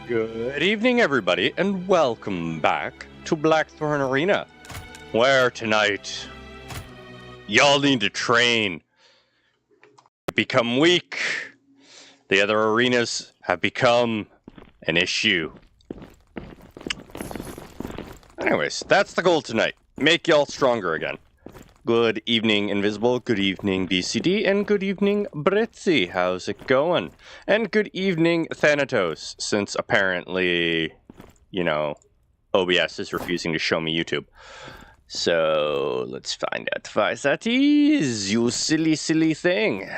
Good evening, everybody, and welcome back to Blackthorn Arena, where tonight y'all need to train. Become weak. The other arenas have become an issue. Anyways, that's the goal tonight. Make y'all stronger again. Good evening, Invisible. Good evening, BCD. And good evening, Britzy. How's it going? And good evening, Thanatos, since apparently, OBS is refusing to show me YouTube. So, let's find out why that is, you silly, silly thing.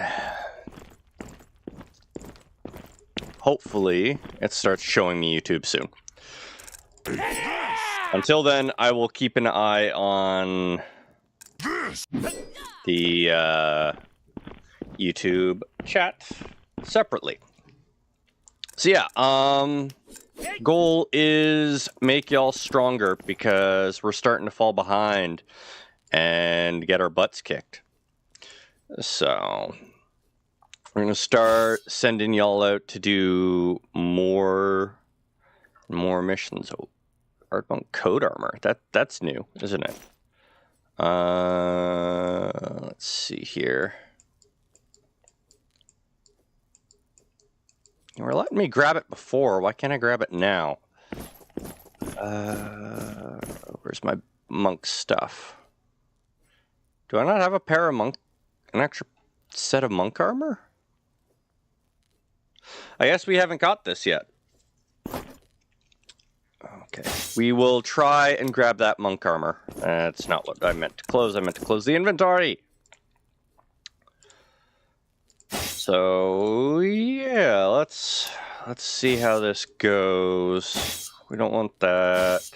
Hopefully, it starts showing me YouTube soon. Until then, I will keep an eye on the YouTube chat separately. So yeah, goal is make y'all stronger because we're starting to fall behind and get our butts kicked. So we're gonna start sending y'all out to do more missions. Oh, Ardmont Code Armor. That's new, isn't it? Let's see here. You were letting me grab it before. Why can't I grab it now? Where's my monk stuff? Do I not have an extra set of monk armor? I guess we haven't got this yet. Okay, we will try and grab that monk armor. That's not what I meant to close. I meant to close the inventory. So yeah, let's see how this goes. We don't want that.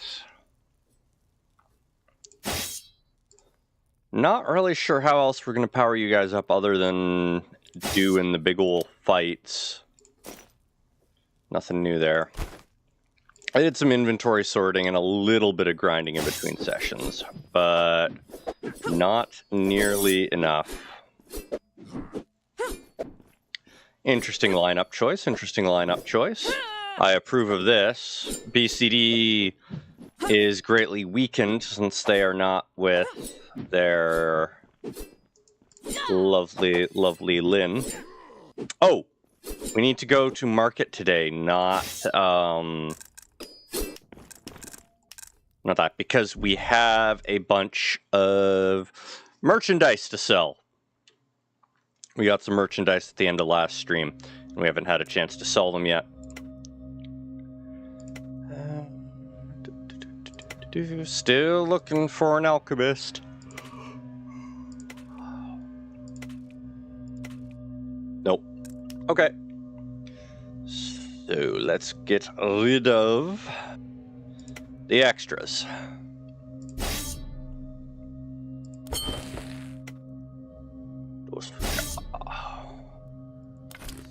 Not really sure how else we're gonna power you guys up other than doing the big ol' fights. Nothing new there. I did some inventory sorting and a little bit of grinding in between sessions, but not nearly enough. Interesting lineup choice, I approve of this. BCD is greatly weakened since they are not with their lovely, lovely Lynn. Oh, we need to go to market today, not that, because we have a bunch of merchandise to sell. We got some merchandise at the end of last stream, and we haven't had a chance to sell them yet. Still looking for an alchemist. Nope. Okay. So let's get rid of the extras.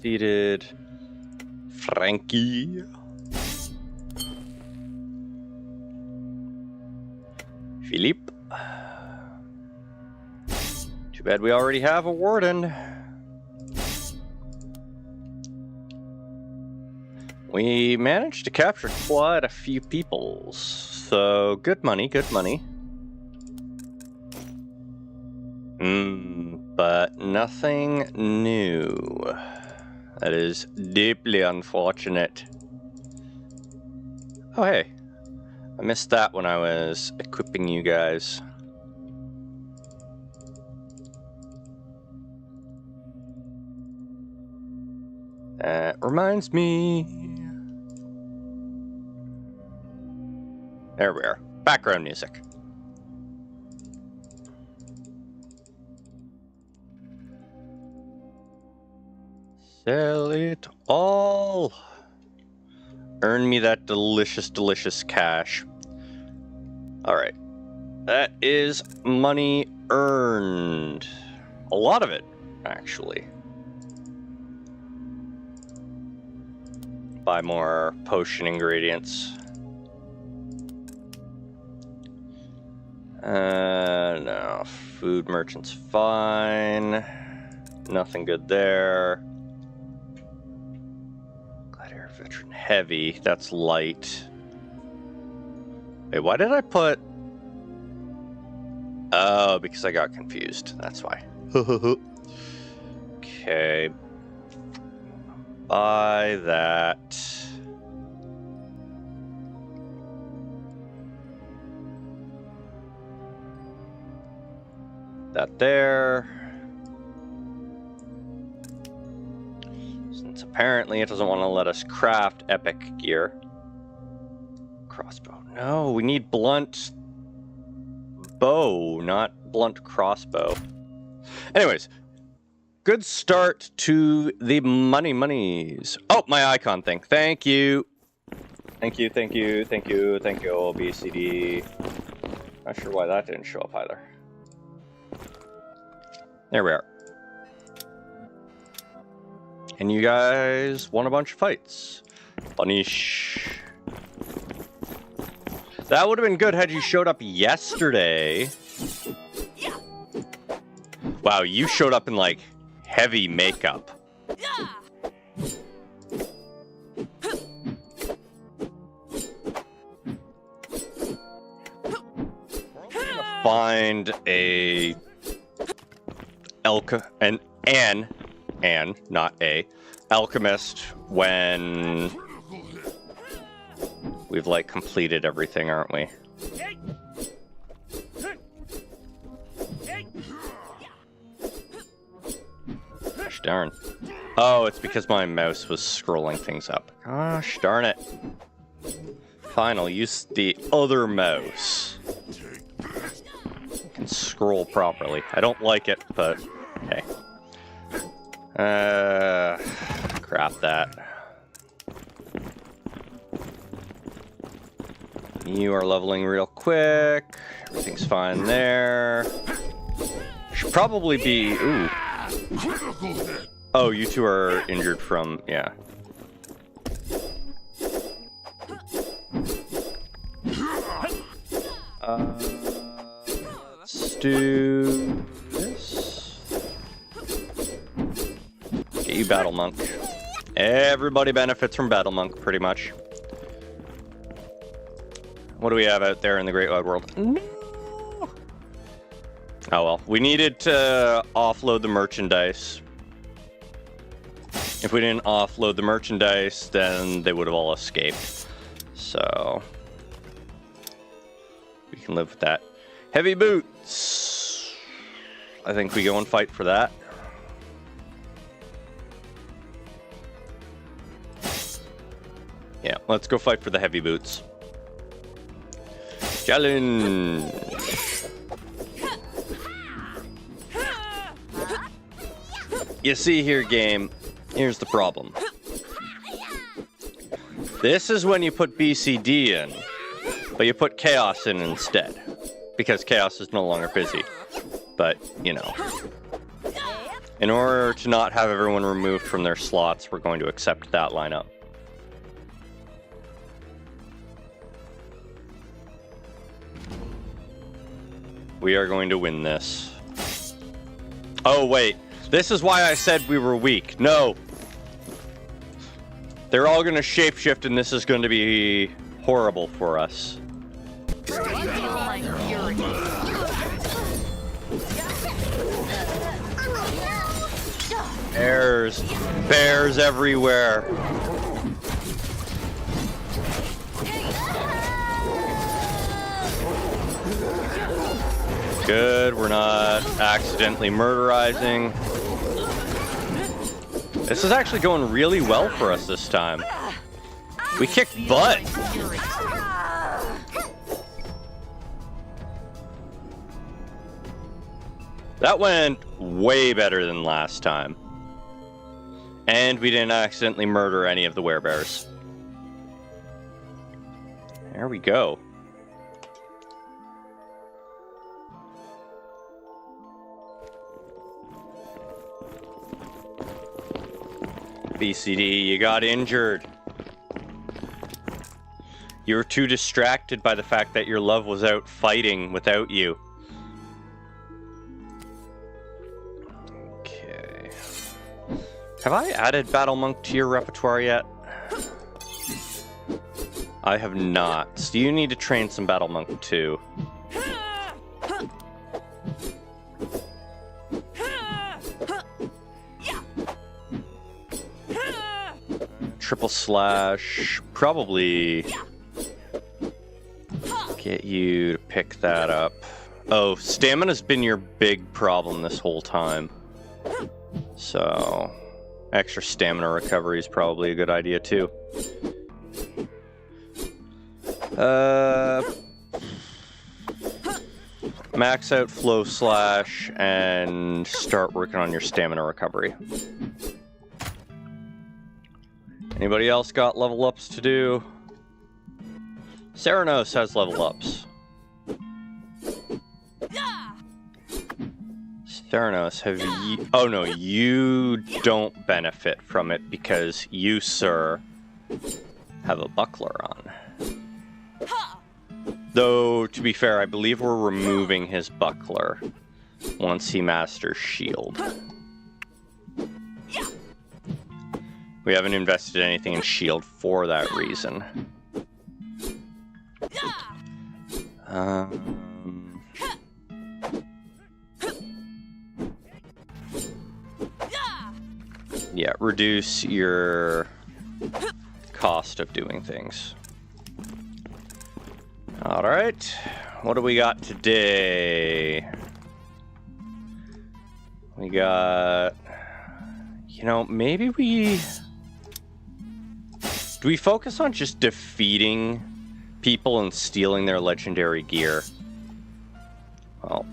Defeated Frankie. Philippe. Too bad we already have a warden. We managed to capture quite a few people, so good money, good money. But nothing new. That is deeply unfortunate. Oh hey, I missed that when I was equipping you guys. That reminds me. There we are. Background music. Sell it all. Earn me that delicious, delicious cash. Alright. That is money earned. A lot of it, actually. Buy more potion ingredients. No. Food merchant's fine. Nothing good there. heavy. That's light. Wait, why did I put... Oh, because I got confused. That's why. Okay. Buy that. That there. Since apparently it doesn't want to let us craft epic gear. Crossbow. No, we need blunt bow, not blunt crossbow. Anyways, good start to the monies. Oh, my icon thing. Thank you. Thank you, thank you, thank you, thank you, BCD. Not sure why that didn't show up either. There we are. And you guys won a bunch of fights. Punish. That would have been good had you showed up yesterday. Wow, you showed up in like heavy makeup. Find a not a alchemist when we've like completed everything, aren't we? Gosh darn. Oh, it's because my mouse was scrolling things up. Gosh darn it. Fine, I'll use the other mouse. I can scroll properly. I don't like it, but hey. Crap that. You are leveling real quick. Everything's fine there. Should probably be... Ooh. Oh, you two are injured from... Yeah. Let's do this. Get you Battle Monk. Everybody benefits from Battle Monk, pretty much. What do we have out there in the Great Wide World? No. Oh well, we needed to offload the merchandise. If we didn't offload the merchandise, then they would have all escaped. So we can live with that. Heavy boots. I think we go and fight for that. Yeah, let's go fight for the heavy boots. Challenge. You see here, game, here's the problem. This is when you put BCD in, but you put Chaos in instead, because Chaos is no longer busy. But, you know, in order to not have everyone removed from their slots, we're going to accept that lineup. We are going to win this. Oh, wait. This is why I said we were weak. No. They're all going to shapeshift, and this is going to be horrible for us. Bears. Bears everywhere. Good, we're not accidentally murderizing. This is actually going really well for us this time. We kicked butt. That went way better than last time. And we didn't accidentally murder any of the werebears. There we go. BCD, you got injured. You were too distracted by the fact that your love was out fighting without you. Okay. Have I added Battle Monk to your repertoire yet? I have not. So you need to train some Battle Monk too. Triple slash. Probably get you to pick that up. Oh, stamina's been your big problem this whole time. So, extra stamina recovery is probably a good idea too. Max out flow slash and start working on your stamina recovery. Anybody else got level ups to do? Ceranos has level ups. Theranos, have you... Oh no, you don't benefit from it because you, sir, have a buckler on. Though, to be fair, I believe we're removing his buckler once he masters shield. We haven't invested anything in shield for that reason. Yeah, reduce your cost of doing things. Alright, what do we got today? We got... You know, maybe we... Do we focus on just defeating people and stealing their legendary gear? Well...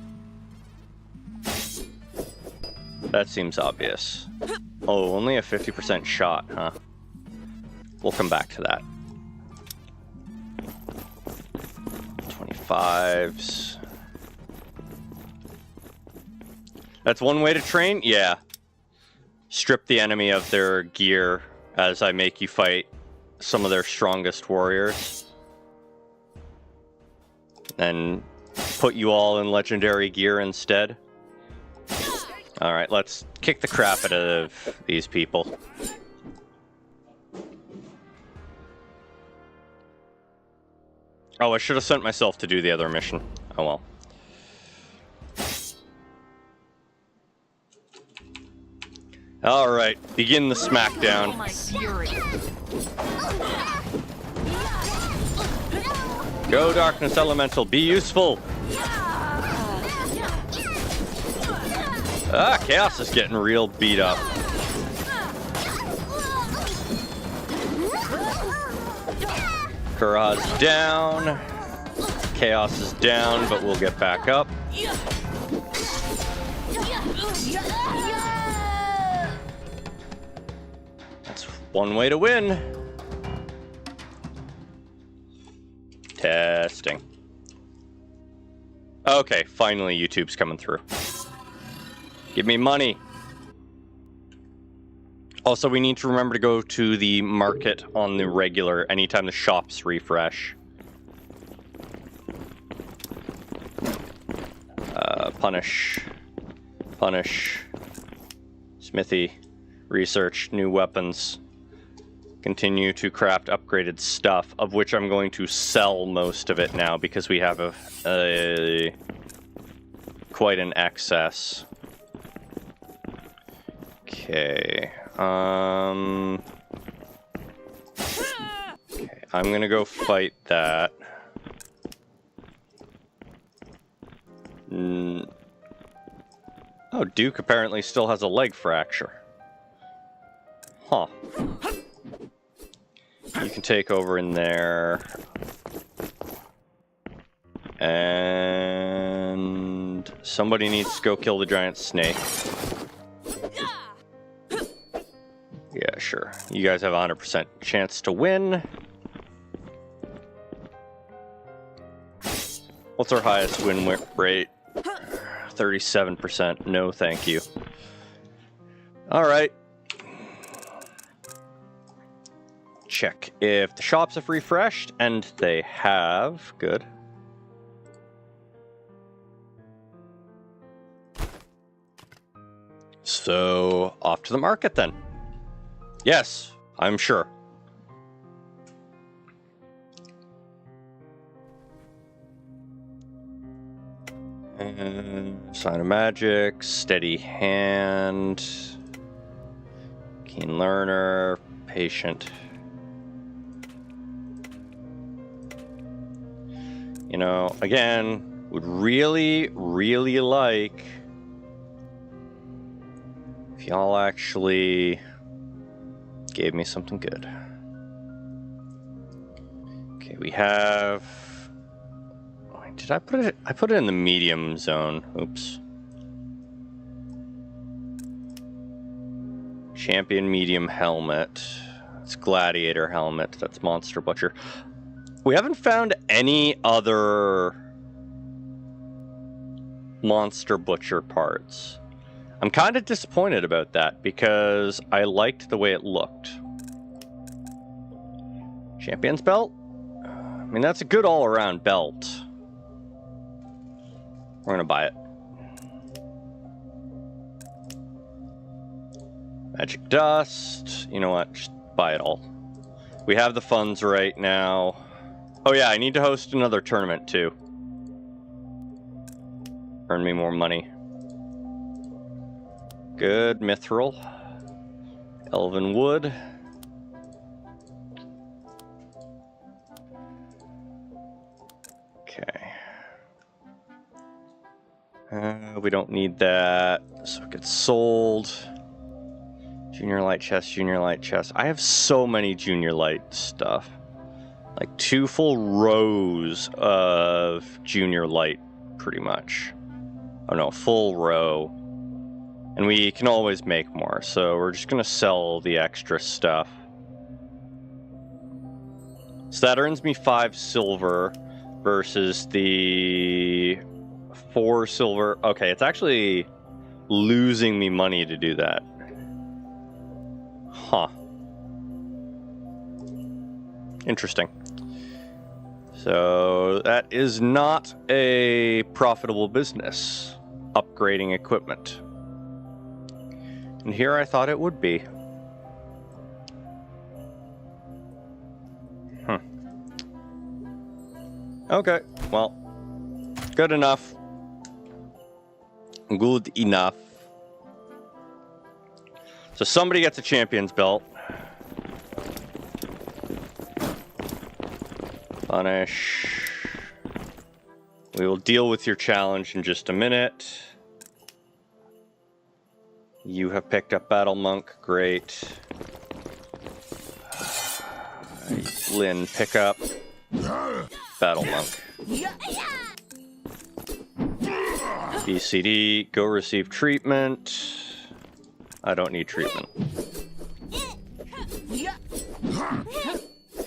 That seems obvious. Oh, only a 50% shot, huh? We'll come back to that. 25s. That's one way to train? Yeah. Strip the enemy of their gear as I make you fight some of their strongest warriors. And put you all in legendary gear instead. Alright, let's kick the crap out of these people. Oh, I should have sent myself to do the other mission. Oh well. Alright, begin the smackdown. Go, Darkness Elemental, be useful! Ah, Chaos is getting real beat up. Kura's down. Chaos is down, but we'll get back up. That's one way to win. Testing. Okay, finally YouTube's coming through. Give me money. Also, we need to remember to go to the market on the regular anytime the shops refresh. Punish. Punish. Smithy. Research new weapons. Continue to craft upgraded stuff, of which I'm going to sell most of it now because we have quite an excess. Okay. Okay, I'm gonna go fight that. Oh, Duke apparently still has a leg fracture. Huh. You can take over in there. And somebody needs to go kill the giant snake. Yeah, sure. You guys have a 100% chance to win. What's our highest win rate? 37%. No, thank you. Alright. Check if the shops have refreshed, and they have. Good. So, off to the market then. Yes, I'm sure. And Sign of Magic, Steady Hand, Keen Learner, Patient. You know, again, would really, really like if y'all actually gave me something good. Okay, we have... Wait, did I put it? I put it in the medium zone. Oops. Champion medium helmet. That's gladiator helmet. That's monster butcher. We haven't found any other monster butcher parts. I'm kind of disappointed about that because I liked the way it looked. Champion's belt? I mean, that's a good all-around belt. We're gonna buy it. Magic dust. You know what? Just buy it all. We have the funds right now. Oh yeah, I need to host another tournament too. Earn me more money. Good, mithril. Elven wood. Okay. We don't need that, so it gets sold. Junior light chest, junior light chest. I have so many junior light stuff. Like 2 full rows of junior light, pretty much. Oh no, full row. And we can always make more, so we're just gonna sell the extra stuff. So that earns me 5 silver versus the 4 silver. Okay, it's actually losing me money to do that. Huh. Interesting. So that is not a profitable business, upgrading equipment. And here I thought it would be. Okay, well, good enough. Good enough. So somebody gets a champion's belt. Punish. We will deal with your challenge in just a minute. You have picked up Battle Monk. Great. Lynn, pick up Battle Monk. BCD, go receive treatment. I don't need treatment.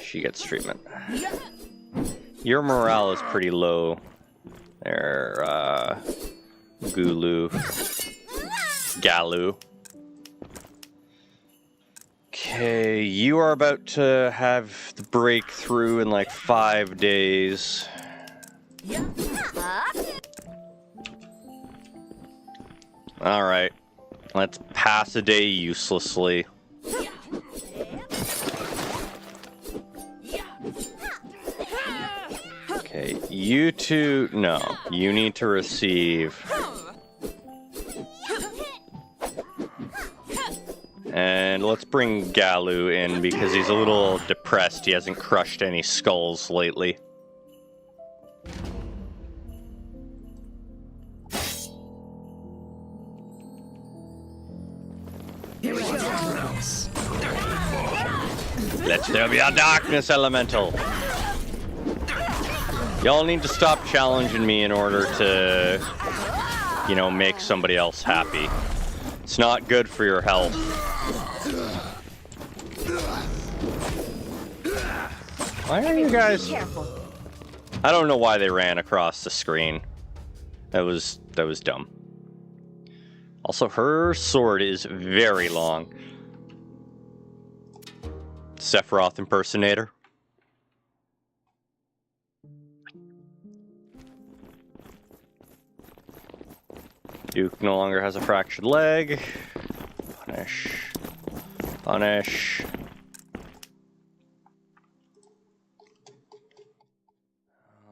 She gets treatment. Your morale is pretty low. There, Galu. Okay, you are about to have the breakthrough in like 5 days. Alright, let's pass a day uselessly. Okay, you two, no, you need to receive. And let's bring Galu in because he's a little depressed. He hasn't crushed any skulls lately. Let there be a darkness elemental. Y'all need to stop challenging me in order to, you know, make somebody else happy. It's not good for your health. Why are you guys... I don't know why they ran across the screen. That was dumb. Also, her sword is very long. Sephiroth impersonator. Duke no longer has a fractured leg. Punish. Punish.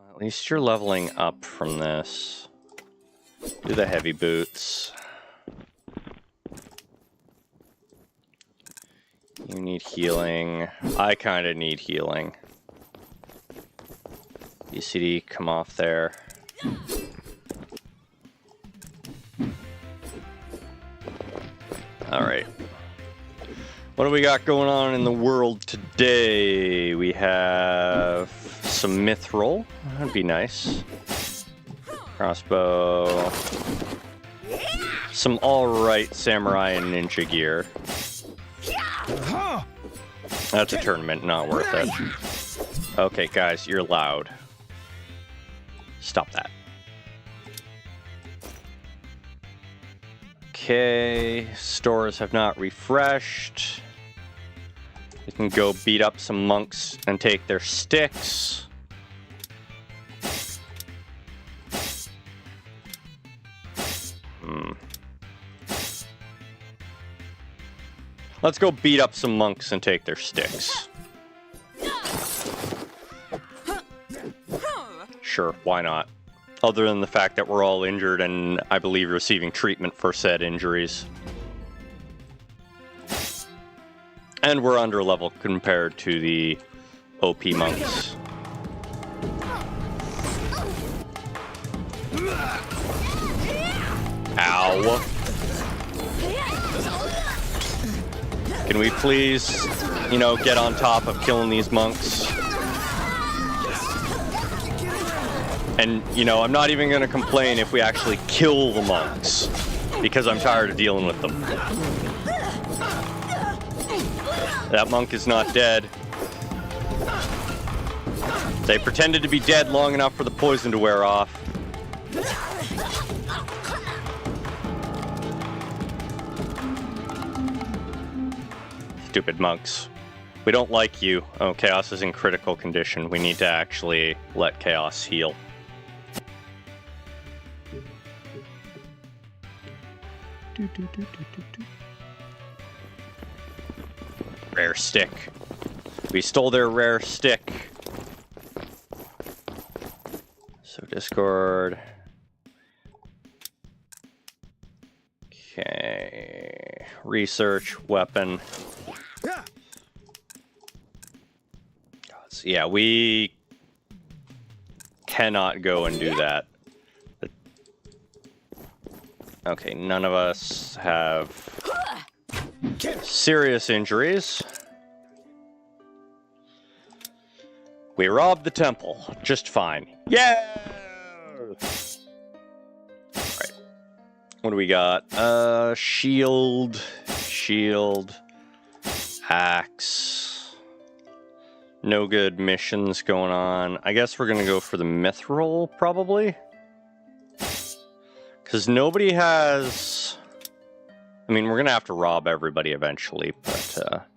At least you're leveling up from this. Do the heavy boots. You need healing. I kind of need healing. ECD, come off there. Alright. What do we got going on in the world today? We have some mithril. That'd be nice. Crossbow. Some alright samurai and ninja gear. That's a tournament, not worth it. Okay, guys, you're loud. Stop that. Okay, stores have not refreshed. We can go beat up some monks and take their sticks. Let's go beat up some monks and take their sticks. Sure, why not? Other than the fact that we're all injured and, I believe, receiving treatment for said injuries. And we're under level compared to the OP monks. Ow. Can we please, you know, get on top of killing these monks? And, you know, I'm not even going to complain if we actually kill the monks, because I'm tired of dealing with them. That monk is not dead. They pretended to be dead long enough for the poison to wear off. Stupid monks. We don't like you. Oh, Chaos is in critical condition. We need to actually let Chaos heal. Rare stick. We stole their rare stick. So Discord. Okay. Research, weapon. Yeah, we cannot go and do that. Okay, none of us have serious injuries. We robbed the temple, just fine. Yeah! Alright. What do we got? Shield, axe. No good missions going on. I guess we're gonna go for the mithril, probably? Because nobody has... I mean, we're gonna have to rob everybody eventually, but...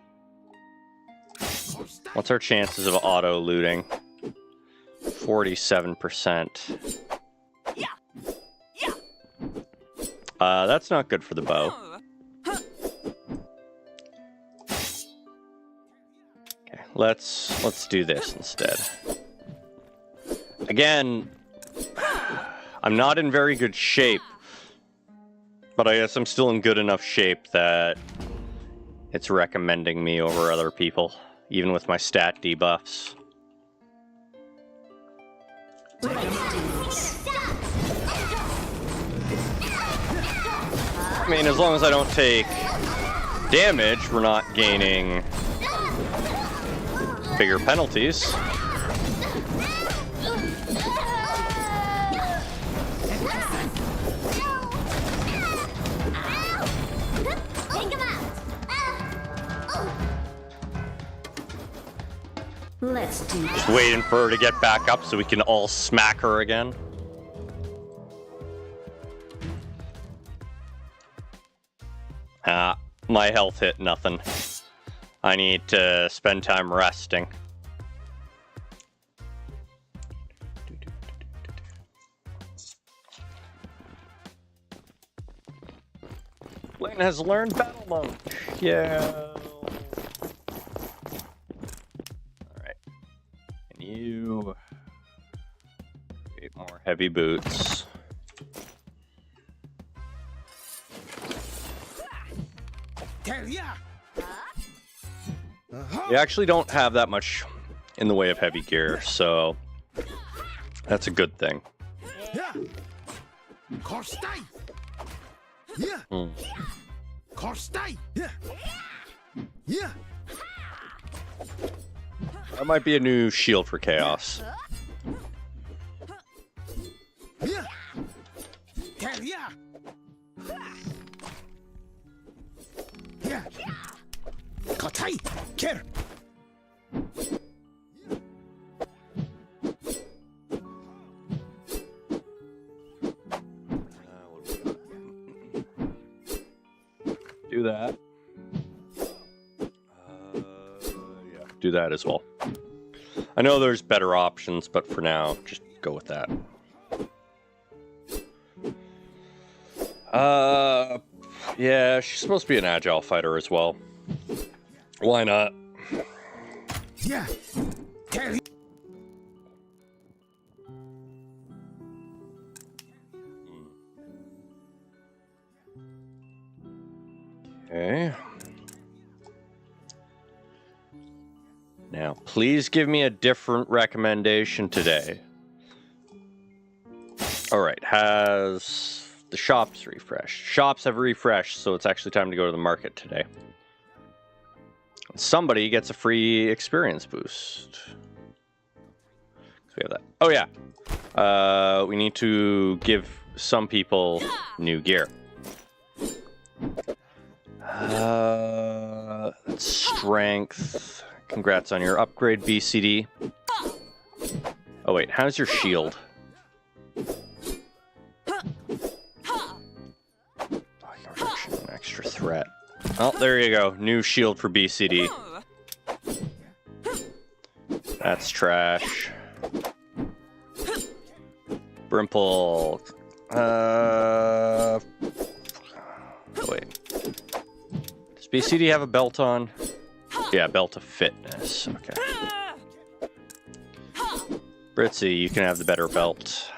What's our chances of auto-looting? 47%. That's not good for the bow. Let's do this instead. Again, I'm not in very good shape, but I guess I'm still in good enough shape that it's recommending me over other people, even with my stat debuffs. I mean, as long as I don't take damage, we're not gaining bigger penalties. Let's do this. Just waiting for her to get back up so we can all smack her again. My health hit nothing. I need to spend time resting. Lynn has learned Battle Monk. Yeah. Alright. And you... create more heavy boots. We actually don't have that much in the way of heavy gear, so that's a good thing. That might be a new shield for Chaos. Do that. Yeah, do that as well. I know there's better options, but for now, just go with that. Yeah, she's supposed to be an agile fighter as well. Why not? Yeah. Okay. Now, please give me a different recommendation today. Alright, has the shops refreshed? Shops have refreshed, so it's actually time to go to the market today. Somebody gets a free experience boost. We have that. Oh yeah. We need to give some people new gear. That's strength. Congrats on your upgrade, BCD. Oh wait, how's your shield? Reduction, extra threat. Oh, there you go. New shield for BCD. That's trash. Brimple. Wait. Does BCD have a belt on? Yeah, belt of fitness. Okay. Britzy, you can have the better belt.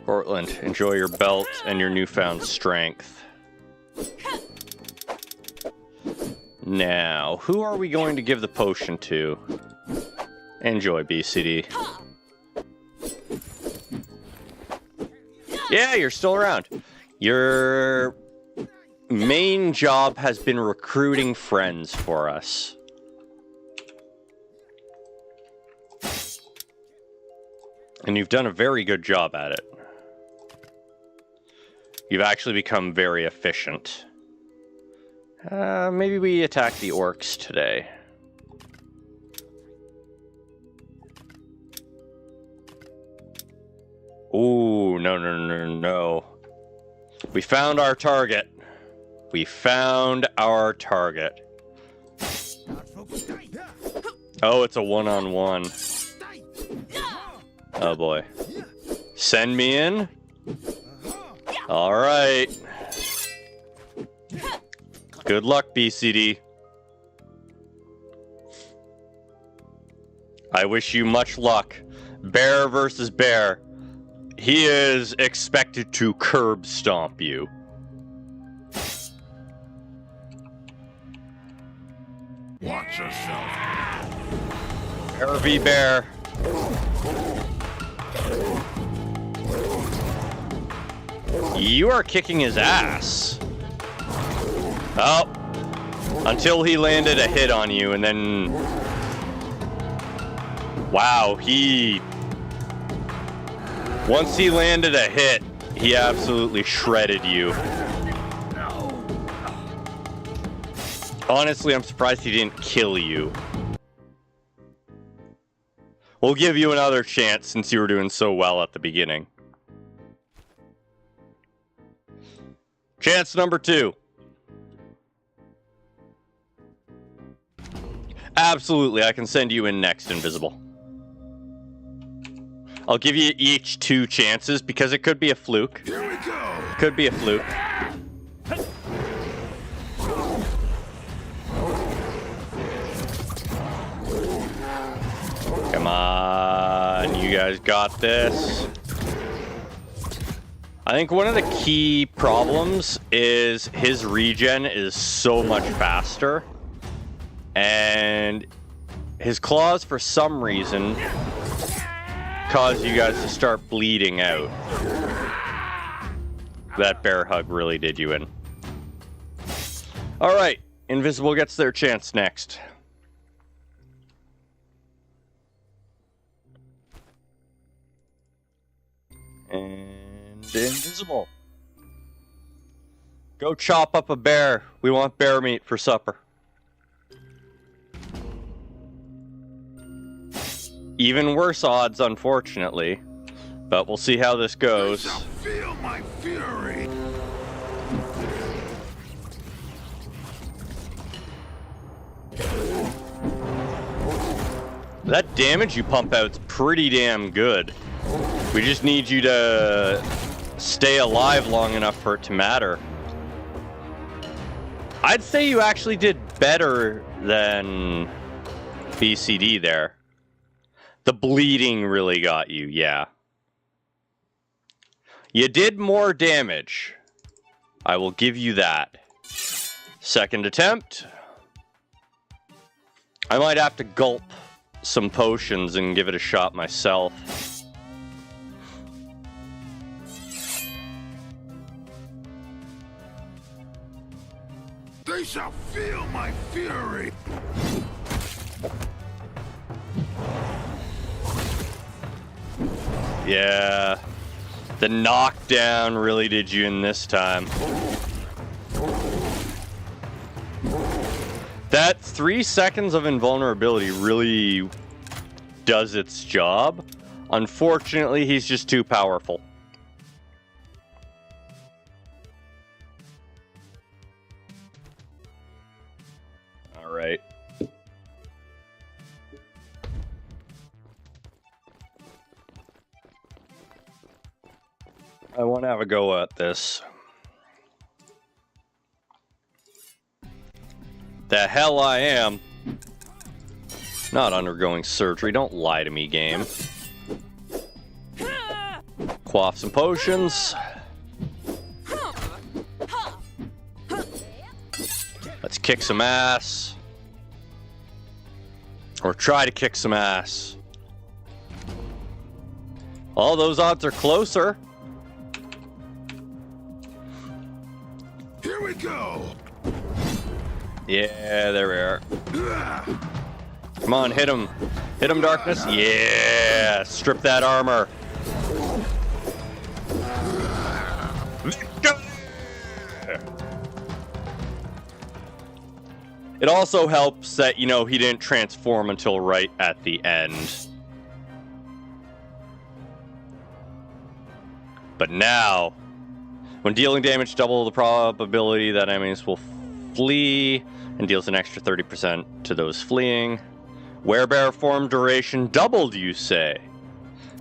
Portland, enjoy your belt and your newfound strength. Now, who are we going to give the potion to? Enjoy, BCD. Yeah, you're still around. Your main job has been recruiting friends for us. And you've done a very good job at it. You've actually become very efficient. Maybe we attack the orcs today. Ooh, no. We found our target. We found our target. Oh, it's a one-on-one. Oh boy. Send me in? Alright. Good luck, BCD. I wish you much luck. Bear versus bear. He is expected to curb stomp you. Watch yourself. Bear v. bear. You are kicking his ass. Oh. Until he landed a hit on you, and then... Wow, once he landed a hit, he absolutely shredded you. Honestly, I'm surprised he didn't kill you. We'll give you another chance since you were doing so well at the beginning. Chance number 2. Absolutely, I can send you in next, Invisible. I'll give you each 2 chances because it could be a fluke. Here we go. Could be a fluke. Come on, you guys got this. I think one of the key problems is his regen is so much faster. And his claws, for some reason, cause you guys to start bleeding out. That bear hug really did you in. Alright, Invisible gets their chance next. And Invisible. Go chop up a bear. We want bear meat for supper. Even worse odds, unfortunately. But we'll see how this goes. You shall feel my fury. That damage you pump out's pretty damn good. We just need you to stay alive long enough for it to matter. I'd say you actually did better than BCD there. The bleeding really got you, yeah. You did more damage. I will give you that. Second attempt. I might have to gulp some potions and give it a shot myself. They shall feel my fury. Yeah. The knockdown really did you in this time. That 3 seconds of invulnerability really does its job. Unfortunately, he's just too powerful. All right. I want to have a go at this. The hell I am. Not undergoing surgery. Don't lie to me, game. Quaff some potions. Let's kick some ass. Or try to kick some ass. All those odds are closer. Here we go. Yeah, there we are. Come on, hit him. Hit him, Darkness. Yeah, strip that armor. It also helps that, you know, he didn't transform until right at the end. But now, when dealing damage, double the probability that enemies will flee and deals an extra 30% to those fleeing. Werebear form duration doubled, you say?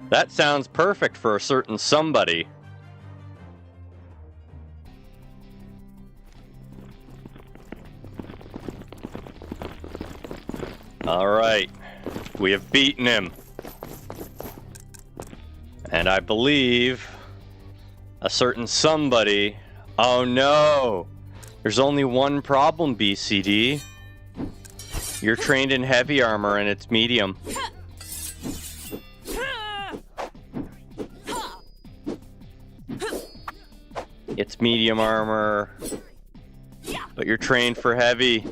That sounds perfect for a certain somebody. Alright, we have beaten him. And I believe a certain somebody... Oh no! There's only one problem, BCD. You're trained in heavy armor and it's medium. It's medium armor, but you're trained for heavy.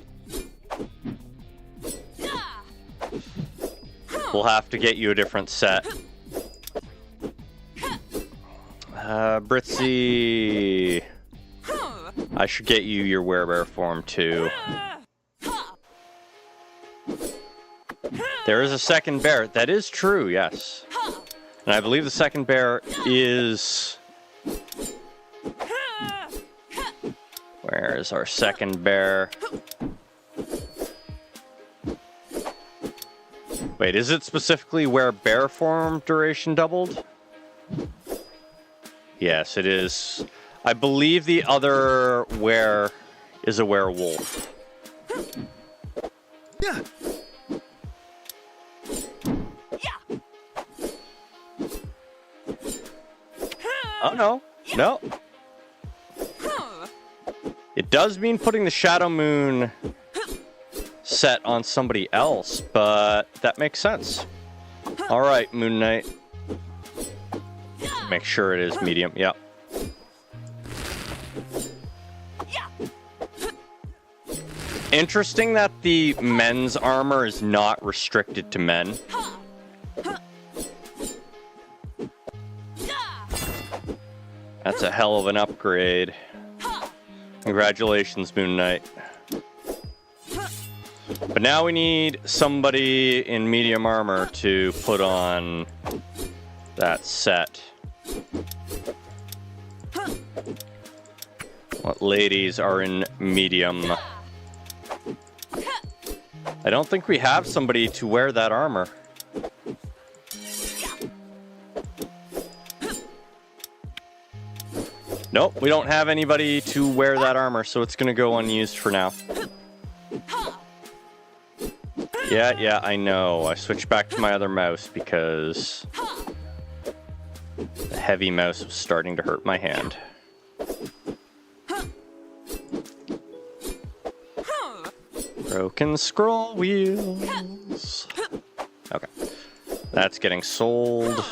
We'll have to get you a different set. Britzy. I should get you your werebear form too. There is a second bear. That is true, yes. And I believe the second bear is... Where is our second bear? Wait, is it specifically where bear form duration doubled? Yes, it is. I believe the other were is a werewolf. Yeah. Oh no. No. It does mean putting the Shadow Moon set on somebody else, but that makes sense. Alright, Moon Knight. Make sure it is medium, yep. Interesting that the men's armor is not restricted to men. That's a hell of an upgrade. Congratulations, Moon Knight. But now we need somebody in medium armor to put on that set. What ladies are in medium? I don't think we have somebody to wear that armor. Nope, we don't have anybody to wear that armor, so it's gonna go unused for now. Yeah, I know. I switched back to my other mouse because the heavy mouse was starting to hurt my hand. Broken scroll wheels. Okay. That's getting sold.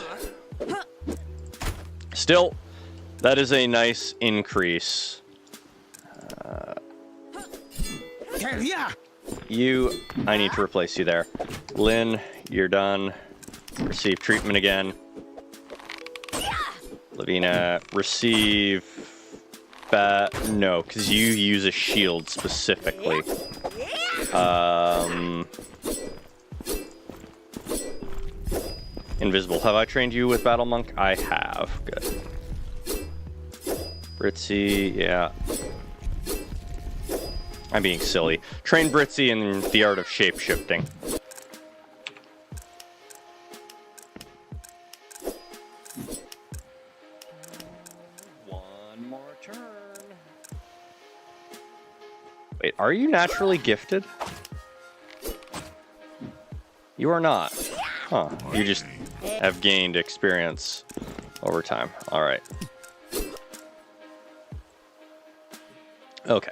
Still, that is a nice increase. Hell yeah! I need to replace you there. Lynn, you're done. Receive treatment again. Lavina, receive... no, because you use a shield specifically. Invisible. Have I trained you with Battle Monk? I have. Good. Britzy, yeah. I'm being silly. Train Britzy in the art of shape-shifting. One more turn. Wait, are you naturally gifted? You are not. Huh. You just have gained experience over time. Alright. Okay.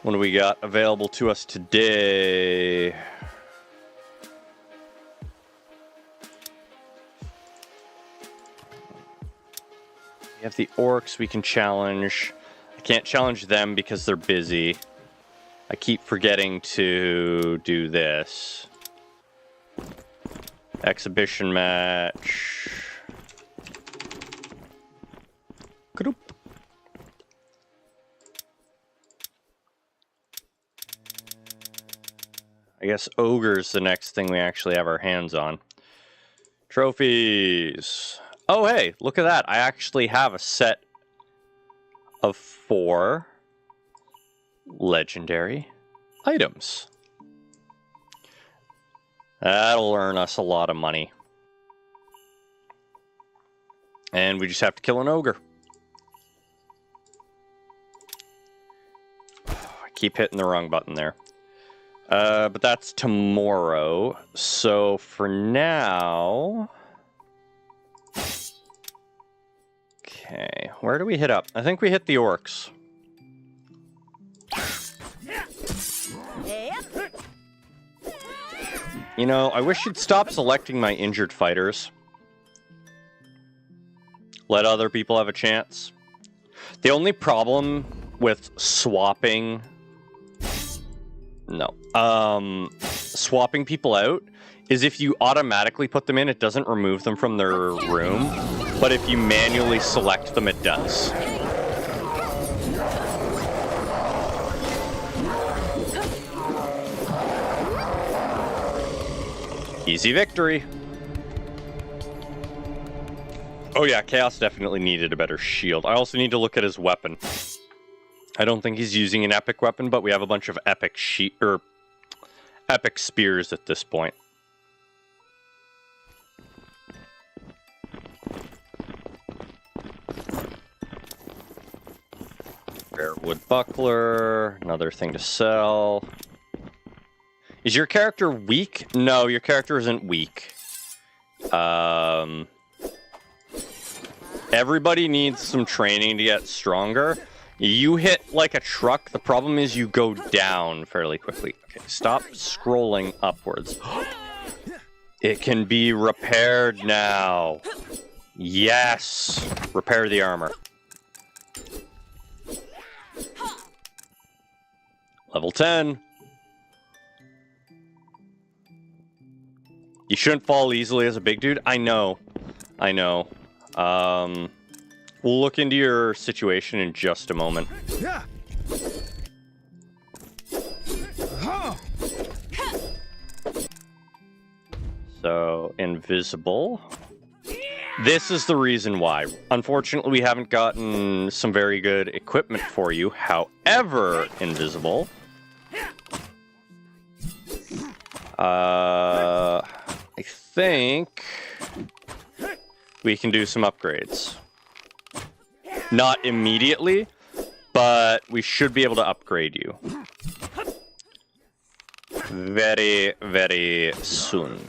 What do we got available to us today? We have the orcs we can challenge. I can't challenge them because they're busy. I keep forgetting to do this. Exhibition match. Group. I guess Ogre's the next thing we actually have our hands on. Trophies. Oh, hey, look at that. I actually have a set of 4 legendary items. That'll earn us a lot of money. And we just have to kill an ogre. I keep hitting the wrong button there. But that's tomorrow. So for now... Okay, where do we hit up? I think we hit the orcs. You know, I wish you'd stop selecting my injured fighters. Let other people have a chance. The only problem with swapping... No. Swapping people out is if you automatically put them in, it doesn't remove them from their room. But if you manually select them, it does. Easy victory. Oh yeah, Chaos definitely needed a better shield. I also need to look at his weapon. I don't think he's using an epic weapon, but we have a bunch of epic epic spears at this point. Rare wood buckler, another thing to sell. Is your character weak? No, your character isn't weak. Everybody needs some training to get stronger. You hit like a truck. The problem is you go down fairly quickly. Okay, stop scrolling upwards. It can be repaired now. Yes. Repair the armor. Level 10. You shouldn't fall easily as a big dude. I know. I know. We'll look into your situation in just a moment. Yeah. So, invisible. This is the reason why. Unfortunately, we haven't gotten some very good equipment for you. However, invisible. I think we can do some upgrades. Not immediately, but we should be able to upgrade you. Very, very soon.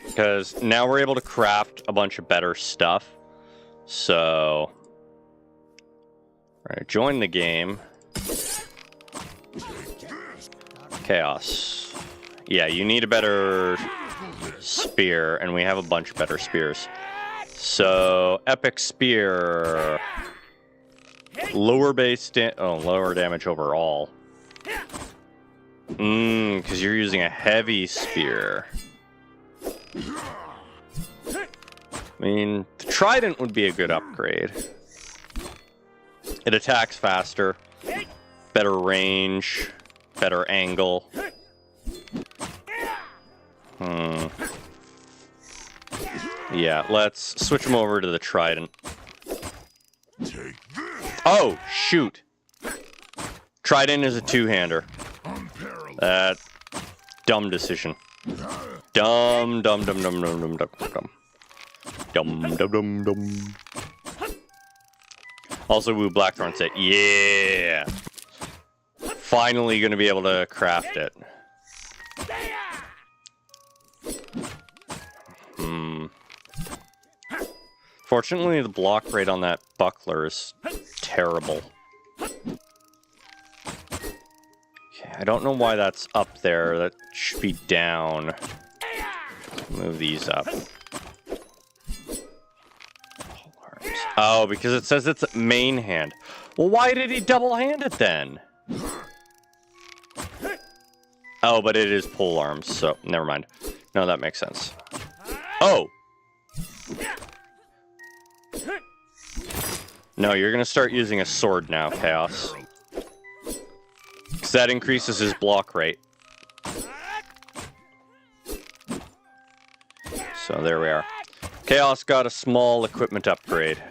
Because now we're able to craft a bunch of better stuff. So, alright, join the game. Chaos. Yeah, you need a better spear, and we have a bunch of better spears. So, epic spear. Lower lower damage overall. Because you're using a heavy spear. I mean, the trident would be a good upgrade. It attacks faster, better range, better angle. Yeah, let's switch him over to the trident. Oh, shoot. Trident is a two-hander. Dumb decision. Dumb. Also, Woo Blackthorn said, yeah. Finally gonna be able to craft it. Fortunately, the block rate on that buckler is terrible. Okay, I don't know why that's up there. That should be down. Move these up. Oh, because it says it's main hand. Well, why did he double-hand it then? Oh, but it is pole arms, so never mind. No, that makes sense. Oh! No, you're gonna start using a sword now, Chaos. Because that increases his block rate. So there we are. Chaos got a small equipment upgrade.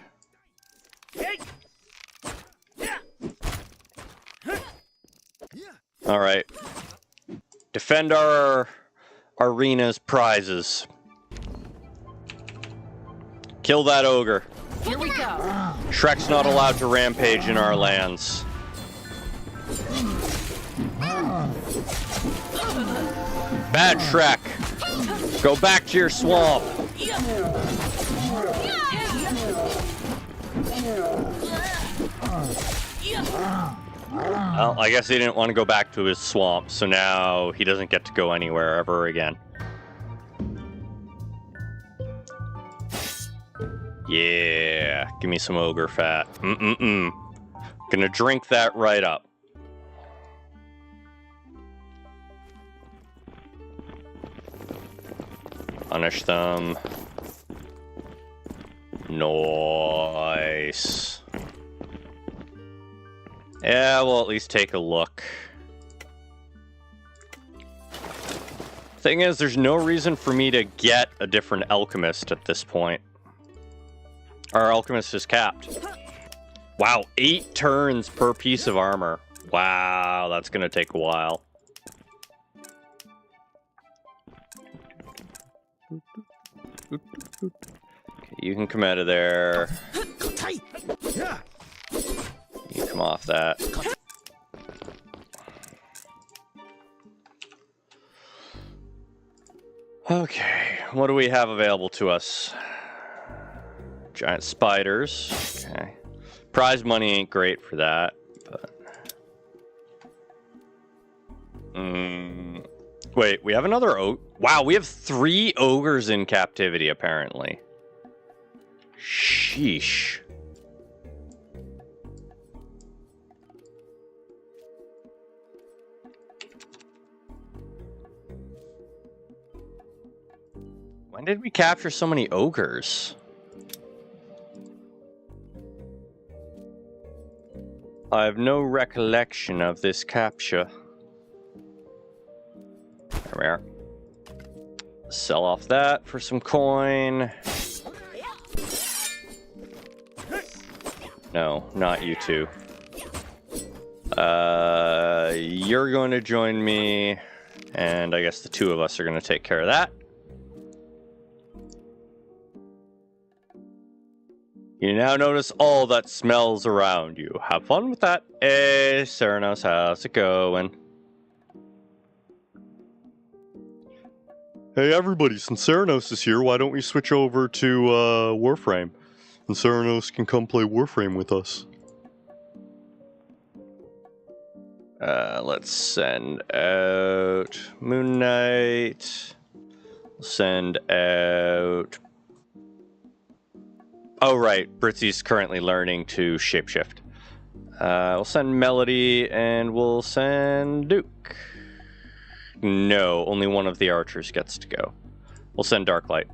Alright. Defend our arena's prizes. Kill that ogre. Here we go. Shrek's not allowed to rampage in our lands. Bad Shrek. Go back to your swamp. Well, I guess he didn't want to go back to his swamp, so now he doesn't get to go anywhere ever again. Yeah, give me some ogre fat. Gonna drink that right up. Punish them. Nice. Yeah, we'll at least take a look. Thing is, there's no reason for me to get a different alchemist at this point. Our alchemist is capped. Wow, 8 turns per piece of armor. Wow, that's gonna take a while. Okay, you can come out of there. You come off that. Okay, what do we have available to us? Giant spiders. Okay. Prize money ain't great for that, but... Wait, we have another Wow, we have 3 ogres in captivity, apparently. Sheesh. When did we capture so many ogres? I have no recollection of this capture. There we are. Sell off that for some coin. No, not you two. You're going to join me, and I guess the 2 of us are going to take care of that. You now notice all that smells around you. Have fun with that. Hey, Ceranos, how's it going? Hey everybody, since Ceranos is here, why don't we switch over to Warframe? And Ceranos can come play Warframe with us. Let's send out Moon Knight. Send out... Oh right, Britsy's currently learning to shapeshift. We'll send Melody and we'll send Duke. No, only one of the archers gets to go. We'll send Darklight.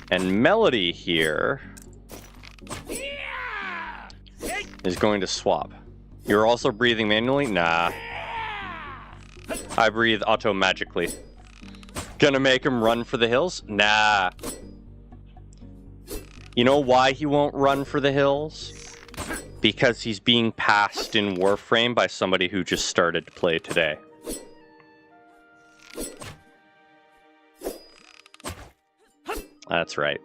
And Melody here is going to swap. You're also breathing manually? Nah. I breathe auto-magically. Gonna make him run for the hills? Nah. You know why he won't run for the hills? Because he's being passed in Warframe by somebody who just started to play today. That's right.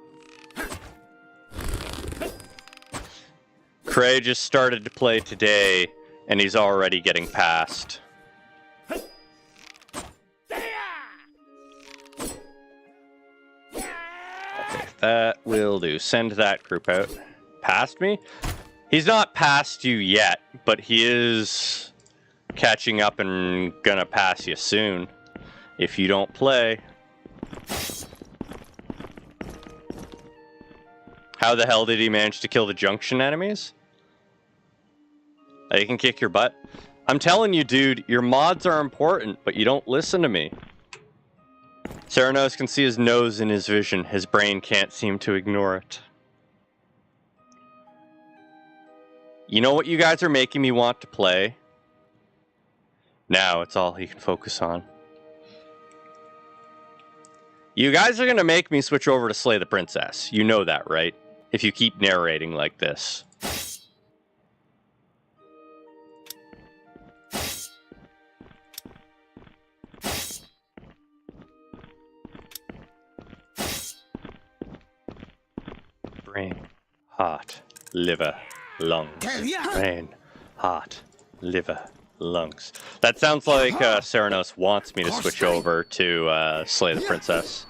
Cray just started to play today, and he's already getting passed. Okay, that will do. Send that group out. Past me? He's not past you yet, but he is catching up and gonna pass you soon if you don't play. How the hell did he manage to kill the junction enemies? He can kick your butt. I'm telling you, dude, your mods are important, but you don't listen to me. Ceranos can see his nose in his vision. His brain can't seem to ignore it. You know what you guys are making me want to play? Now it's all he can focus on. You guys are going to make me switch over to Slay the Princess. You know that, right? If you keep narrating like this. Brain, heart, liver, lungs. Brain, heart, liver, lungs. That sounds like Ceranos wants me to switch over to Slay the Princess.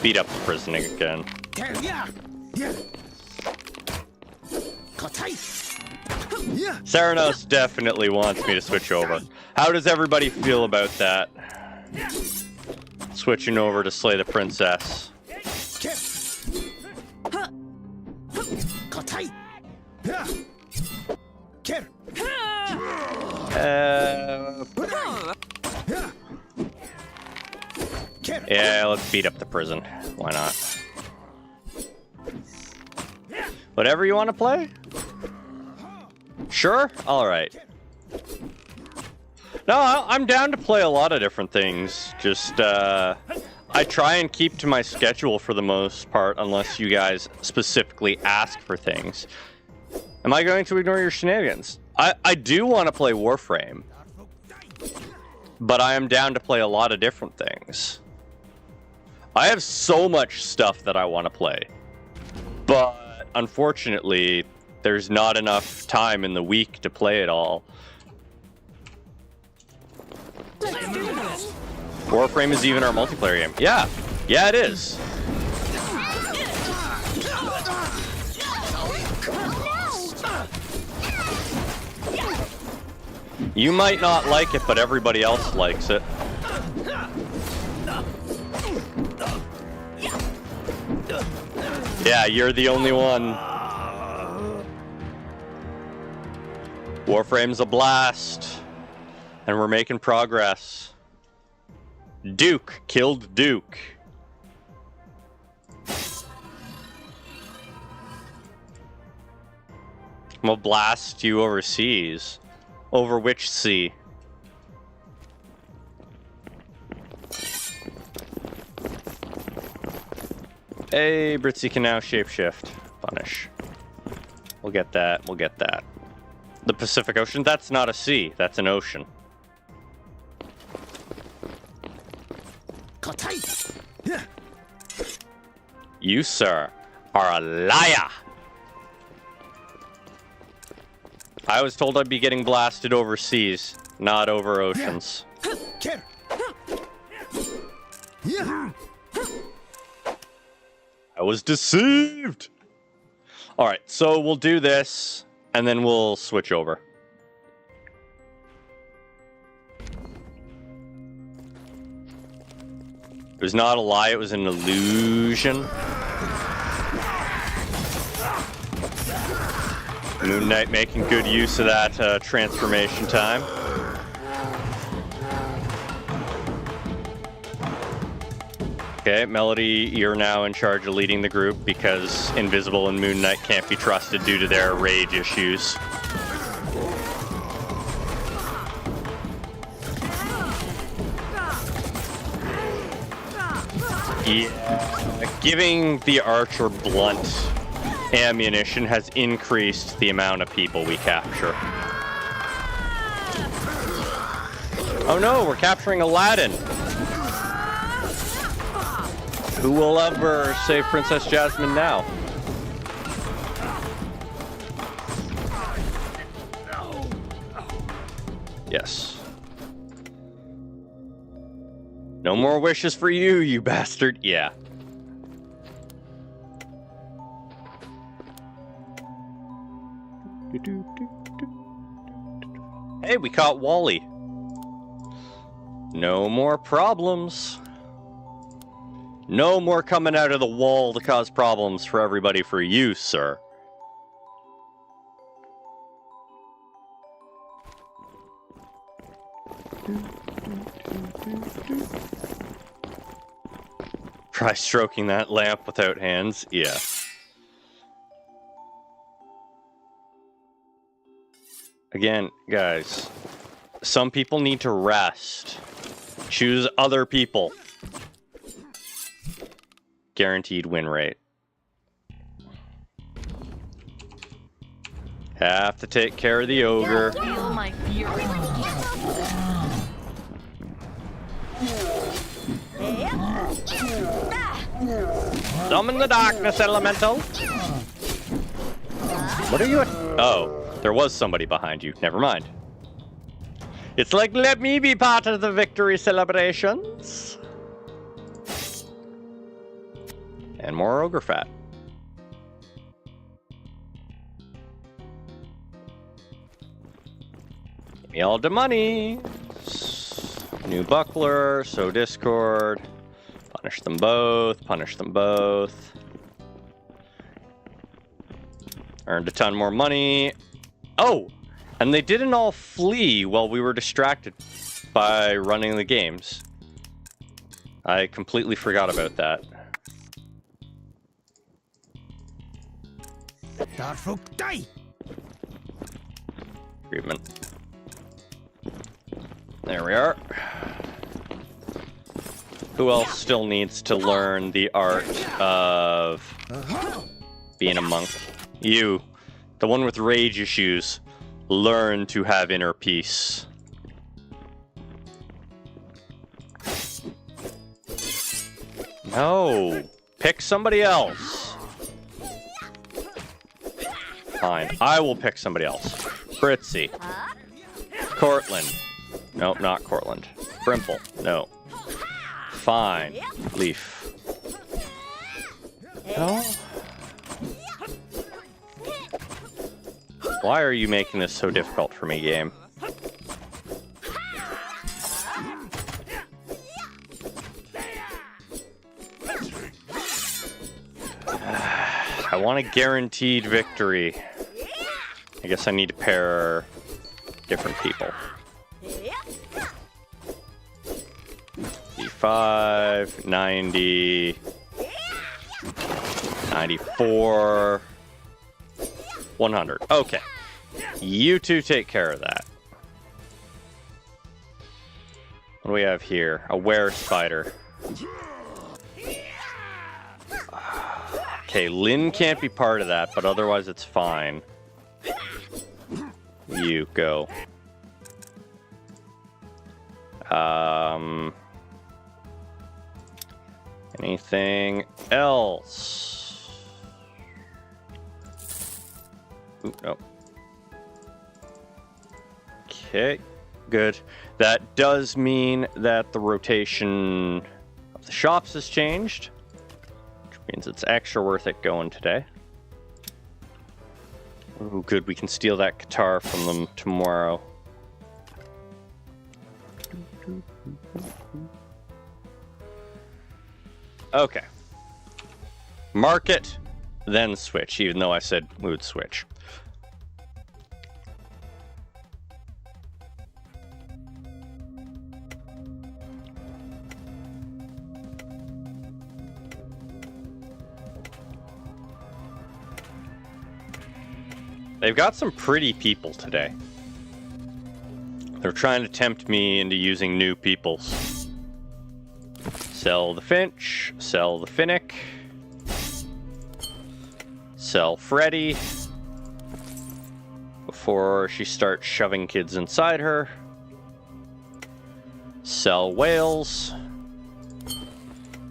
Beat up the prison again. Ceranos definitely wants me to switch over. How does everybody feel about that? Switching over to Slay the Princess. Yeah, let's beat up the prison. Why not? Whatever you want to play? Sure? Alright. No, I'm down to play a lot of different things. Just, I try and keep to my schedule for the most part, unless you guys specifically ask for things. Am I going to ignore your shenanigans? I do want to play Warframe. But I am down to play a lot of different things. I have so much stuff that I want to play. But, unfortunately, there's not enough time in the week to play it all. Warframe is even our multiplayer game. Yeah, yeah, it is. You might not like it, but everybody else likes it. Yeah, you're the only one. Warframe's a blast. And we're making progress. Duke killed Duke. I'm gonna blast you overseas. Over which sea? Hey, Britzy can now shapeshift. Punish. We'll get that. We'll get that. The Pacific Ocean? That's not a sea. That's an ocean. You, sir, are a liar. I was told I'd be getting blasted overseas, not over oceans. I was deceived. All right, so we'll do this, and then we'll switch over. It was not a lie, it was an illusion. Moon Knight making good use of that transformation time. Okay, Melody, you're now in charge of leading the group because Invisible and Moon Knight can't be trusted due to their rage issues. Yeah, giving the archer blunt ammunition has increased the amount of people we capture. Oh no, we're capturing Aladdin. Who will ever save Princess Jasmine now? Yes. No more wishes for you, you bastard. Yeah. Hey, we caught Wally. No more problems. No more coming out of the wall to cause problems for everybody for you, sir. Try stroking that lamp without hands. Yeah. Again, guys, some people need to rest. Choose other people. Guaranteed win rate. Have to take care of the ogre. Feel my fury. Summon the darkness, elemental. What are you at? Oh, there was somebody behind you. Never mind. It's like, let me be part of the victory celebrations. And more ogre fat. Give me all the money. New buckler, so discord. Punish them both, punish them both. Earned a ton more money. Oh, and they didn't all flee while we were distracted by running the games. I completely forgot about that. Treatment. There we are. Who else still needs to learn the art of being a monk? You, the one with rage issues, learn to have inner peace. No, pick somebody else. Fine. I will pick somebody else. Fritzy. Cortland. Nope, not Cortland. Brimple. No. Fine. Leaf. No. Why are you making this so difficult for me, game? I want a guaranteed victory. I guess I need to pair different people. 85, 90, 94, 100. Okay. You two take care of that. What do we have here? A were spider. Okay, Lynn can't be part of that, but otherwise it's fine. You go. Anything else? Ooh, no. Okay, good. That does mean that the rotation of the shops has changed, which means it's extra worth it going today. Oh, good. We can steal that guitar from them tomorrow. Okay. Market, then switch, even though I said we would switch. They've got some pretty people today. They're trying to tempt me into using new peoples. Sell the Finch, sell the Finnick, sell Freddy before she starts shoving kids inside her. Sell Wales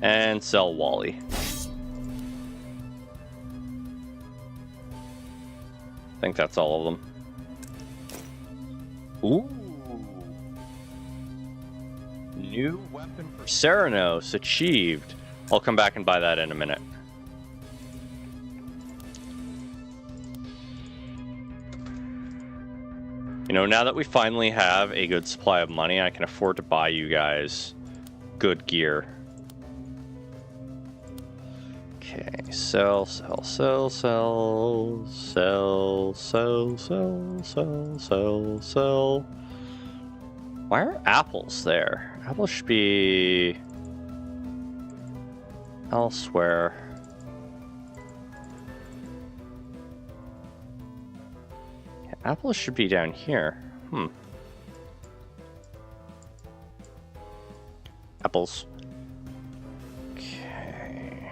and sell Wally. I think that's all of them. Ooh. New weapon for Ceranos achieved. I'll come back and buy that in a minute. You know, now that we finally have a good supply of money, I can afford to buy you guys good gear. Okay, sell. Why are apples there? Apples should be elsewhere. Yeah, apples should be down here. Apples. Okay.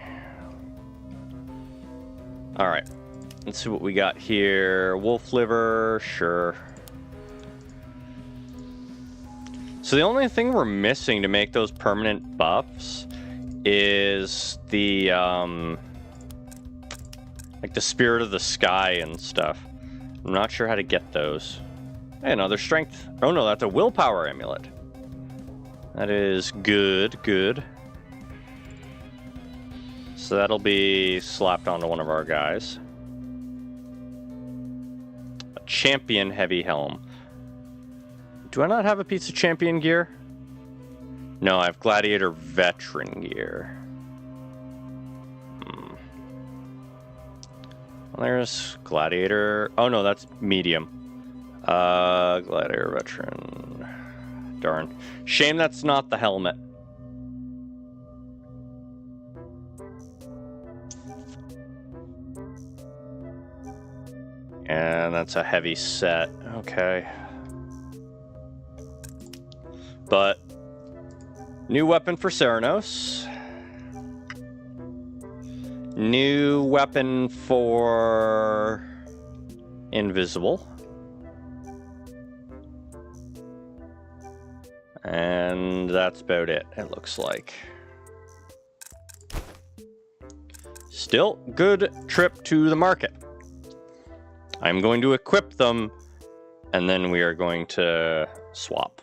All right. Let's see what we got here. Wolf liver, sure. So the only thing we're missing to make those permanent buffs is the like the spirit of the sky and stuff. I'm not sure how to get those. Hey, another strength. Oh no, that's a willpower amulet. That is good. So that'll be slapped onto one of our guys. A champion heavy helm. Do I not have a piece of champion gear? No, I have gladiator veteran gear. Well, there's gladiator. Oh no, that's medium. Gladiator veteran. Darn. Shame that's not the helmet. And that's a heavy set. Okay. But new weapon for Ceranos. New weapon for Invisible. And that's about it, it looks like. Still, good trip to the market. I'm going to equip them, and then we are going to swap.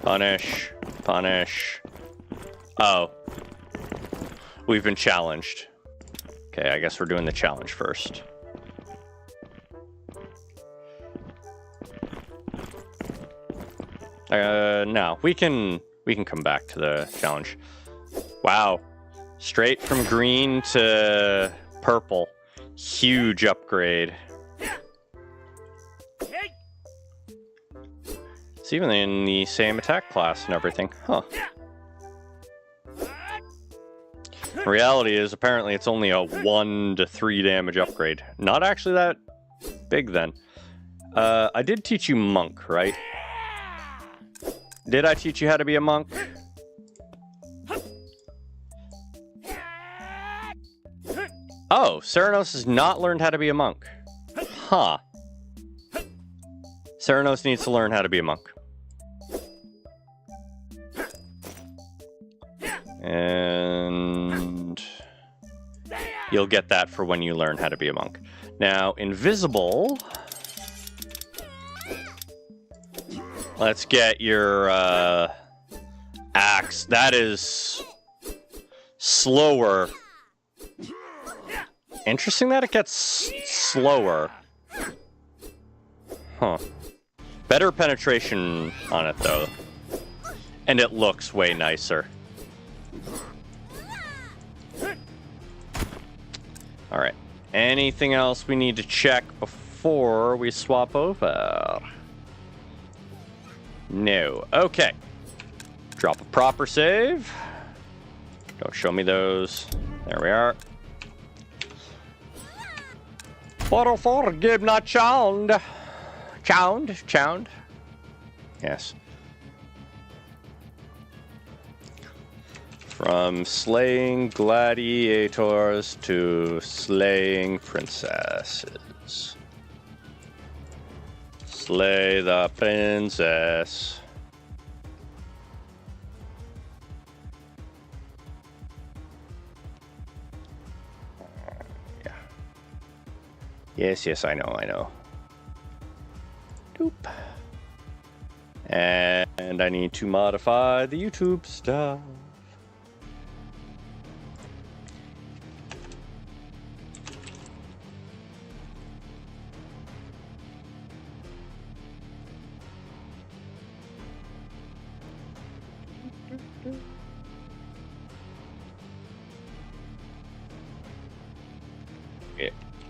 Punish. Punish. Oh. We've been challenged. Okay, I guess we're doing the challenge first. No, we can come back to the challenge. Wow. Straight from green to purple. Huge upgrade. It's even in the same attack class and everything. Huh. The reality is, apparently, it's only a 1 to 3 damage upgrade. Not actually that big, then. I did teach you monk, right? Did I teach you how to be a monk? Oh, Ceranos has not learned how to be a monk. Huh. Ceranos needs to learn how to be a monk. And you'll get that for when you learn how to be a monk. Now, invisible. Let's get your axe. That is slower. Interesting that it gets slower. Huh. Better penetration on it, though. And it looks way nicer. Alright. Anything else we need to check before we swap over? No. Okay. Drop a proper save. Don't show me those. There we are. Forgive not chound. Chound. Yes. From slaying gladiators to slaying princesses. Slay the princess. Yeah. Yes, I know. Doop. And I need to modify the YouTube stuff.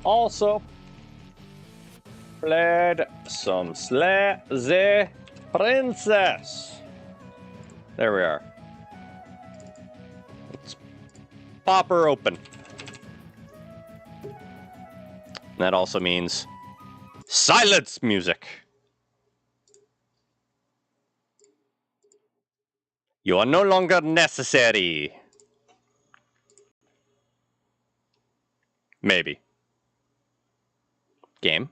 Also played some Slay the Princess. There we are. Let's pop her open. That also means silence music. You are no longer necessary. Maybe. Game.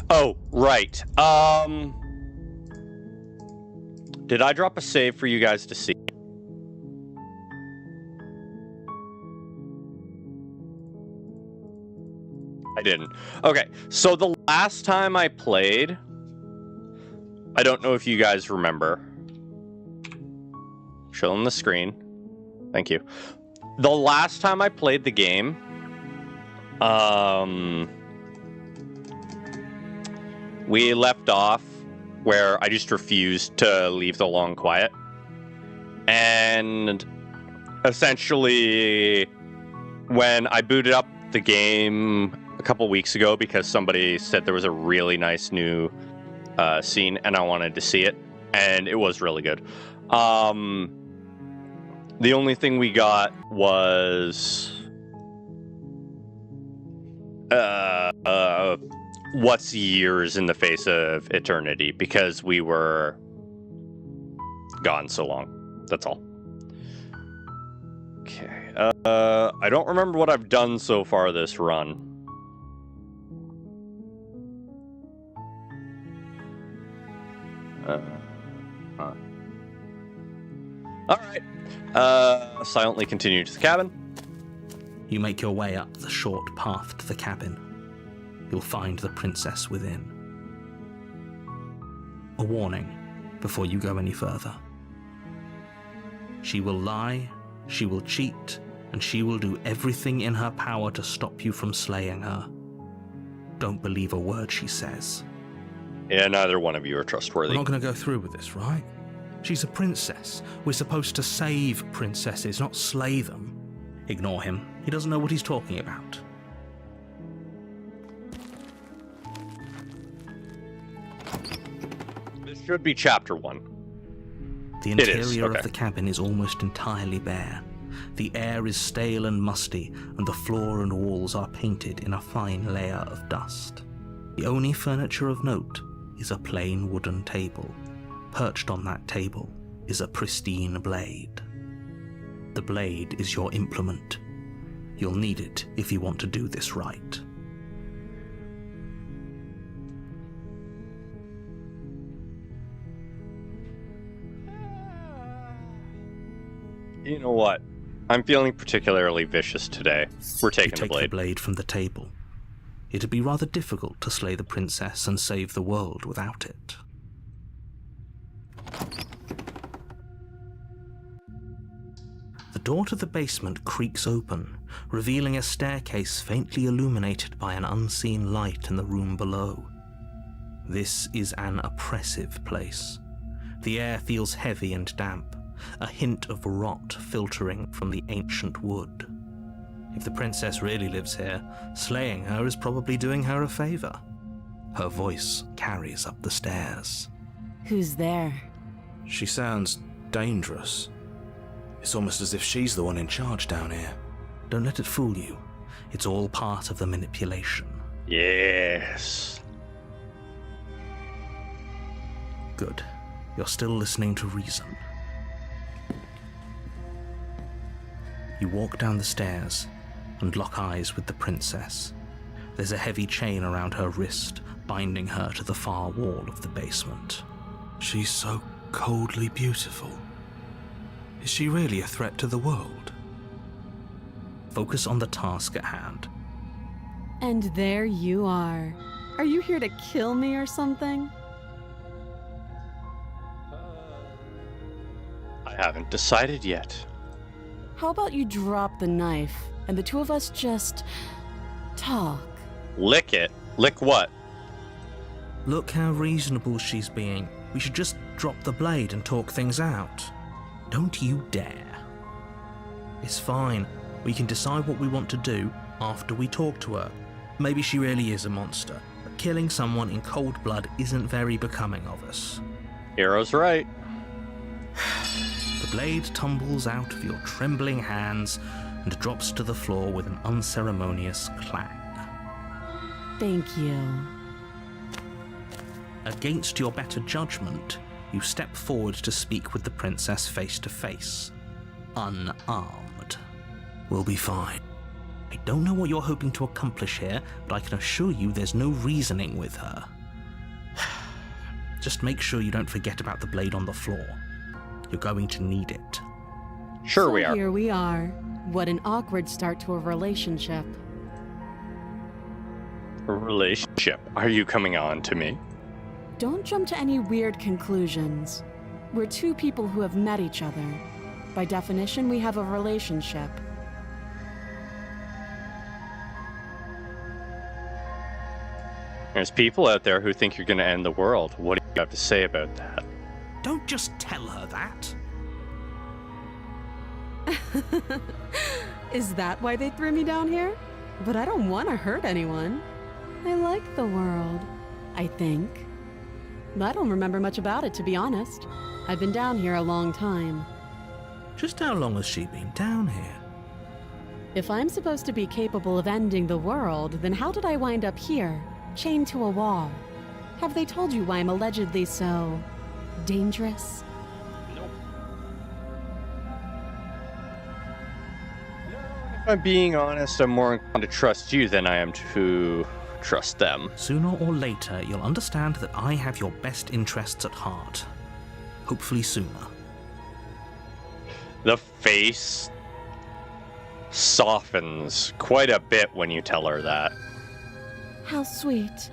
Oh, right. Did I drop a save for you guys to see? I didn't. Okay, so the last time I played, I don't know if you guys remember. Show them the screen. Thank you. The last time I played the game, we left off where I just refused to leave the long quiet. And essentially, when I booted up the game a couple weeks ago because somebody said there was a really nice new scene and I wanted to see it, and it was really good. The only thing we got was what's years in the face of eternity, because we were gone so long. That's all. Okay. I don't remember what I've done so far this run. Huh. All right. Silently continue to the cabin. You make your way up the short path to the cabin. You'll find the princess within. A warning before you go any further. She will lie, she will cheat, and she will do everything in her power to stop you from slaying her. Don't believe a word she says. Yeah, neither one of you are trustworthy. We're not going to go through with this, right? She's a princess. We're supposed to save princesses, not slay them. Ignore him. He doesn't know what he's talking about. This should be chapter 1. The interior of the cabin is almost entirely bare. The air is stale and musty, and the floor and walls are painted in a fine layer of dust. The only furniture of note is a plain wooden table. Perched on that table is a pristine blade. The blade is your implement. You'll need it if you want to do this right. You know what? I'm feeling particularly vicious today. We're taking the blade. The blade from the table. It'd be rather difficult to slay the princess and save the world without it. The door to the basement creaks open, revealing a staircase faintly illuminated by an unseen light in the room below. This is an oppressive place. The air feels heavy and damp, a hint of rot filtering from the ancient wood. If the princess really lives here, slaying her is probably doing her a favor. Her voice carries up the stairs. Who's there? She sounds dangerous. It's almost as if she's the one in charge down here. Don't let it fool you. It's all part of the manipulation. Yes. Good. You're still listening to reason. You walk down the stairs and lock eyes with the princess. There's a heavy chain around her wrist, binding her to the far wall of the basement. She's so coldly beautiful. Is she really a threat to the world? Focus on the task at hand. And there you are. Are you here to kill me or something? I haven't decided yet. How about you drop the knife and the two of us just talk? Lick it. Lick what? Look how reasonable she's being. We should just drop the blade and talk things out. Don't you dare. It's fine. We can decide what we want to do after we talk to her. Maybe she really is a monster, but killing someone in cold blood isn't very becoming of us. Hero's right. The blade tumbles out of your trembling hands and drops to the floor with an unceremonious clang. Thank you. Against your better judgment, you step forward to speak with the princess face to face. Unarmed. We'll be fine. I don't know what you're hoping to accomplish here, but I can assure you there's no reasoning with her. Just make sure you don't forget about the blade on the floor. You're going to need it. Sure So we are. Here we are. What an awkward start to a relationship. A relationship. Are you coming on to me? Don't jump to any weird conclusions. We're two people who have met each other. By definition, we have a relationship. There's people out there who think you're going to end the world. What do you have to say about that? Don't just tell her that. Is that why they threw me down here? But I don't want to hurt anyone. I like the world, I think. I don't remember much about it, to be honest. I've been down here a long time. Just how long has she been down here? If I'm supposed to be capable of ending the world, then how did I wind up here, chained to a wall? Have they told you why I'm allegedly so dangerous? Nope. If I'm being honest, I'm more inclined to trust you than I am to trust them. Sooner or later, you'll understand that I have your best interests at heart. Hopefully sooner. The face softens quite a bit when you tell her that. How sweet.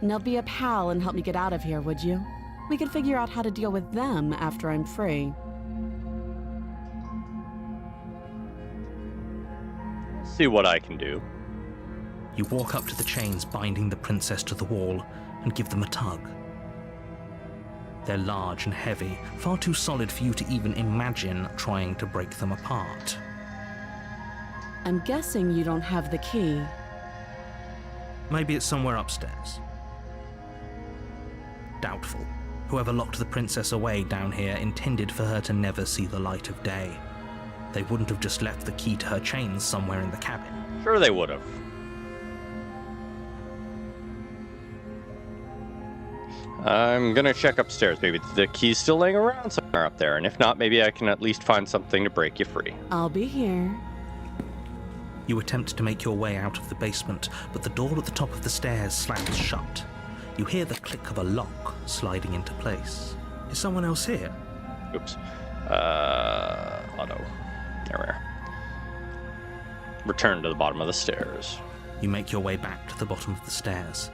Now be a pal and help me get out of here, would you? We could figure out how to deal with them after I'm free. See what I can do. You walk up to the chains binding the princess to the wall and give them a tug. They're large and heavy, far too solid for you to even imagine trying to break them apart. I'm guessing you don't have the key. Maybe it's somewhere upstairs. Doubtful. Whoever locked the princess away down here intended for her to never see the light of day. They wouldn't have just left the key to her chains somewhere in the cabin. Sure they would have. I'm gonna check upstairs. Maybe the key's still laying around somewhere up there, and if not, maybe I can at least find something to break you free. I'll be here. You attempt to make your way out of the basement, but the door at the top of the stairs slams shut. You hear the click of a lock sliding into place. Is someone else here? Oops. Auto. There we are. Return to the bottom of the stairs. You make your way back to the bottom of the stairs.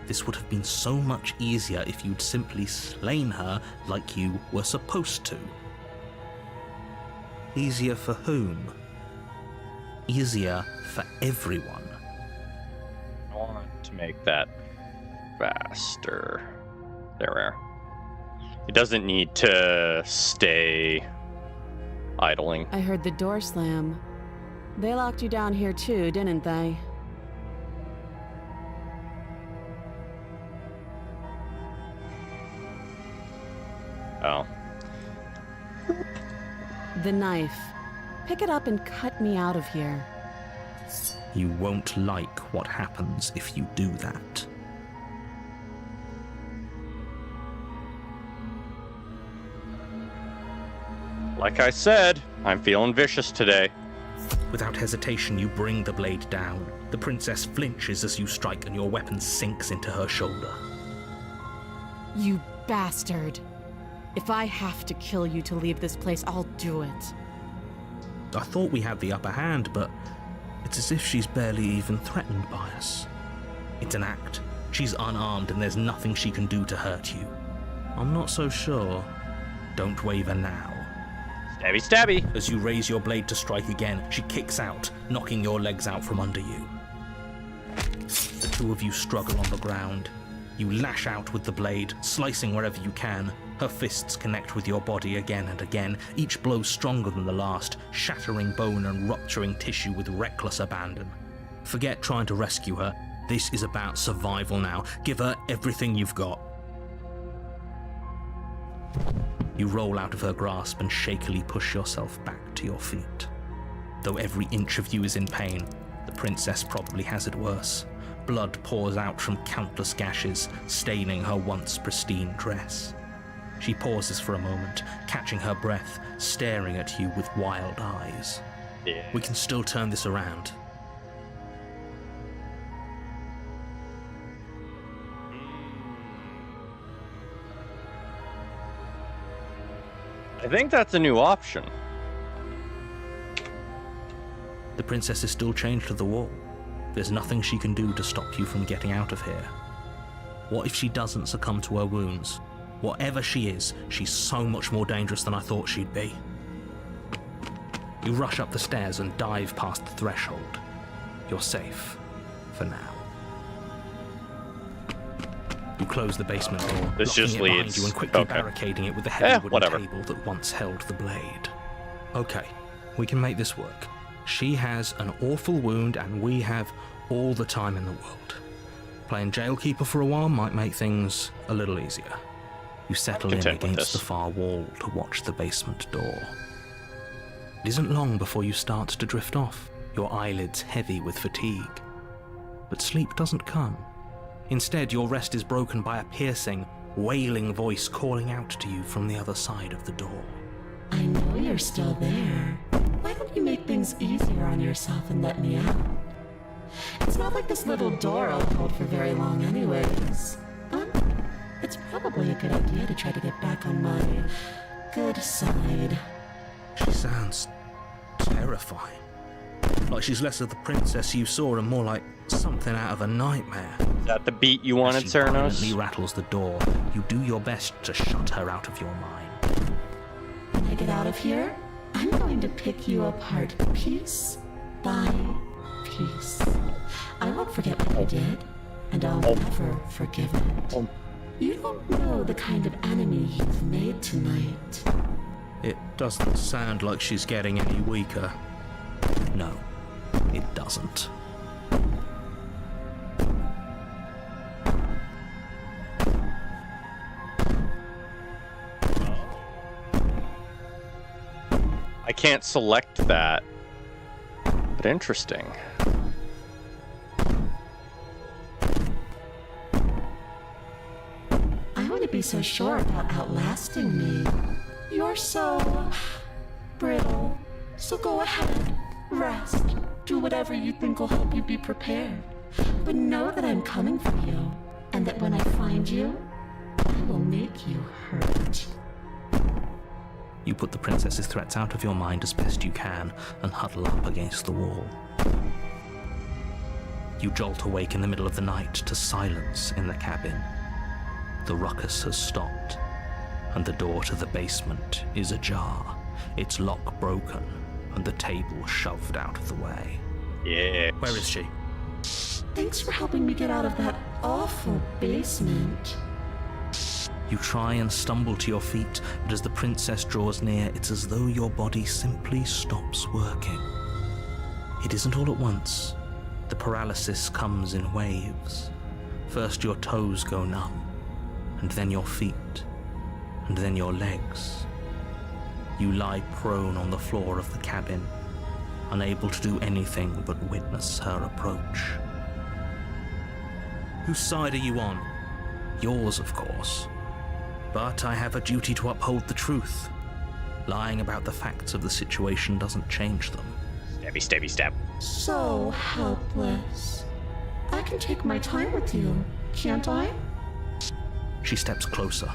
This would have been so much easier if you'd simply slain her like you were supposed to. Easier for whom? Easier for everyone. I want to make that faster. There we are. It doesn't need to stay idling. I heard the door slam. They locked you down here too, didn't they? Oh. The knife. Pick it up and cut me out of here. You won't like what happens if you do that. Like I said, I'm feeling vicious today. Without hesitation, you bring the blade down. The princess flinches as you strike and your weapon sinks into her shoulder. You bastard. If I have to kill you to leave this place, I'll do it. I thought we had the upper hand, but it's as if she's barely even threatened by us. It's an act. She's unarmed and there's nothing she can do to hurt you. I'm not so sure. Don't waver now. Stabby, stabby. As you raise your blade to strike again, she kicks out, knocking your legs out from under you. The two of you struggle on the ground. You lash out with the blade, slicing wherever you can. Her fists connect with your body again and again, each blow stronger than the last, shattering bone and rupturing tissue with reckless abandon. Forget trying to rescue her. This is about survival now. Give her everything you've got. You roll out of her grasp and shakily push yourself back to your feet. Though every inch of you is in pain, the princess probably has it worse. Blood pours out from countless gashes, staining her once pristine dress. She pauses for a moment, catching her breath, staring at you with wild eyes. Yeah. We can still turn this around. I think that's a new option. The princess is still chained to the wall. There's nothing she can do to stop you from getting out of here. What if she doesn't succumb to her wounds? Whatever she is, she's so much more dangerous than I thought she'd be. You rush up the stairs and dive past the threshold. You're safe. For now. You close the basement door, This locking just it behind leads- you and quickly okay. barricading it with the heavy wooden whatever. table that once held the blade. Okay, we can make this work. She has an awful wound and we have all the time in the world. Playing jailkeeper for a while might make things a little easier. You settle in content with against this. the far wall to watch the basement door. It isn't long before you start to drift off, your eyelids heavy with fatigue. But sleep doesn't come. Instead, your rest is broken by a piercing, wailing voice calling out to you from the other side of the door. I know you're still there. Why don't you make things easier on yourself and let me out? It's not like this little door I'll hold for very long anyways. But it's probably a good idea to try to get back on my good side. She sounds terrifying. Like she's less of the princess you saw and more like something out of a nightmare. Is that the beat you wanted, As she violently Ceranos? rattles the door, you do your best to shut her out of your mind. When I get out of here, I'm going to pick you apart piece by piece. I won't forget what you did, and I'll never forgive it. You don't know the kind of enemy you've made tonight. It doesn't sound like she's getting any weaker. No, it doesn't. I can't select that, but interesting. I wouldn't be so sure about outlasting me. You're so brittle. So go ahead, rest, do whatever you think will help you be prepared. But know that I'm coming for you, and that when I find you, I will make you hurt. You put the princess's threats out of your mind as best you can and huddle up against the wall. You jolt awake in the middle of the night to silence in the cabin. The ruckus has stopped, and the door to the basement is ajar, its lock broken, and the table shoved out of the way. Yeah. Where is she? Thanks for helping me get out of that awful basement. You try and stumble to your feet, but as the princess draws near, it's as though your body simply stops working. It isn't all at once. The paralysis comes in waves. First your toes go numb, and then your feet, and then your legs. You lie prone on the floor of the cabin, unable to do anything but witness her approach. Whose side are you on? Yours, of course. But I have a duty to uphold the truth. Lying about the facts of the situation doesn't change them. Stabby, stabby, stab. So helpless. I can take my time with you, can't I? She steps closer,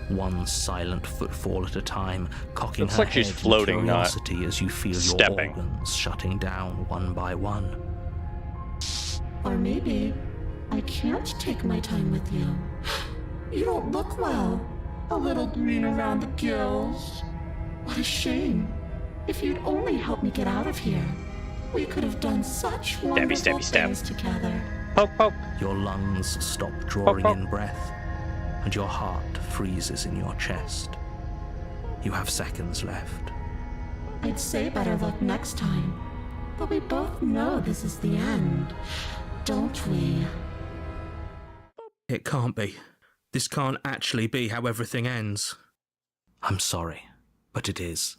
one silent footfall at a time, cocking Looks her like she's head in floating, not curiosity as you feel your stepping. organs shutting down one by one. Or maybe I can't take my time with you. You don't look well. A little green around the gills. What a shame. If you'd only helped me get out of here, we could have done such wonderful stabby, stab. things together. Poke, poke. Your lungs stop drawing Pop, pop. in breath, and your heart freezes in your chest. You have seconds left. I'd say better luck next time. But we both know this is the end, don't we? It can't be. This can't actually be how everything ends. I'm sorry, but it is.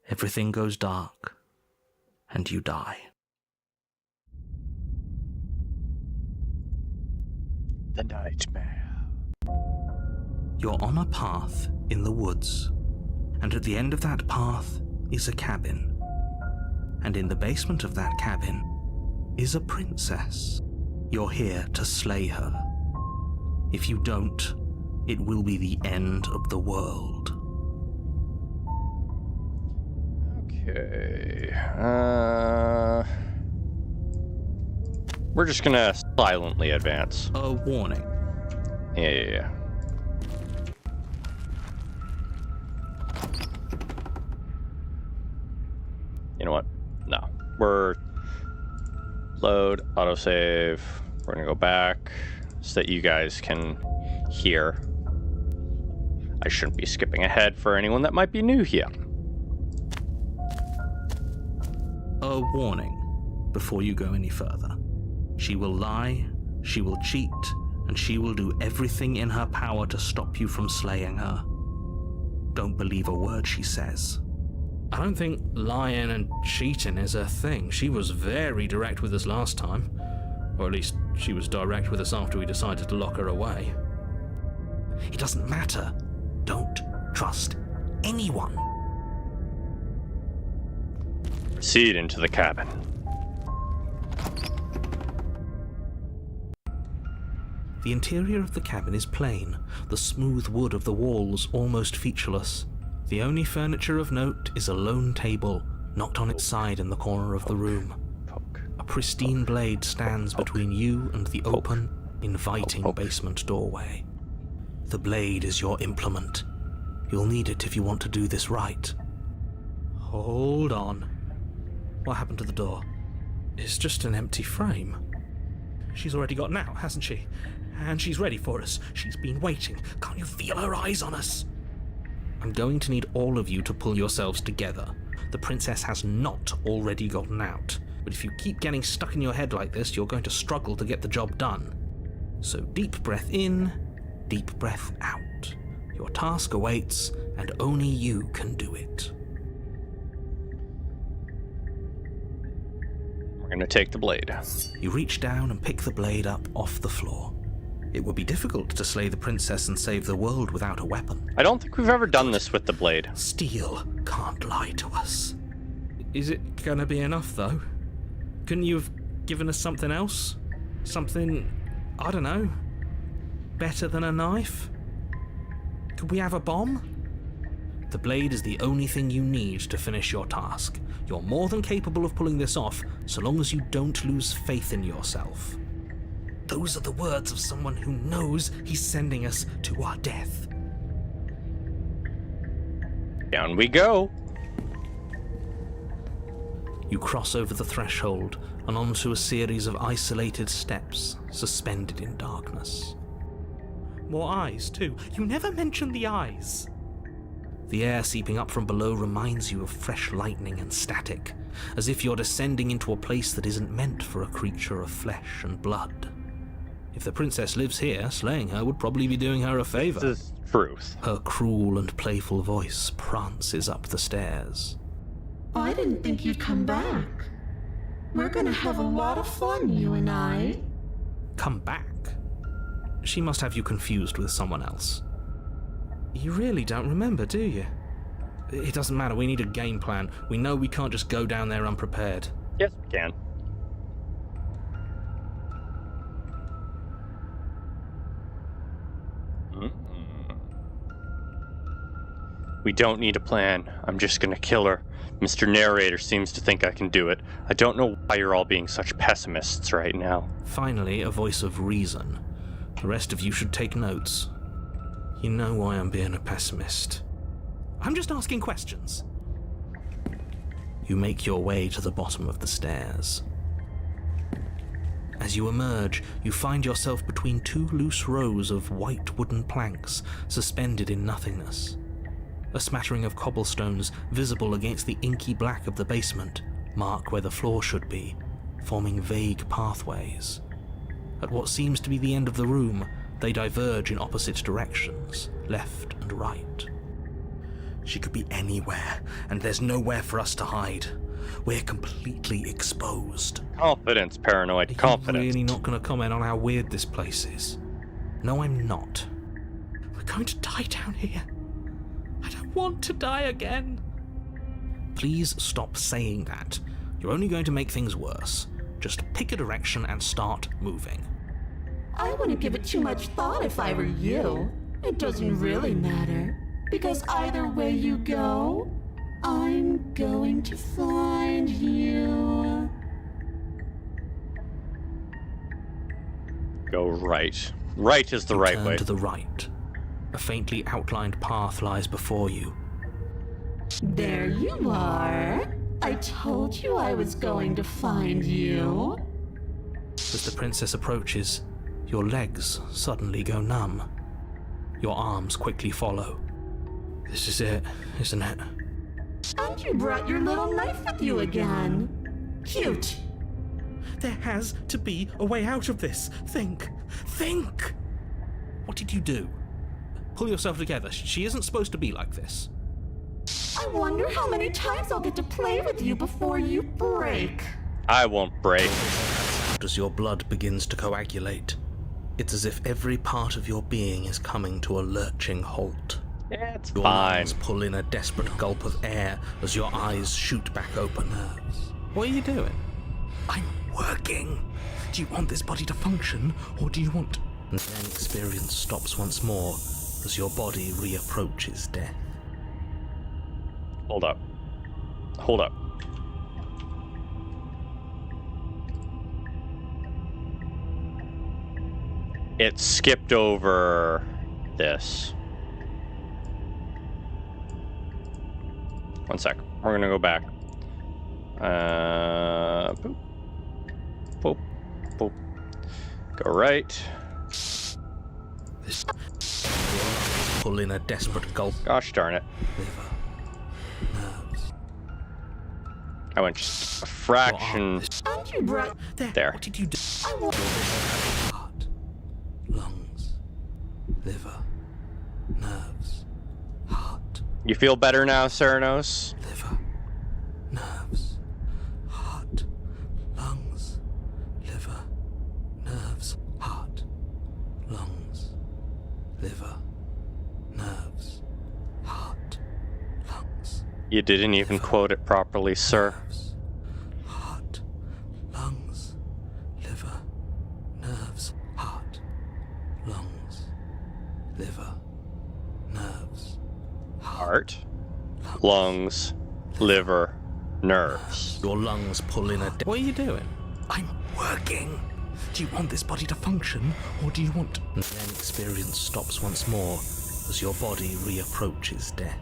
Everything goes dark, and you die. The nightmare. You're on a path in the woods, and at the end of that path is a cabin. And in the basement of that cabin is a princess. You're here to slay her. If you don't, it will be the end of the world. Okay. We're just gonna silently advance. A warning. Yeah. You know what? No. We're load, autosave. We're gonna go back so that you guys can hear. I shouldn't be skipping ahead for anyone that might be new here. A warning before you go any further. She will lie, she will cheat, and she will do everything in her power to stop you from slaying her. Don't believe a word she says. I don't think lying and cheating is her thing. She was very direct with us last time. Or at least, she was direct with us after we decided to lock her away. It doesn't matter. Don't trust anyone. Proceed into the cabin. The interior of the cabin is plain, the smooth wood of the walls almost featureless. The only furniture of note is a lone table, knocked on its side in the corner of the room. A pristine blade stands between you and the open, inviting basement doorway. The blade is your implement. You'll need it if you want to do this right. Hold on. What happened to the door? It's just an empty frame. She's already gotten out, hasn't she? And she's ready for us. She's been waiting. Can't you feel her eyes on us? I'm going to need all of you to pull yourselves together. The princess has not already gotten out. But if you keep getting stuck in your head like this, you're going to struggle to get the job done. So deep breath in, deep breath out. Your task awaits, and only you can do it. We're going to take the blade. You reach down and pick the blade up off the floor. It would be difficult to slay the princess and save the world without a weapon. I don't think we've ever done this with the blade. Steel can't lie to us. Is it gonna be enough, though? Couldn't you have given us something else? Something, I don't know, better than a knife? Could we have a bomb? The blade is the only thing you need to finish your task. You're more than capable of pulling this off, so long as you don't lose faith in yourself. Those are the words of someone who knows he's sending us to our death. Down we go. You cross over the threshold and onto a series of isolated steps, suspended in darkness. More eyes, too. You never mentioned the eyes. The air seeping up from below reminds you of fresh lightning and static, as if you're descending into a place that isn't meant for a creature of flesh and blood. If the princess lives here, slaying her would probably be doing her a favor. This is truth. Her cruel and playful voice prances up the stairs. I didn't think you'd come back. We're gonna have a lot of fun, you and I. Come back? She must have you confused with someone else. You really don't remember, do you? It doesn't matter, we need a game plan. We know we can't just go down there unprepared. Yes, we can. We don't need a plan. I'm just gonna kill her. Mr. Narrator seems to think I can do it. I don't know why you're all being such pessimists right now. Finally, a voice of reason. The rest of you should take notes. You know why I'm being a pessimist. I'm just asking questions. You make your way to the bottom of the stairs. As you emerge, you find yourself between two loose rows of white wooden planks suspended in nothingness. A smattering of cobblestones, visible against the inky black of the basement, mark where the floor should be, forming vague pathways. At what seems to be the end of the room, they diverge in opposite directions, left and right. She could be anywhere, and there's nowhere for us to hide. We're completely exposed. Confidence, paranoid, Are confidence. you really not going to comment on how weird this place is? No, I'm not. We're going to die down here. I don't want to die again. Please stop saying that. You're only going to make things worse. Just pick a direction and start moving. I wouldn't give it too much thought if I were you. It doesn't really matter, because either way you go, I'm going to find you. Go right. Right is the right Turn way. to the right. A faintly outlined path lies before you. There you are. I told you I was going to find you. As the princess approaches, your legs suddenly go numb. Your arms quickly follow. This is it, isn't it? And you brought your little knife with you again. Cute. There has to be a way out of this. Think. Think! What did you do? Pull yourself together. She isn't supposed to be like this. I wonder how many times I'll get to play with you before you break. I won't break. As your blood begins to coagulate, it's as if every part of your being is coming to a lurching halt. Yeah, it's Your fine. lungs pull in a desperate gulp of air as your eyes shoot back open. What are you doing? I'm working. Do you want this body to function, or do you want and then experience stops once more as your body reapproaches death. Hold up. Hold up. It skipped over this. One sec. We're gonna go back. Boop. Boop. Boop. Go right. Pull in a desperate gulp. Gosh darn it. Liver. Nerves. I went just a fraction there. What did you do? Heart. Lungs. Liver. Nerves. Heart. You feel better now, Ceranos? Liver. Nerves. Heart. Lungs. Liver. Nerves. Heart. Lungs. Liver. Nerves. Heart. Lungs. You didn't even quote it properly, sir. Nerves. Heart. Lungs. Liver. Nerves. Heart. Lungs. Liver. Nerves. Heart, lungs, liver, nerves. Your lungs pull in a... What are you doing? I'm working. Do you want this body to function, or do you want... And then experience stops once more as your body reapproaches death.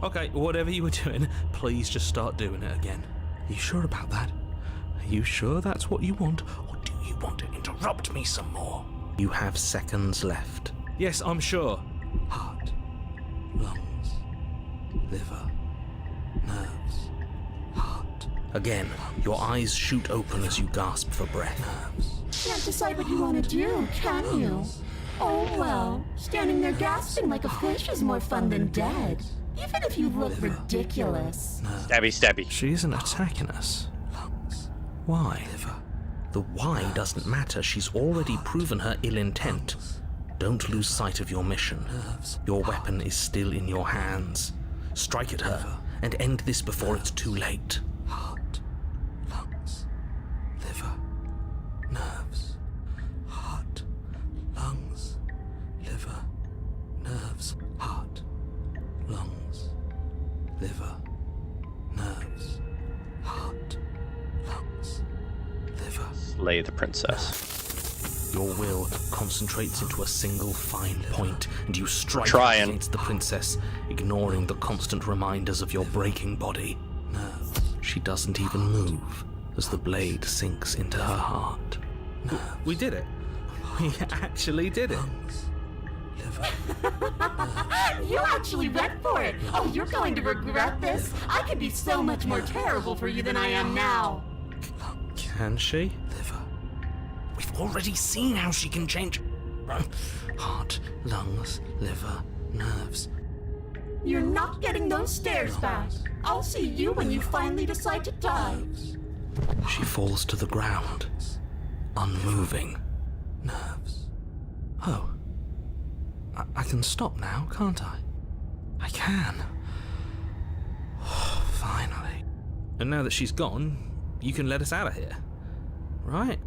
Okay, whatever you were doing, please just start doing it again. Are you sure about that? Are you sure that's what you want, or do you want to interrupt me some more? You have seconds left. Yes, I'm sure. Heart, lungs, liver, nerves, heart. Again, your eyes shoot open as you gasp for breath. Nerves. Can't decide what you want to do, can you? Oh well, standing there gasping like a fish is more fun than dead. Even if you look ridiculous. Stabby, stabby. She isn't attacking us. Lungs. Why? Liver. The why doesn't matter. She's already proven her ill intent. Don't lose sight of your mission. Your weapon is still in your hands. Strike at her and end this before it's too late. Heart, lungs, liver, nerves. Heart, lungs, liver, nerves. Heart, lungs, liver, nerves. Heart, lungs, liver. Slay the princess. Your will concentrates into a single fine point, and you strike Trying. against the princess, ignoring the constant reminders of your breaking body. Nerves. She doesn't even move as the blade sinks into her heart. Nerves. We did it. We actually did it. You actually went for it. Oh, you're going to regret this. I could be so much more terrible for you than I am now. Can she? Liver. We've already seen how she can change. Heart, lungs, liver, nerves. You're not getting those stairs back. I'll see you when you finally decide to die. She falls to the ground, unmoving. Nerves. Oh. I can stop now, can't I? I can. Finally. And now that she's gone, you can let us out of here. Right?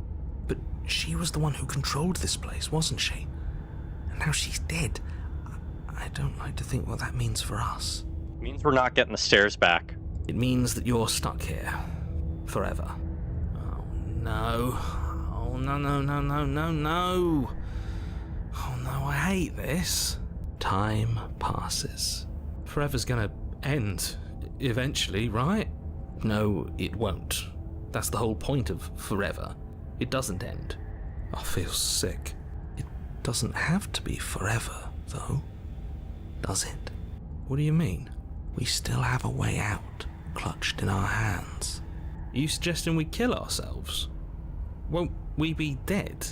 But she was the one who controlled this place, wasn't she? And now she's dead. I don't like to think what that means for us. Means we're not getting the stairs back. It means that you're stuck here. Forever. Oh no. Oh no, no, no, no, no, no. Oh no, I hate this. Time passes. Forever's gonna end eventually, right? No, it won't. That's the whole point of forever. It doesn't end. I feel sick. It doesn't have to be forever, though, does it? What do you mean? We still have a way out, clutched in our hands. Are you suggesting we kill ourselves? Won't we be dead?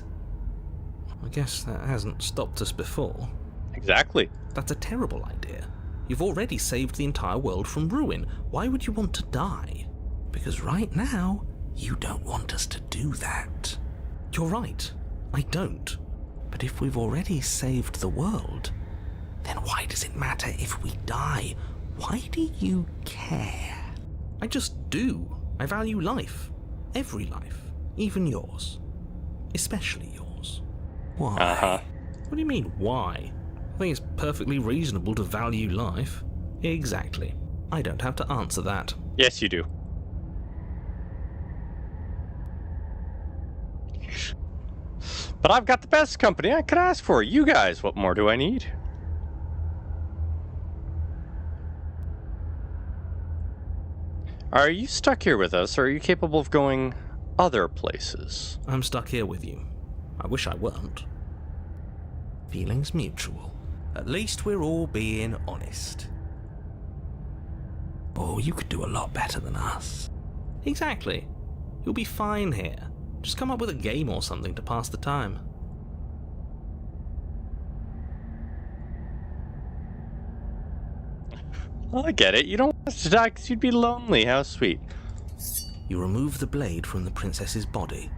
I guess that hasn't stopped us before. Exactly. That's a terrible idea. You've already saved the entire world from ruin. Why would you want to die? Because right now, you don't want us to do that. You're right. I don't. But if we've already saved the world, then why does it matter if we die? Why do you care? I just do. I value life. Every life. Even yours. Especially yours. Why? Uh-huh. What do you mean, why? I think it's perfectly reasonable to value life. Exactly. I don't have to answer that. Yes, you do. But I've got the best company I could ask for. You guys, what more do I need? Are you stuck here with us, or are you capable of going other places? I'm stuck here with you. I wish I weren't. Feelings mutual. At least we're all being honest. Oh, you could do a lot better than us. Exactly. You'll be fine here. Just come up with a game or something to pass the time. I get it. You don't want us to die because you'd be lonely. How sweet. You remove the blade from the princess's body.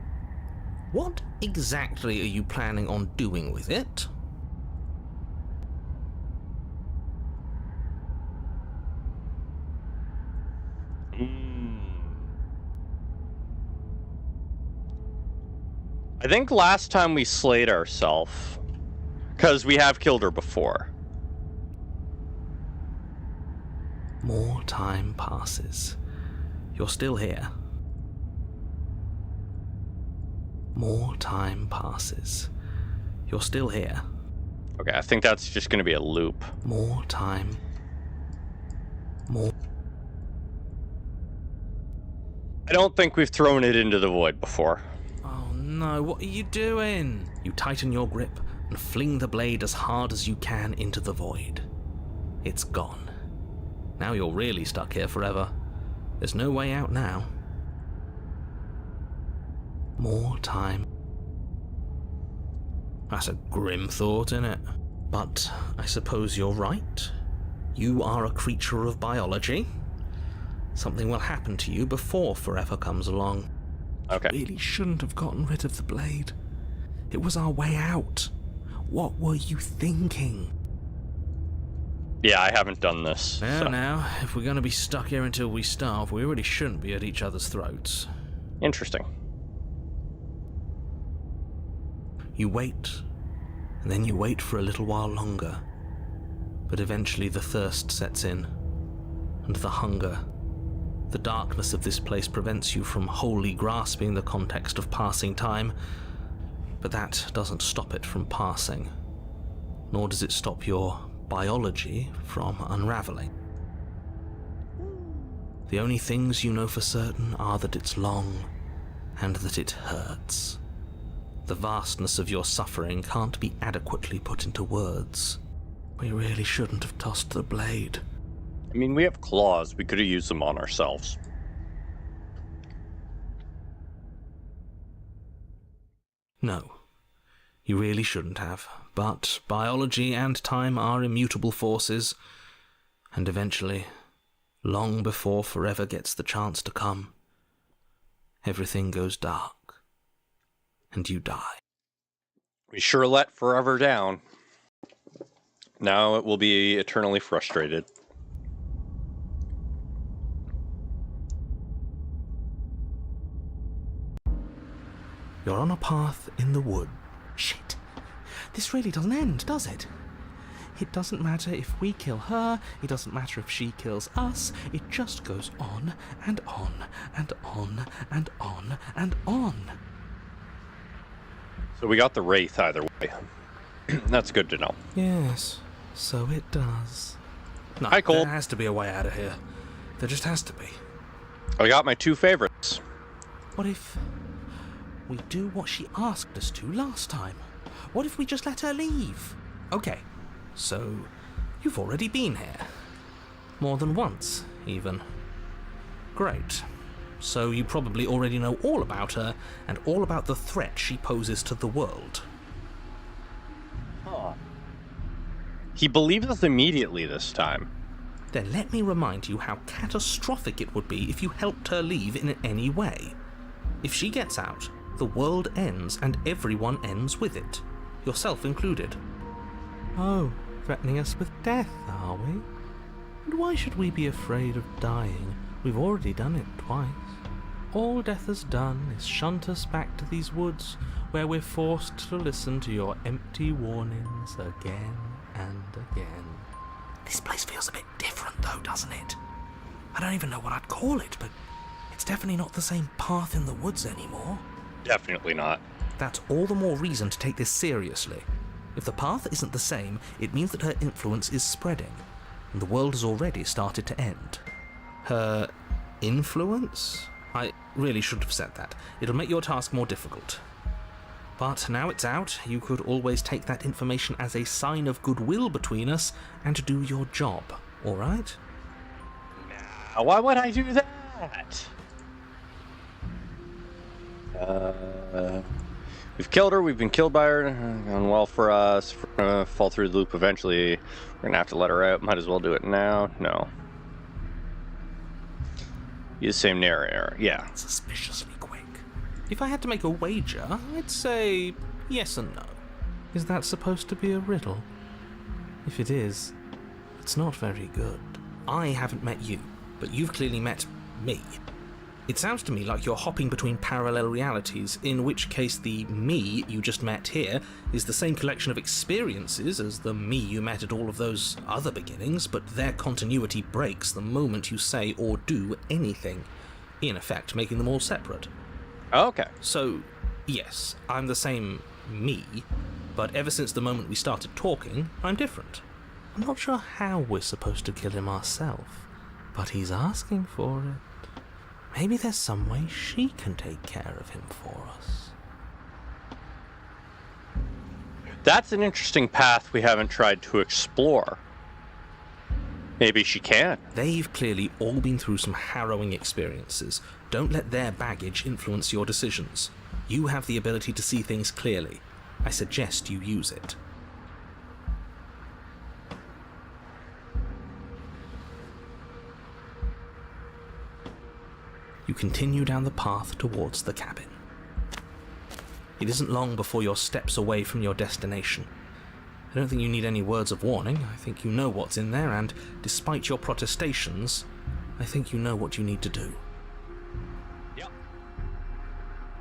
What exactly are you planning on doing with it? I think last time we slayed ourselves, because we have killed her before. More time passes. You're still here. More time passes. You're still here. Okay, I think that's just going to be a loop. More time. More. I don't think we've thrown it into the void before. Oh no, what are you doing? You tighten your grip and fling the blade as hard as you can into the void. It's gone. Now you're really stuck here forever. There's no way out now. More time. That's a grim thought, innit? But I suppose you're right. You are a creature of biology. Something will happen to you before forever comes along. Okay. Really shouldn't have gotten rid of the blade. It was our way out. What were you thinking? Yeah, I haven't done this. Now, if we're going to be stuck here until we starve, we really shouldn't be at each other's throats. Interesting. You wait, and then you wait for a little while longer. But eventually the thirst sets in, and the hunger. The darkness of this place prevents you from wholly grasping the context of passing time, but that doesn't stop it from passing, nor does it stop your biology from unraveling. The only things you know for certain are that it's long and that it hurts. The vastness of your suffering can't be adequately put into words. We really shouldn't have tossed the blade. I mean, we have claws. We could have used them on ourselves. No, you really shouldn't have. But biology and time are immutable forces, and eventually, long before forever gets the chance to come, everything goes dark, and you die. We sure let forever down. Now it will be eternally frustrated. You're on a path in the wood. Shit. This really doesn't end, does it? It doesn't matter if we kill her, it doesn't matter if she kills us, it just goes on and on and on and on and on. So we got the Wraith either way. That's good to know. Yes, so it does. No, Hi, Cole. there has to be a way out of here. There just has to be. I got my two favorites. What if we do what she asked us to last time? What if we just let her leave? Okay, so you've already been here. More than once, even. Great. So you probably already know all about her and all about the threat she poses to the world. He believes us immediately this time. Then let me remind you how catastrophic it would be if you helped her leave in any way. If she gets out, the world ends and everyone ends with it. Yourself included. Oh, threatening us with death, are we? And why should we be afraid of dying? We've already done it twice. All death has done is shunt us back to these woods, where we're forced to listen to your empty warnings again and again. This place feels a bit different though, doesn't it? I don't even know what I'd call it, but it's definitely not the same path in the woods anymore. Definitely not. That's all the more reason to take this seriously. If the path isn't the same, it means that her influence is spreading, and the world has already started to end. Her influence? I really should have said that. It'll make your task more difficult. But now it's out, you could always take that information as a sign of goodwill between us and do your job, alright? Why would I do that? We've killed her, we've been killed by her, gone well for us. If we're gonna fall through the loop eventually, we're gonna have to let her out. Might as well do it now. No. Use the same narrator. Yeah. Suspiciously quick. If I had to make a wager, I'd say yes and no. Is that supposed to be a riddle? If it is, it's not very good. I haven't met you, but you've clearly met me. It sounds to me like you're hopping between parallel realities, in which case the me you just met here is the same collection of experiences as the me you met at all of those other beginnings, but their continuity breaks the moment you say or do anything, in effect making them all separate. Okay. So, yes, I'm the same me, but ever since the moment we started talking, I'm different. I'm not sure how we're supposed to kill him ourselves, but he's asking for it. Maybe there's some way she can take care of him for us. That's an interesting path we haven't tried to explore. Maybe she can. They've clearly all been through some harrowing experiences. Don't let their baggage influence your decisions. You have the ability to see things clearly. I suggest you use it. You continue down the path towards the cabin. It isn't long before you're steps away from your destination. I don't think you need any words of warning. I think you know what's in there, and despite your protestations, I think you know what you need to do. Yep.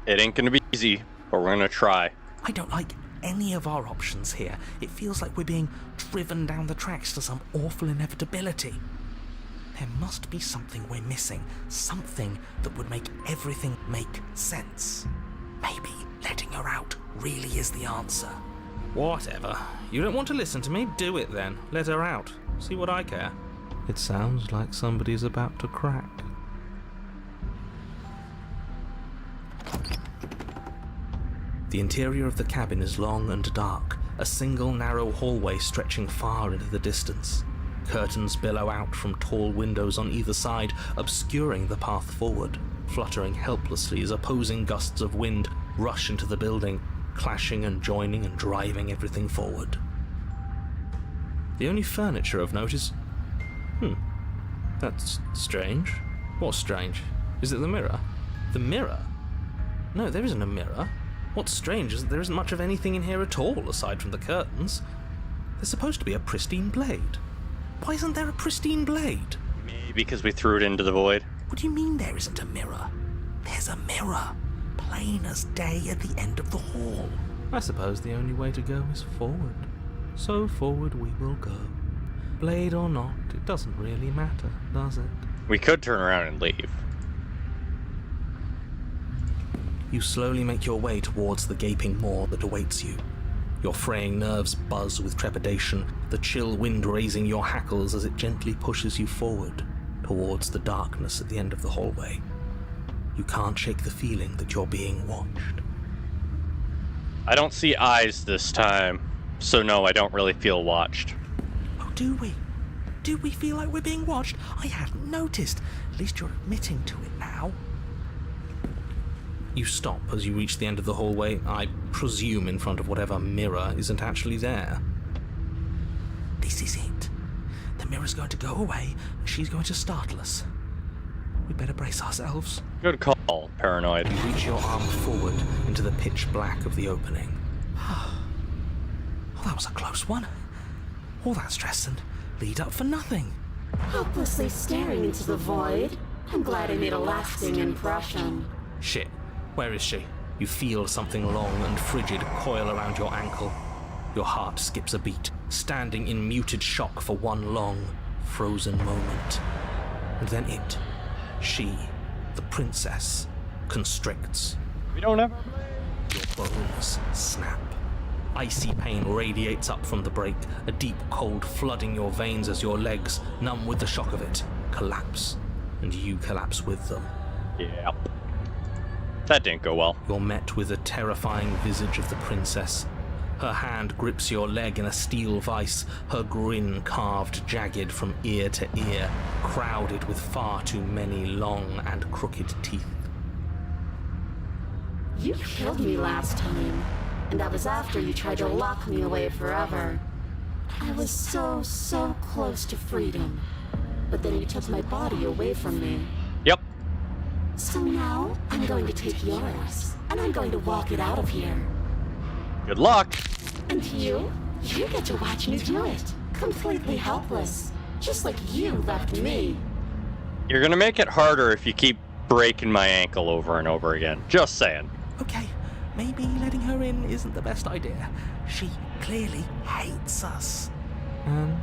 It ain't gonna be easy, but we're gonna try. I don't like any of our options here. It feels like we're being driven down the tracks to some awful inevitability. There must be something we're missing, something that would make everything make sense. Maybe letting her out really is the answer. Whatever. You don't want to listen to me? Do it then. Let her out. See what I care. It sounds like somebody's about to crack. The interior of the cabin is long and dark, a single narrow hallway stretching far into the distance. Curtains billow out from tall windows on either side, obscuring the path forward, fluttering helplessly as opposing gusts of wind rush into the building, clashing and joining and driving everything forward. The only furniture of note is... That's strange. What's strange? Is it the mirror? The mirror? No, there isn't a mirror. What's strange is that there isn't much of anything in here at all, aside from the curtains. There's supposed to be a pristine blade. Why isn't there a pristine blade? Maybe because we threw it into the void. What do you mean there isn't a mirror? There's a mirror, plain as day at the end of the hall. I suppose the only way to go is forward. So forward we will go. Blade or not, it doesn't really matter, does it? We could turn around and leave. You slowly make your way towards the gaping maw that awaits you. Your fraying nerves buzz with trepidation, the chill wind raising your hackles as it gently pushes you forward, towards the darkness at the end of the hallway. You can't shake the feeling that you're being watched. I don't see eyes this time, so no, I don't really feel watched. Oh, do we? Do we feel like we're being watched? I hadn't noticed. At least you're admitting to it now. You stop as you reach the end of the hallway, I presume in front of whatever mirror isn't actually there. This is it. The mirror's going to go away, and she's going to startle us. We'd better brace ourselves. Good call, paranoid. You reach your arm forward into the pitch black of the opening. Oh, that was a close one. All that stress and lead up for nothing. Hopelessly staring into the void. I'm glad I made a lasting impression. Shit, where is she? You feel something long and frigid coil around your ankle. Your heart skips a beat, standing in muted shock for one long, frozen moment. And then she, the princess, constricts. We don't ever. Your bones snap. Icy pain radiates up from the break, a deep cold flooding your veins as your legs, numb with the shock of it, collapse. And you collapse with them. Yeah. That didn't go well. You're met with a terrifying visage of the princess. Her hand grips your leg in a steel vice, her grin carved jagged from ear to ear, crowded with far too many long and crooked teeth. You killed me last time, and that was after you tried to lock me away forever. I was so close to freedom, but then you took my body away from me. Yep. So now, I'm going to take yours, and I'm going to walk it out of here. Good luck. And you get to watch me do it, completely helpless, just like you left me. You're gonna make it harder if you keep breaking my ankle over and over again. Just saying. Okay, maybe letting her in isn't the best idea. She clearly hates us. And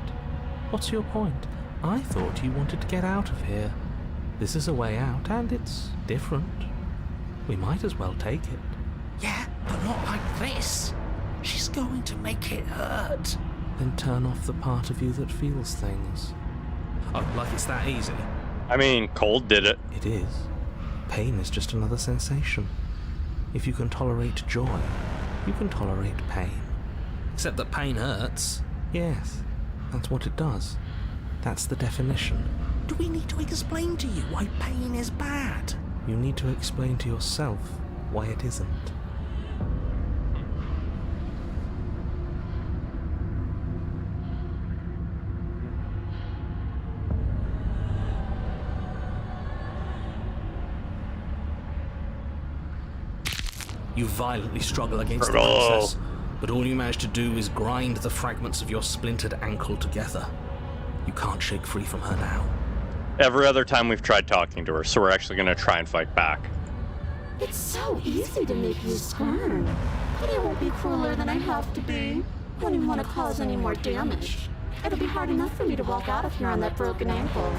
what's your point? I thought you wanted to get out of here. This is a way out, and it's different. We might as well take it. Yeah, but not like this. She's going to make it hurt. Then turn off the part of you that feels things. Oh, like it's that easy? I mean, Cold did it. It is. Pain is just another sensation. If you can tolerate joy, you can tolerate pain. Except that pain hurts. Yes, that's what it does. That's the definition. Do we need to explain to you why pain is bad? You need to explain to yourself why it isn't. You violently struggle against the princess, but all you manage to do is grind the fragments of your splintered ankle together. You can't shake free from her now. Every other time we've tried talking to her, so we're actually gonna try and fight back. It's so easy to make you squirm, but I won't be crueler than I have to be. I don't even want to cause any more damage. It'll be hard enough for me to walk out of here on that broken ankle.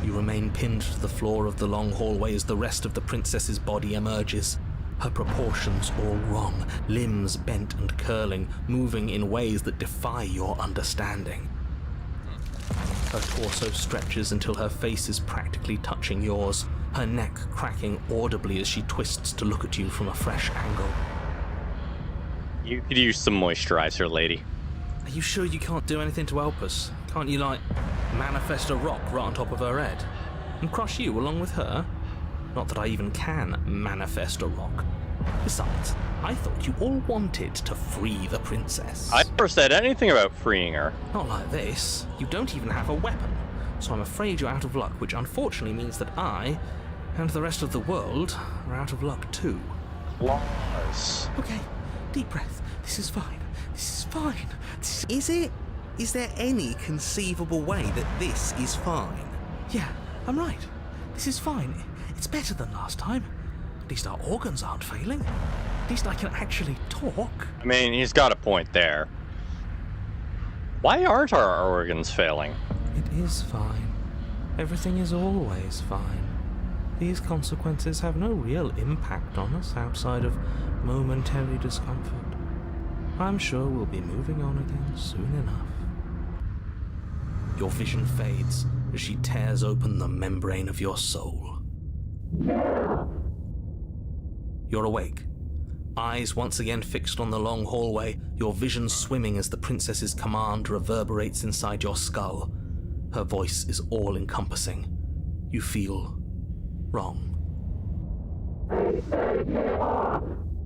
You remain pinned to the floor of the long hallway as the rest of the princess's body emerges. Her proportions all wrong, limbs bent and curling, moving in ways that defy your understanding. Her torso stretches until her face is practically touching yours, her neck cracking audibly as she twists to look at you from a fresh angle. You could use some moisturizer, lady. Are you sure you can't do anything to help us? Can't you, manifest a rock right on top of her head? And crush you along with her? Not that I even can manifest a rock. Besides, I thought you all wanted to free the princess. I never said anything about freeing her. Not like this. You don't even have a weapon. So I'm afraid you're out of luck, which unfortunately means that I, and the rest of the world, are out of luck too. Claws. Okay, deep breath. This is fine. This is fine. Is it? Is there any conceivable way that this is fine? Yeah, I'm right. This is fine. It's better than last time. At least our organs aren't failing. At least I can actually talk. I mean, he's got a point there. Why aren't our organs failing? It is fine. Everything is always fine. These consequences have no real impact on us outside of momentary discomfort. I'm sure we'll be moving on again soon enough. Your vision fades as she tears open the membrane of your soul. You're awake. Eyes once again fixed on the long hallway, your vision swimming as the princess's command reverberates inside your skull. Her voice is all-encompassing. You feel wrong.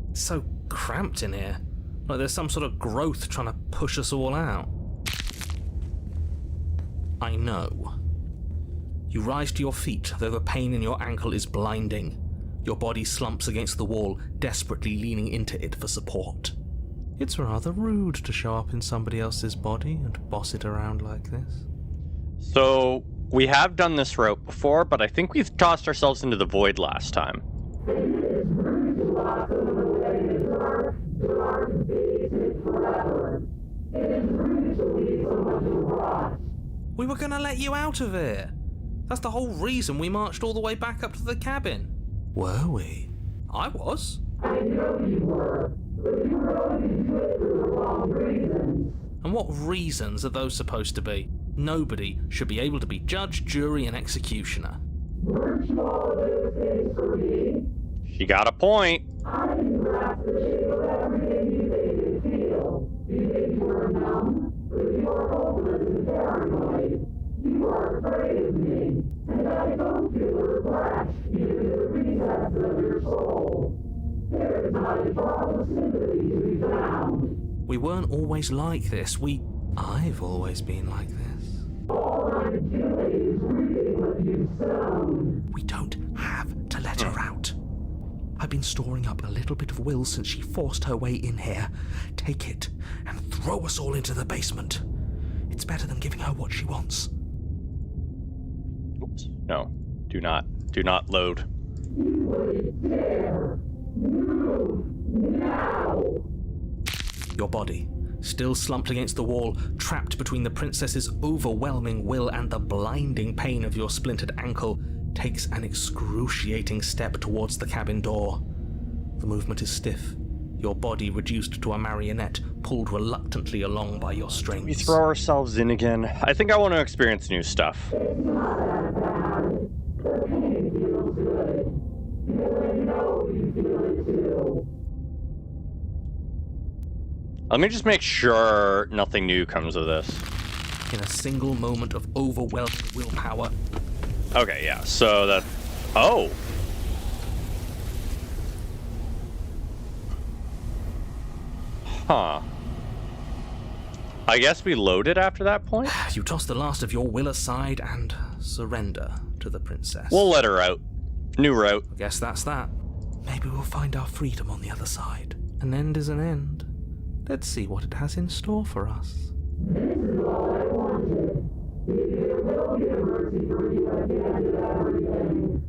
It's so cramped in here. Like there's some sort of growth trying to push us all out. I know. You rise to your feet, though the pain in your ankle is blinding. Your body slumps against the wall, desperately leaning into it for support. It's rather rude to show up in somebody else's body and boss it around like this. So, we have done this route before, but I think we've tossed ourselves into the void last time. We were gonna let you out of here. That's the whole reason we marched all the way back up to the cabin. Were we? I was. And what reasons are those supposed to be? Nobody should be able to be judge, jury, and executioner. She got a point. We weren't always like this. I've always been like this. We don't have to let her out. I've been storing up a little bit of will since she forced her way in here. Take it and throw us all into the basement. It's better than giving her what she wants. Oops. No. Do not load. Your body, still slumped against the wall, trapped between the princess's overwhelming will and the blinding pain of your splintered ankle, takes an excruciating step towards the cabin door. The movement is stiff, your body reduced to a marionette, pulled reluctantly along by your strings. We throw ourselves in again. I think I want to experience new stuff. Let me just make sure nothing new comes of this. In a single moment of overwhelming willpower. Okay, yeah, so that... Oh! Huh. I guess we loaded after that point? You toss the last of your will aside and surrender to the princess. We'll let her out. New route. I guess that's that. Maybe we'll find our freedom on the other side. An end is an end. Let's see what it has in store for us. This is all I wanted. There will be a mercy for you at the end of everything.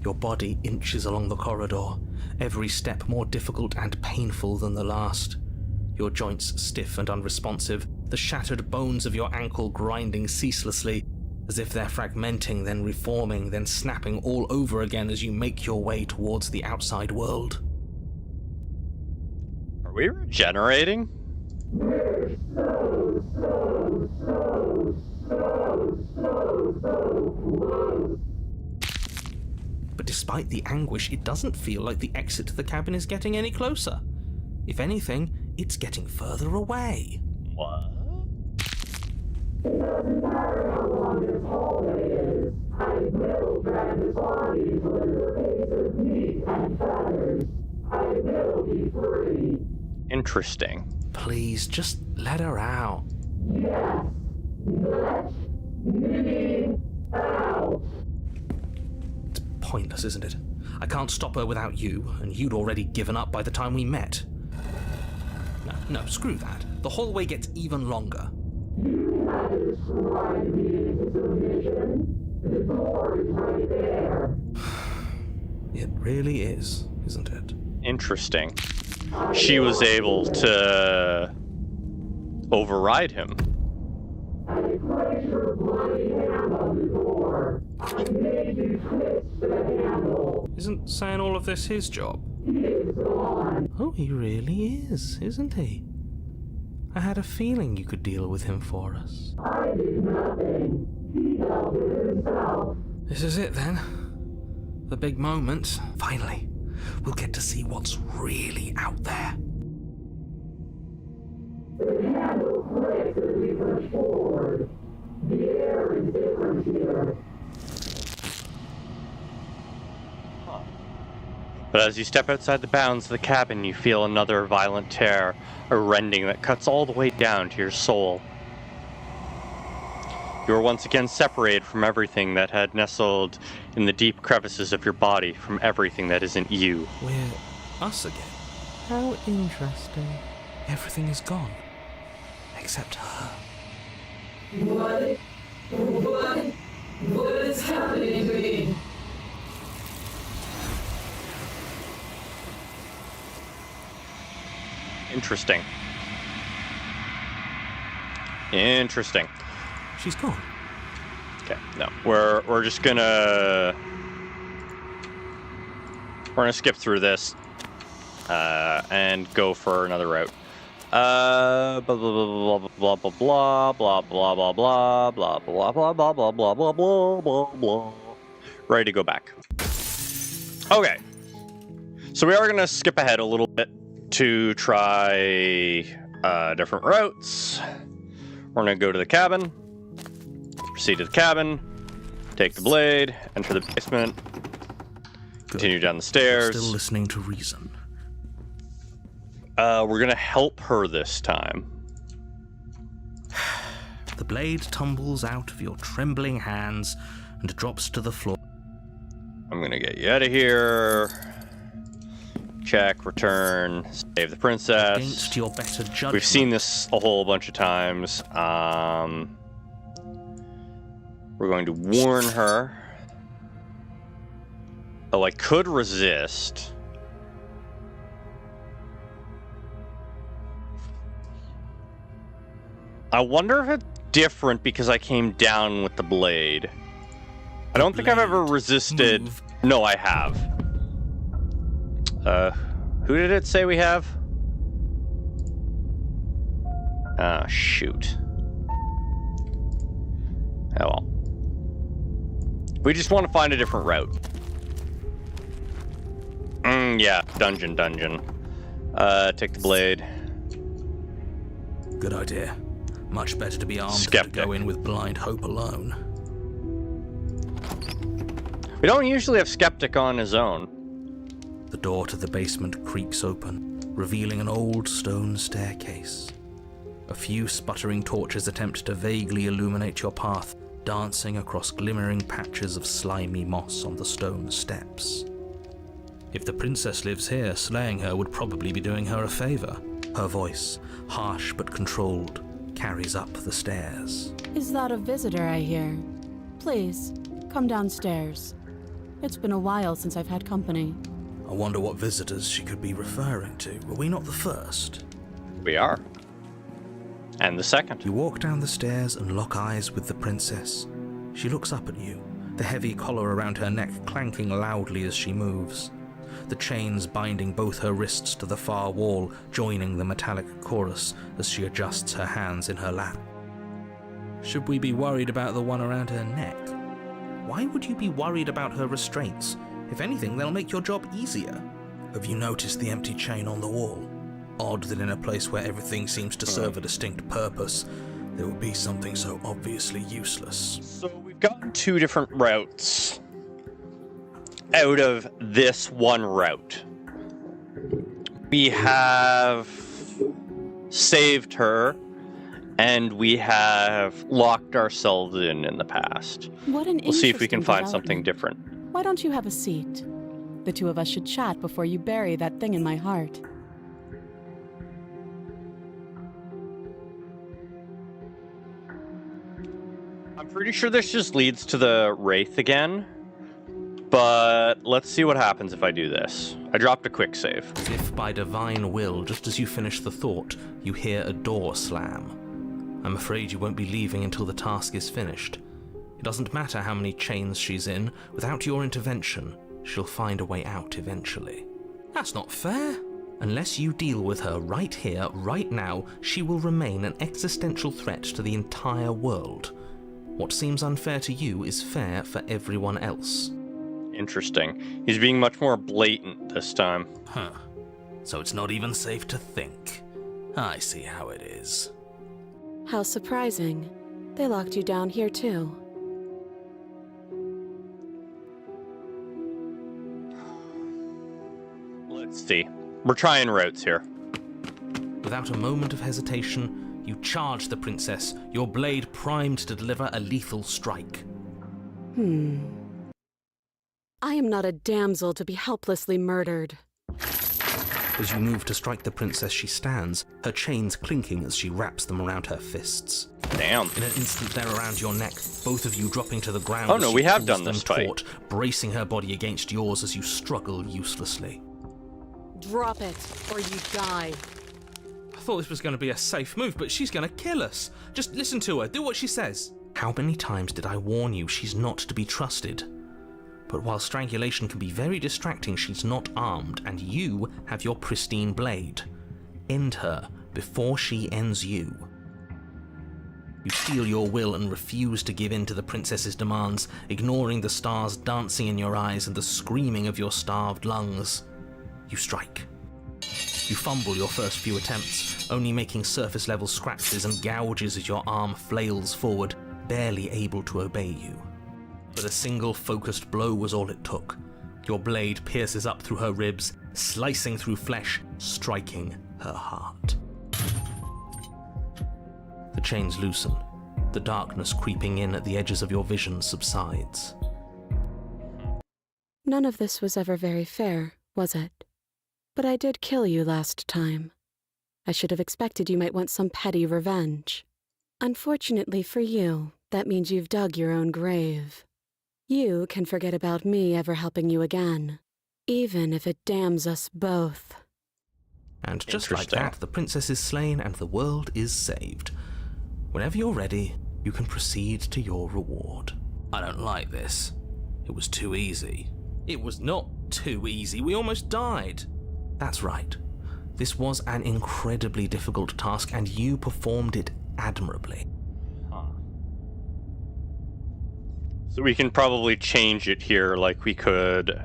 Your body inches along the corridor, every step more difficult and painful than the last. Your joints stiff and unresponsive, the shattered bones of your ankle grinding ceaselessly, as if they're fragmenting, then reforming, then snapping all over again as you make your way towards the outside world. Are we regenerating? We're so close. But despite the anguish, it doesn't feel like the exit to the cabin is getting any closer. If anything, it's getting further away. What? It doesn't matter how long this hallway is. I will drag this body into a face of meat and feathers. I will be free. Interesting. Please, just let her out. Yes. Let me out. It's pointless, isn't it? I can't stop her without you, and you'd already given up by the time we met. No, screw that. The hallway gets even longer. You had to describe me into submission. The door is right there. It really is, isn't it? Interesting. She was able to override him. I placed your bloody hand on the door. I made you twist the handle. Isn't saying all of this his job? He's gone. Oh, he really is, isn't he? I had a feeling you could deal with him for us. I did nothing. He dealt with himself. This is it then. The big moment. Finally, we'll get to see what's really out there. The handle clicks as we push forward. The air is different here. But as you step outside the bounds of the cabin, you feel another violent tear, a rending that cuts all the way down to your soul. You are once again separated from everything that had nestled in the deep crevices of your body, from everything that isn't you. We're us again. How interesting. Everything is gone. Except her. What? Interesting. Interesting. She's gone. Okay, no. We're just gonna... We're gonna skip through this. And go for another route. Blah blah blah blah blah blah blah blah blah blah blah blah blah blah blah blah blah blah blah blah. Ready to go back. Okay. So we are gonna skip ahead a little bit to try different routes. We're gonna go to the cabin. Proceed to the cabin. Take the blade. Enter the basement. Continue down the stairs. Still listening to reason. We're gonna help her this time. The blade tumbles out of your trembling hands and drops to the floor. I'm gonna get you out of here. Check, return, save the princess. Against your better judgment. We've seen this a whole bunch of times. We're going to warn her. Oh, I could resist. I wonder if it's different because I came down with the blade. I don't think I've ever resisted. Move. No, I have. Who did it say we have? Ah, shoot. Oh well. We just want to find a different route. Yeah, dungeon. Take the blade. Good idea. Much better to be armed Skeptic. than to go in with blind hope alone. We don't usually have Skeptic on his own. The door to the basement creaks open, revealing an old stone staircase. A few sputtering torches attempt to vaguely illuminate your path, dancing across glimmering patches of slimy moss on the stone steps. If the princess lives here, slaying her would probably be doing her a favor. Her voice, harsh but controlled, carries up the stairs. Is that a visitor I hear? Please, come downstairs. It's been a while since I've had company. I wonder what visitors she could be referring to. Were we not the first? We are. And the second. You walk down the stairs and lock eyes with the princess. She looks up at you, the heavy collar around her neck clanking loudly as she moves. The chains binding both her wrists to the far wall, joining the metallic chorus as she adjusts her hands in her lap. Should we be worried about the one around her neck? Why would you be worried about her restraints? If anything, they'll make your job easier. Have you noticed the empty chain on the wall? Odd that in a place where everything seems to serve a distinct purpose, there would be something so obviously useless. So we've gotten two different routes out of this one route. We have saved her, and we have locked ourselves in the past. What an We'll see if we can interesting find something development. different. Why don't you have a seat? The two of us should chat before you bury that thing in my heart. I'm pretty sure this just leads to the Wraith again, but let's see what happens if I do this. I dropped a quick save. As if by divine will, just as you finish the thought, you hear a door slam. I'm afraid you won't be leaving until the task is finished. It doesn't matter how many chains she's in, without your intervention, she'll find a way out eventually. That's not fair. Unless you deal with her right here, right now, she will remain an existential threat to the entire world. What seems unfair to you is fair for everyone else. Interesting. He's being much more blatant this time. Huh. So it's not even safe to think. I see how it is. How surprising. They locked you down here too. Let's see. We're trying routes here. Without a moment of hesitation, you charge the princess, your blade primed to deliver a lethal strike. I am not a damsel to be helplessly murdered. As you move to strike the princess, she stands, her chains clinking as she wraps them around her fists. Damn. In an instant, they're around your neck, both of you dropping to the ground. Oh as no, she we have pulls done them this fight. taut, bracing her body against yours as you struggle uselessly. Drop it, or you die. thought this was going to be a safe move, but she's going to kill us. Just listen to her. Do what she says. How many times did I warn you she's not to be trusted? But while strangulation can be very distracting, she's not armed, and you have your pristine blade. End her before she ends you. You steel your will and refuse to give in to the princess's demands, ignoring the stars dancing in your eyes and the screaming of your starved lungs. You strike. You fumble your first few attempts, only making surface-level scratches and gouges as your arm flails forward, barely able to obey you. But a single focused blow was all it took. Your blade pierces up through her ribs, slicing through flesh, striking her heart. The chains loosen. The darkness creeping in at the edges of your vision subsides. None of this was ever very fair, was it? But I did kill you last time. I should have expected you might want some petty revenge. Unfortunately for you, that means you've dug your own grave. You can forget about me ever helping you again, even if it damns us both. And just like that, the princess is slain and the world is saved. Whenever you're ready, you can proceed to your reward. I don't like this. It was too easy. It was not too easy. We almost died. That's right. This was an incredibly difficult task, and you performed it admirably. So we can probably change it here like we could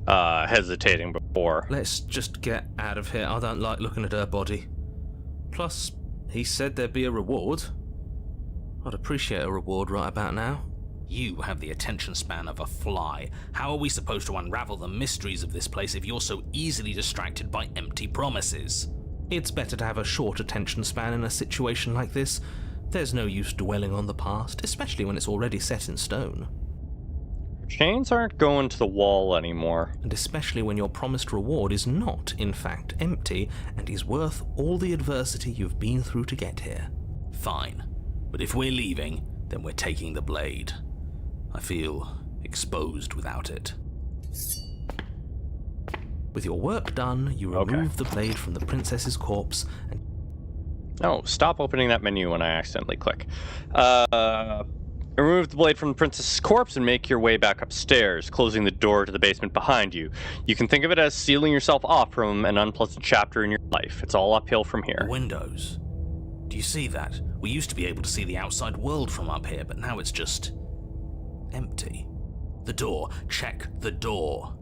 hesitating before. Let's just get out of here. I don't like looking at her body. Plus, he said there'd be a reward. I'd appreciate a reward right about now. You have the attention span of a fly. How are we supposed to unravel the mysteries of this place if you're so easily distracted by empty promises? It's better to have a short attention span in a situation like this. There's no use dwelling on the past, especially when it's already set in stone. Chains aren't going to the wall anymore. And especially when your promised reward is not, in fact, empty and is worth all the adversity you've been through to get here. Fine. But if we're leaving, then we're taking the blade. I feel exposed without it. With your work done, you remove the blade from the princess's corpse and... No, stop opening that menu when I accidentally click. Remove the blade from the princess's corpse and make your way back upstairs, closing the door to the basement behind you. You can think of it as sealing yourself off from an unpleasant chapter in your life. It's all uphill from here. Windows. Do you see that? We used to be able to see the outside world from up here, but now it's just... empty. The door. Check the door.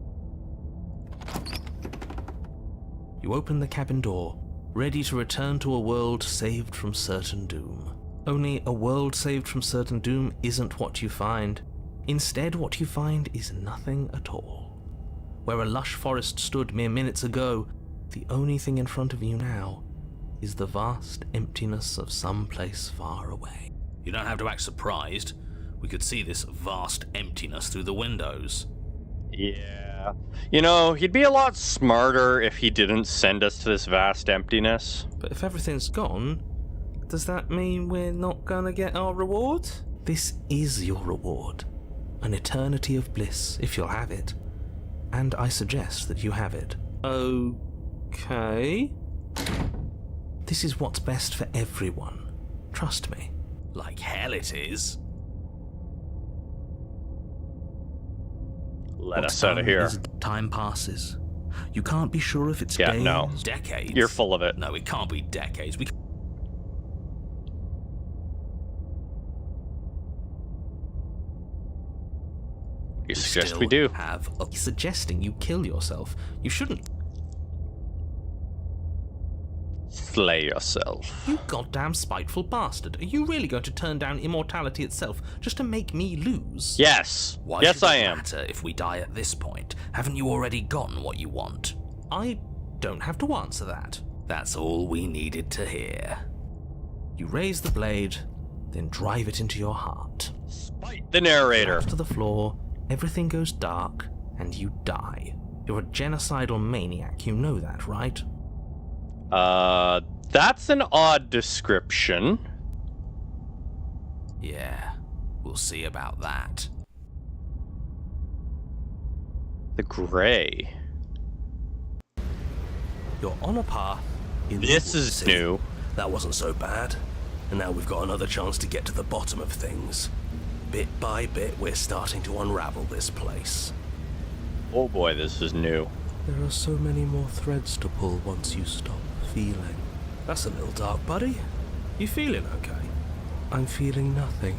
You open the cabin door, ready to return to a world saved from certain doom. Only a world saved from certain doom isn't what you find. Instead, what you find is nothing at all. Where a lush forest stood mere minutes ago, the only thing in front of you now is the vast emptiness of some place far away. You don't have to act surprised. We could see this vast emptiness through the windows. Yeah. You know, he'd be a lot smarter if he didn't send us to this vast emptiness. But if everything's gone, does that mean we're not gonna get our reward? This is your reward. An eternity of bliss, if you'll have it. And I suggest that you have it. Okay. This is what's best for everyone. Trust me. Like hell it is. Let us out of here. As time passes. You can't be sure if it's Yeah, days. no. Decades? You're full of it. No, it can't be decades. You suggest we do. Suggesting you kill yourself. You shouldn't. Slay yourself. You goddamn spiteful bastard. Are you really going to turn down immortality itself just to make me lose? Yes. Why yes, should I it am. matter if we die at this point? Haven't you already gotten what you want? I don't have to answer that. That's all we needed to hear. You raise the blade, then drive it into your heart. Spite the narrator. To the floor, everything goes dark, and you die. You're a genocidal maniac, you know that, right? That's an odd description. Yeah, we'll see about that. The gray. You're on a path This is See, new. That wasn't so bad. And now we've got another chance to get to the bottom of things. Bit by bit, we're starting to unravel this place. Oh boy, this is new. There are so many more threads to pull once you stop feeling. That's a little dark, buddy. You feeling okay? I'm feeling nothing.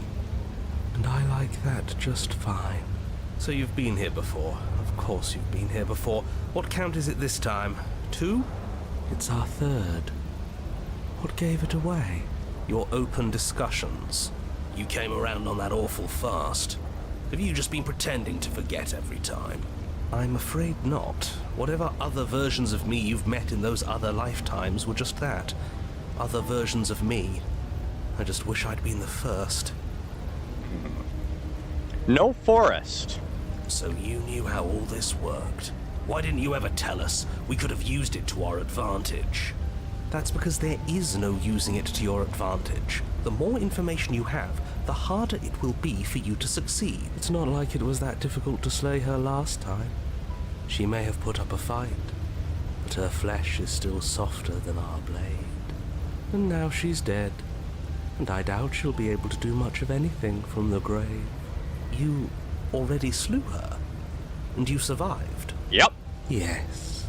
And I like that just fine. So you've been here before. Of course you've been here before. What count is it this time? 2? It's our 3rd. What gave it away? Your open discussions. You came around on that awful fast. Have you just been pretending to forget every time? I'm afraid not. Whatever other versions of me you've met in those other lifetimes were just that. Other versions of me. I just wish I'd been the first. No forest. So you knew how all this worked. Why didn't you ever tell us? We could have used it to our advantage. That's because there is no using it to your advantage. The more information you have, the harder it will be for you to succeed. It's not like it was that difficult to slay her last time. She may have put up a fight, but her flesh is still softer than our blade. And now she's dead, and I doubt she'll be able to do much of anything from the grave. You already slew her, and you survived. Yep. Yes.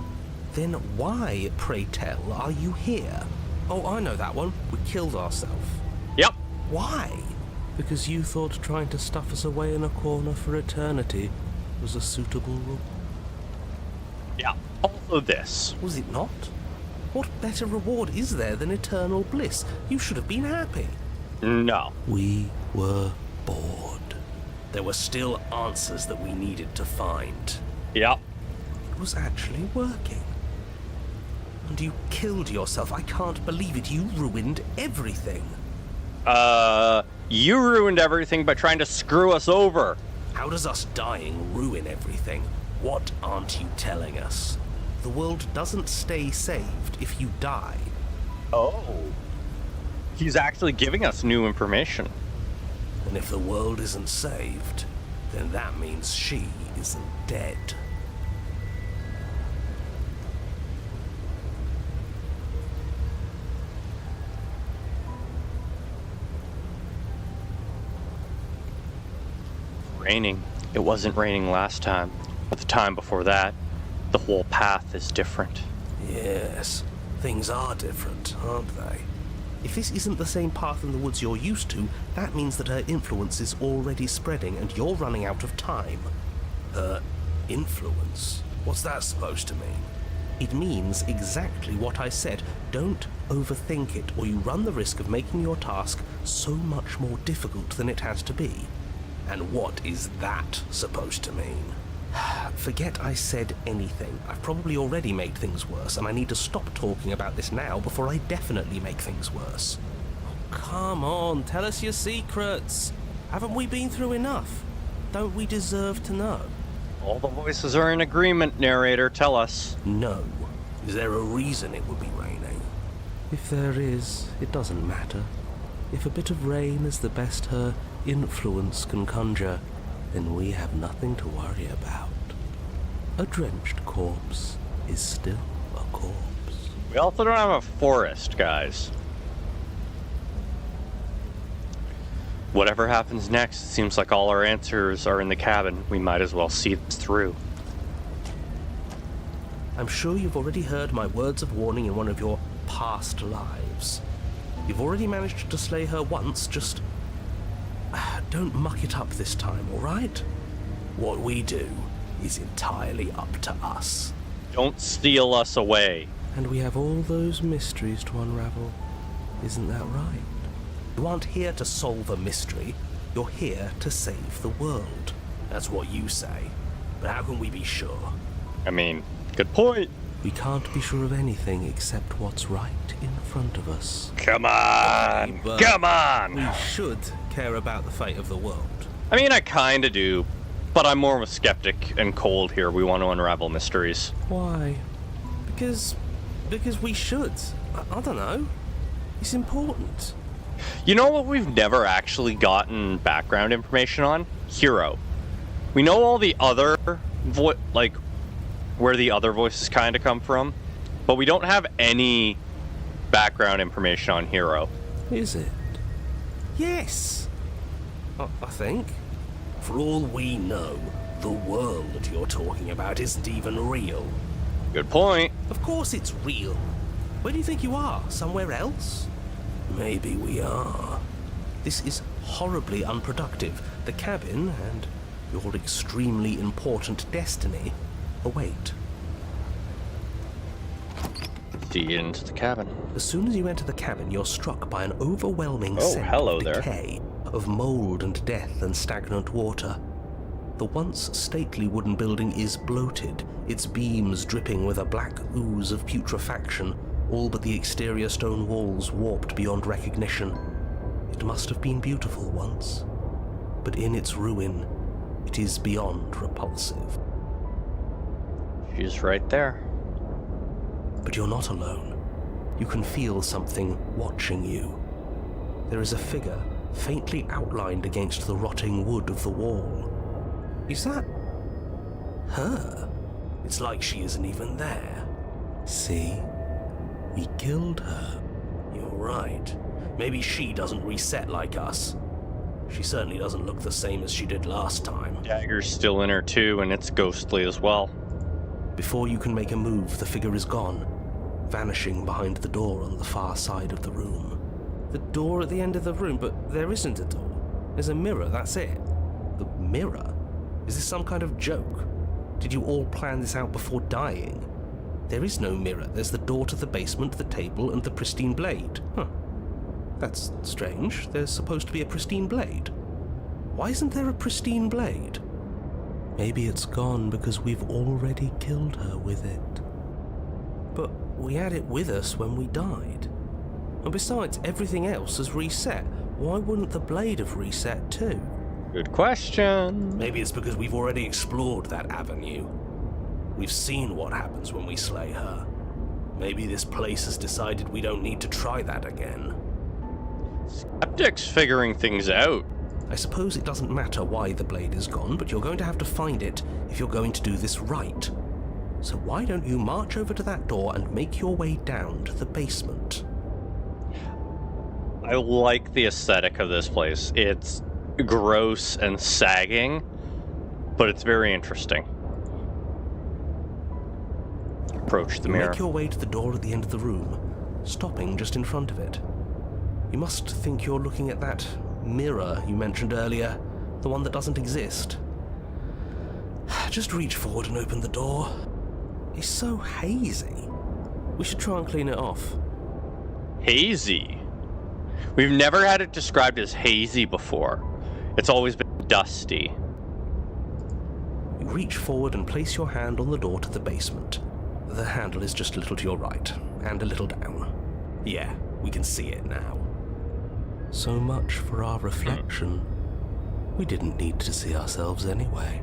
Then why, pray tell, are you here? Oh, I know that one. We killed ourselves. Yep. Why? Because you thought trying to stuff us away in a corner for eternity was a suitable rule. Yeah. Also this. Was it not? What better reward is there than eternal bliss? You should have been happy. No. We were bored. There were still answers that we needed to find. Yep. It was actually working. And you killed yourself. I can't believe it. You ruined everything. You ruined everything by trying to screw us over. How does us dying ruin everything? What aren't you telling us? The world doesn't stay saved if you die. Oh. He's actually giving us new information. And if the world isn't saved, then that means she isn't dead. Raining. It wasn't raining last time. But the time before that, the whole path is different. Yes, things are different, aren't they? If this isn't the same path in the woods you're used to, that means that her influence is already spreading and you're running out of time. Her influence? What's that supposed to mean? It means exactly what I said. Don't overthink it, or you run the risk of making your task so much more difficult than it has to be. And what is that supposed to mean? Forget I said anything. I've probably already made things worse, and I need to stop talking about this now before I definitely make things worse. Oh, come on, tell us your secrets. Haven't we been through enough? Don't we deserve to know? All the voices are in agreement, narrator. Tell us. No. Is there a reason it would be raining? If there is, it doesn't matter. If a bit of rain is the best her influence can conjure, then we have nothing to worry about. A drenched corpse is still a corpse. We also don't have a forest, guys. Whatever happens next, it seems like all our answers are in the cabin. We might as well see this through. I'm sure you've already heard my words of warning in one of your past lives. You've already managed to slay her once, just don't muck it up this time, all right? What we do is entirely up to us. Don't steal us away. And we have all those mysteries to unravel. Isn't that right? You aren't here to solve a mystery. You're here to save the world. That's what you say. But how can we be sure? I mean, good point. We can't be sure of anything except what's right in front of us. Come on! But Come on! we should care about the fate of the world. I mean, I kinda do, but I'm more of a skeptic and cold here. We want to unravel mysteries. Why? Because we should. I don't know. It's important. You know what we've never actually gotten background information on? Hero. We know all the other, where the other voices kind of come from, but we don't have any background information on Hero. Is it? Yes. I think. For all we know, the world you're talking about isn't even real. Good point. Of course it's real. Where do you think you are? Somewhere else? Maybe we are. This is horribly unproductive. The cabin and your extremely important destiny await. See you into the cabin. As soon as you enter the cabin, you're struck by an overwhelming Oh, scent hello of there. decay, of mold and death and stagnant water. The once stately wooden building is bloated, its beams dripping with a black ooze of putrefaction, all but the exterior stone walls warped beyond recognition. It must have been beautiful once, but in its ruin, it is beyond repulsive. She's right there. But you're not alone. You can feel something watching you. There is a figure faintly outlined against the rotting wood of the wall. Is that her? It's like she isn't even there. See? We killed her. You're right. Maybe she doesn't reset like us. She certainly doesn't look the same as she did last time. Dagger's still in her too, and it's ghostly as well. Before you can make a move, the figure is gone, vanishing behind the door on the far side of the room. The door at the end of the room, but there isn't a door. There's a mirror, that's it. The mirror? Is this some kind of joke? Did you all plan this out before dying? There is no mirror. There's the door to the basement, the table, and the pristine blade. Huh. That's strange. There's supposed to be a pristine blade. Why isn't there a pristine blade? Maybe it's gone because we've already killed her with it. But we had it with us when we died. And besides, everything else has reset. Why wouldn't the blade have reset too? Good question. Maybe it's because we've already explored that avenue. We've seen what happens when we slay her. Maybe this place has decided we don't need to try that again. Skeptic's figuring things out. I suppose it doesn't matter why the blade is gone, but you're going to have to find it if you're going to do this right. So why don't you march over to that door and make your way down to the basement? I like the aesthetic of this place. It's gross and sagging, but it's very interesting. Approach the You mirror. make your way to the door at the end of the room, stopping just in front of it. You must think you're looking at that mirror you mentioned earlier, the one that doesn't exist. Just reach forward and open the door. It's so hazy. We should try and clean it off. Hazy. We've never had it described as hazy before. It's always been dusty. You reach forward and place your hand on the door to the basement. The handle is just a little to your right, and a little down. Yeah, we can see it now. So much for our reflection. We didn't need to see ourselves anyway.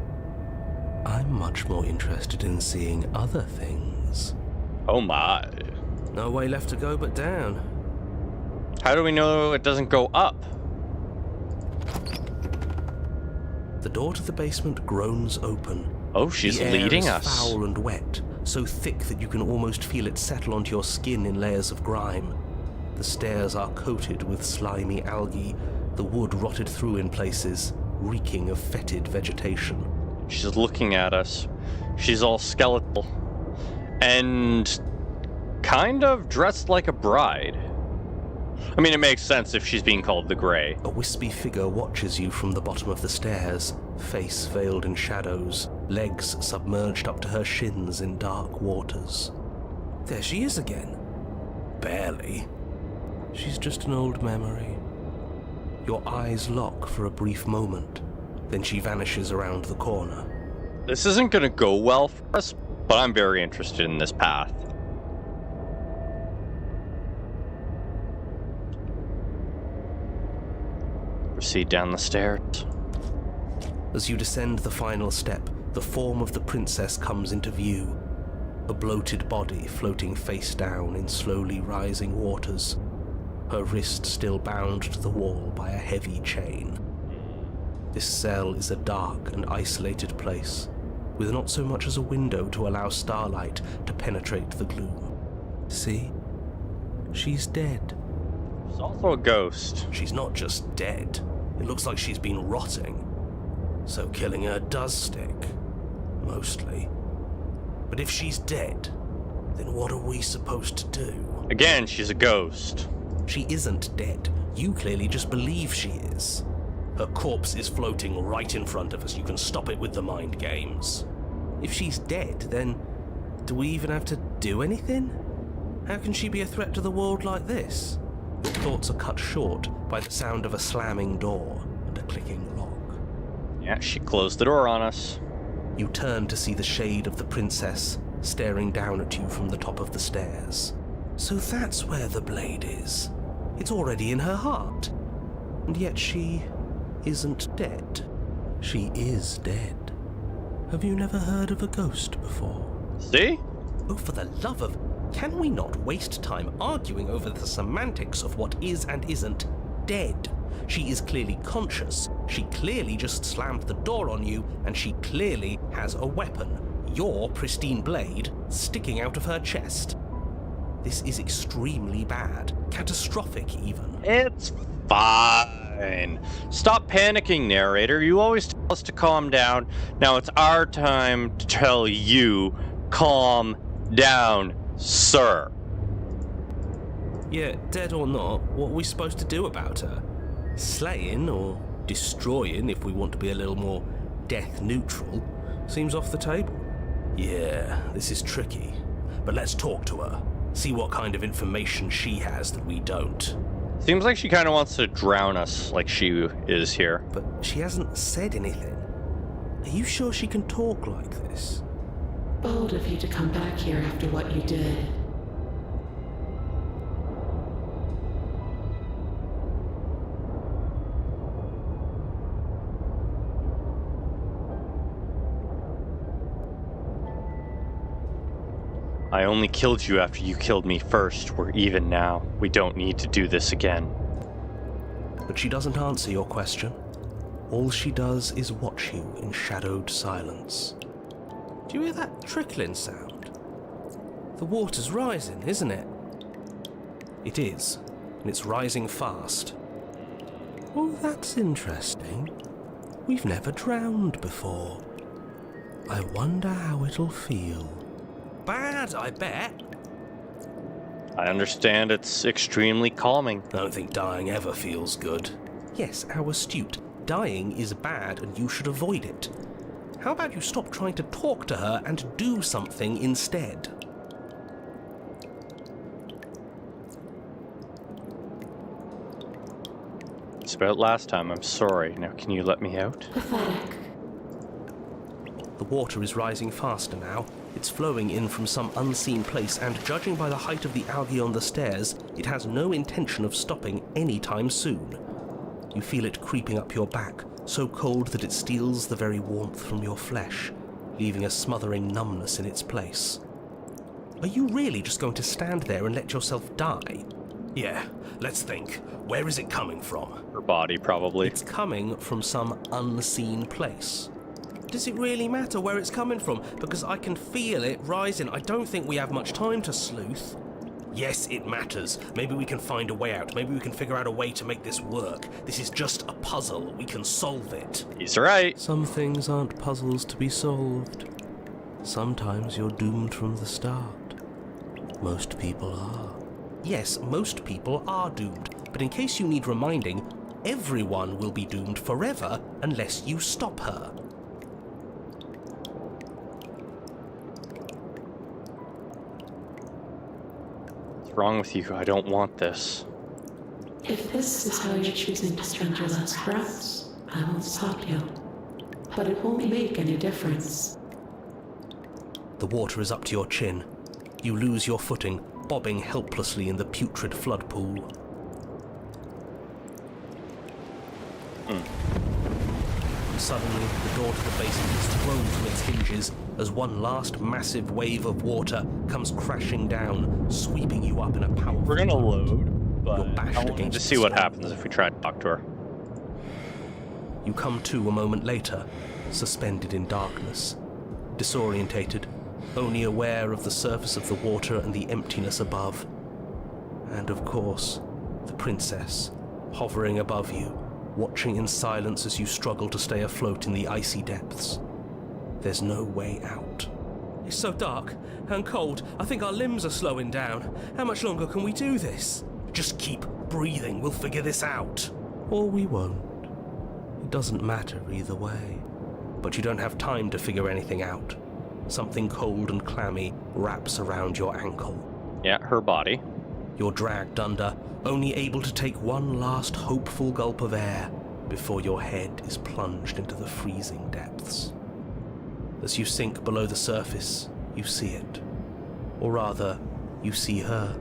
I'm much more interested in seeing other things. Oh my. No way left to go but down. How do we know it doesn't go up? The door to the basement groans open. Oh, she's The air leading is us. foul and wet, so thick that you can almost feel it settle onto your skin in layers of grime. The stairs are coated with slimy algae, the wood rotted through in places, reeking of fetid vegetation. She's looking at us. She's all skeletal. And kind of dressed like a bride. I mean, it makes sense if she's being called the Grey. A wispy figure watches you from the bottom of the stairs, face veiled in shadows, legs submerged up to her shins in dark waters. There she is again. Barely. She's just an old memory. Your eyes lock for a brief moment, then she vanishes around the corner. This isn't going to go well for us, but I'm very interested in this path. Proceed down the stairs. As you descend the final step, the form of the princess comes into view. A bloated body floating face down in slowly rising waters. Her wrist still bound to the wall by a heavy chain. This cell is a dark and isolated place, with not so much as a window to allow starlight to penetrate the gloom. See? She's dead. She's also a ghost. She's not just dead. It looks like she's been rotting. So killing her does stick. Mostly. But if she's dead, then what are we supposed to do? Again, she's a ghost. She isn't dead. You clearly just believe she is. Her corpse is floating right in front of us. You can stop it with the mind games. If she's dead, then do we even have to do anything? How can she be a threat to the world like this? Your thoughts are cut short by the sound of a slamming door and a clicking lock. Yeah, she closed the door on us. You turn to see the shade of the princess staring down at you from the top of the stairs. So that's where the blade is. It's already in her heart. And yet she isn't dead. She is dead. Have you never heard of a ghost before? See? Oh, for the love of... Can we not waste time arguing over the semantics of what is and isn't dead? She is clearly conscious. She clearly just slammed the door on you, and she clearly has a weapon. Your pristine blade sticking out of her chest. This is extremely bad. Catastrophic, even. It's fine. Stop panicking, narrator. You always tell us to calm down. Now it's our time to tell you, calm down, sir. Yeah, dead or not, what are we supposed to do about her? Slaying or destroying, if we want to be a little more death neutral, seems off the table. Yeah, this is tricky. But let's talk to her. See what kind of information she has that we don't. Seems like she kind of wants to drown us like she is here. But she hasn't said anything. Are you sure she can talk like this? Bold of you to come back here after what you did. I only killed you after you killed me first. We're even now. We don't need to do this again. But she doesn't answer your question. All she does is watch you in shadowed silence. Do you hear that trickling sound? The water's rising, isn't it? It is, and it's rising fast. Oh, that's interesting. We've never drowned before. I wonder how it'll feel. Bad, I bet. I understand it's extremely calming. I don't think dying ever feels good. Yes, how astute. Dying is bad and you should avoid it. How about you stop trying to talk to her and do something instead? It's about last time. I'm sorry. Now can you let me out? Pathetic. The water is rising faster now. It's flowing in from some unseen place, and judging by the height of the algae on the stairs, it has no intention of stopping anytime soon. You feel it creeping up your back, so cold that it steals the very warmth from your flesh, leaving a smothering numbness in its place. Are you really just going to stand there and let yourself die? Yeah, let's think. Where is it coming from? Her body, probably. It's coming from some unseen place. Does it really matter where it's coming from? Because I can feel it rising. I don't think we have much time to sleuth. Yes, it matters. Maybe we can find a way out. Maybe we can figure out a way to make this work. This is just a puzzle. We can solve it. He's right. Some things aren't puzzles to be solved. Sometimes you're doomed from the start. Most people are. Yes, most people are doomed. But in case you need reminding, everyone will be doomed forever unless you stop her. What's wrong with you? I don't want this. If this is how you're choosing to spend your last breaths, I won't stop you. But it won't make any difference. The water is up to your chin. You lose your footing, bobbing helplessly in the putrid flood pool. Suddenly, the door to the basement is thrown from its hinges as one last massive wave of water comes crashing down, sweeping you up in a powerful... We're gonna load, but You're bashed I wanted against to the see what stone. happens if we try to talk to her. You come to a moment later, suspended in darkness, disorientated, only aware of the surface of the water and the emptiness above. And of course, the princess, hovering above you, watching in silence as you struggle to stay afloat in the icy depths. There's no way out. It's so dark and cold, I think our limbs are slowing down. How much longer can we do this? Just keep breathing, we'll figure this out. Or we won't. It doesn't matter either way. But you don't have time to figure anything out. Something cold and clammy wraps around your ankle. Yeah, her body. You're dragged under, only able to take one last hopeful gulp of air before your head is plunged into the freezing depths. As you sink below the surface, you see it. Or rather, you see her.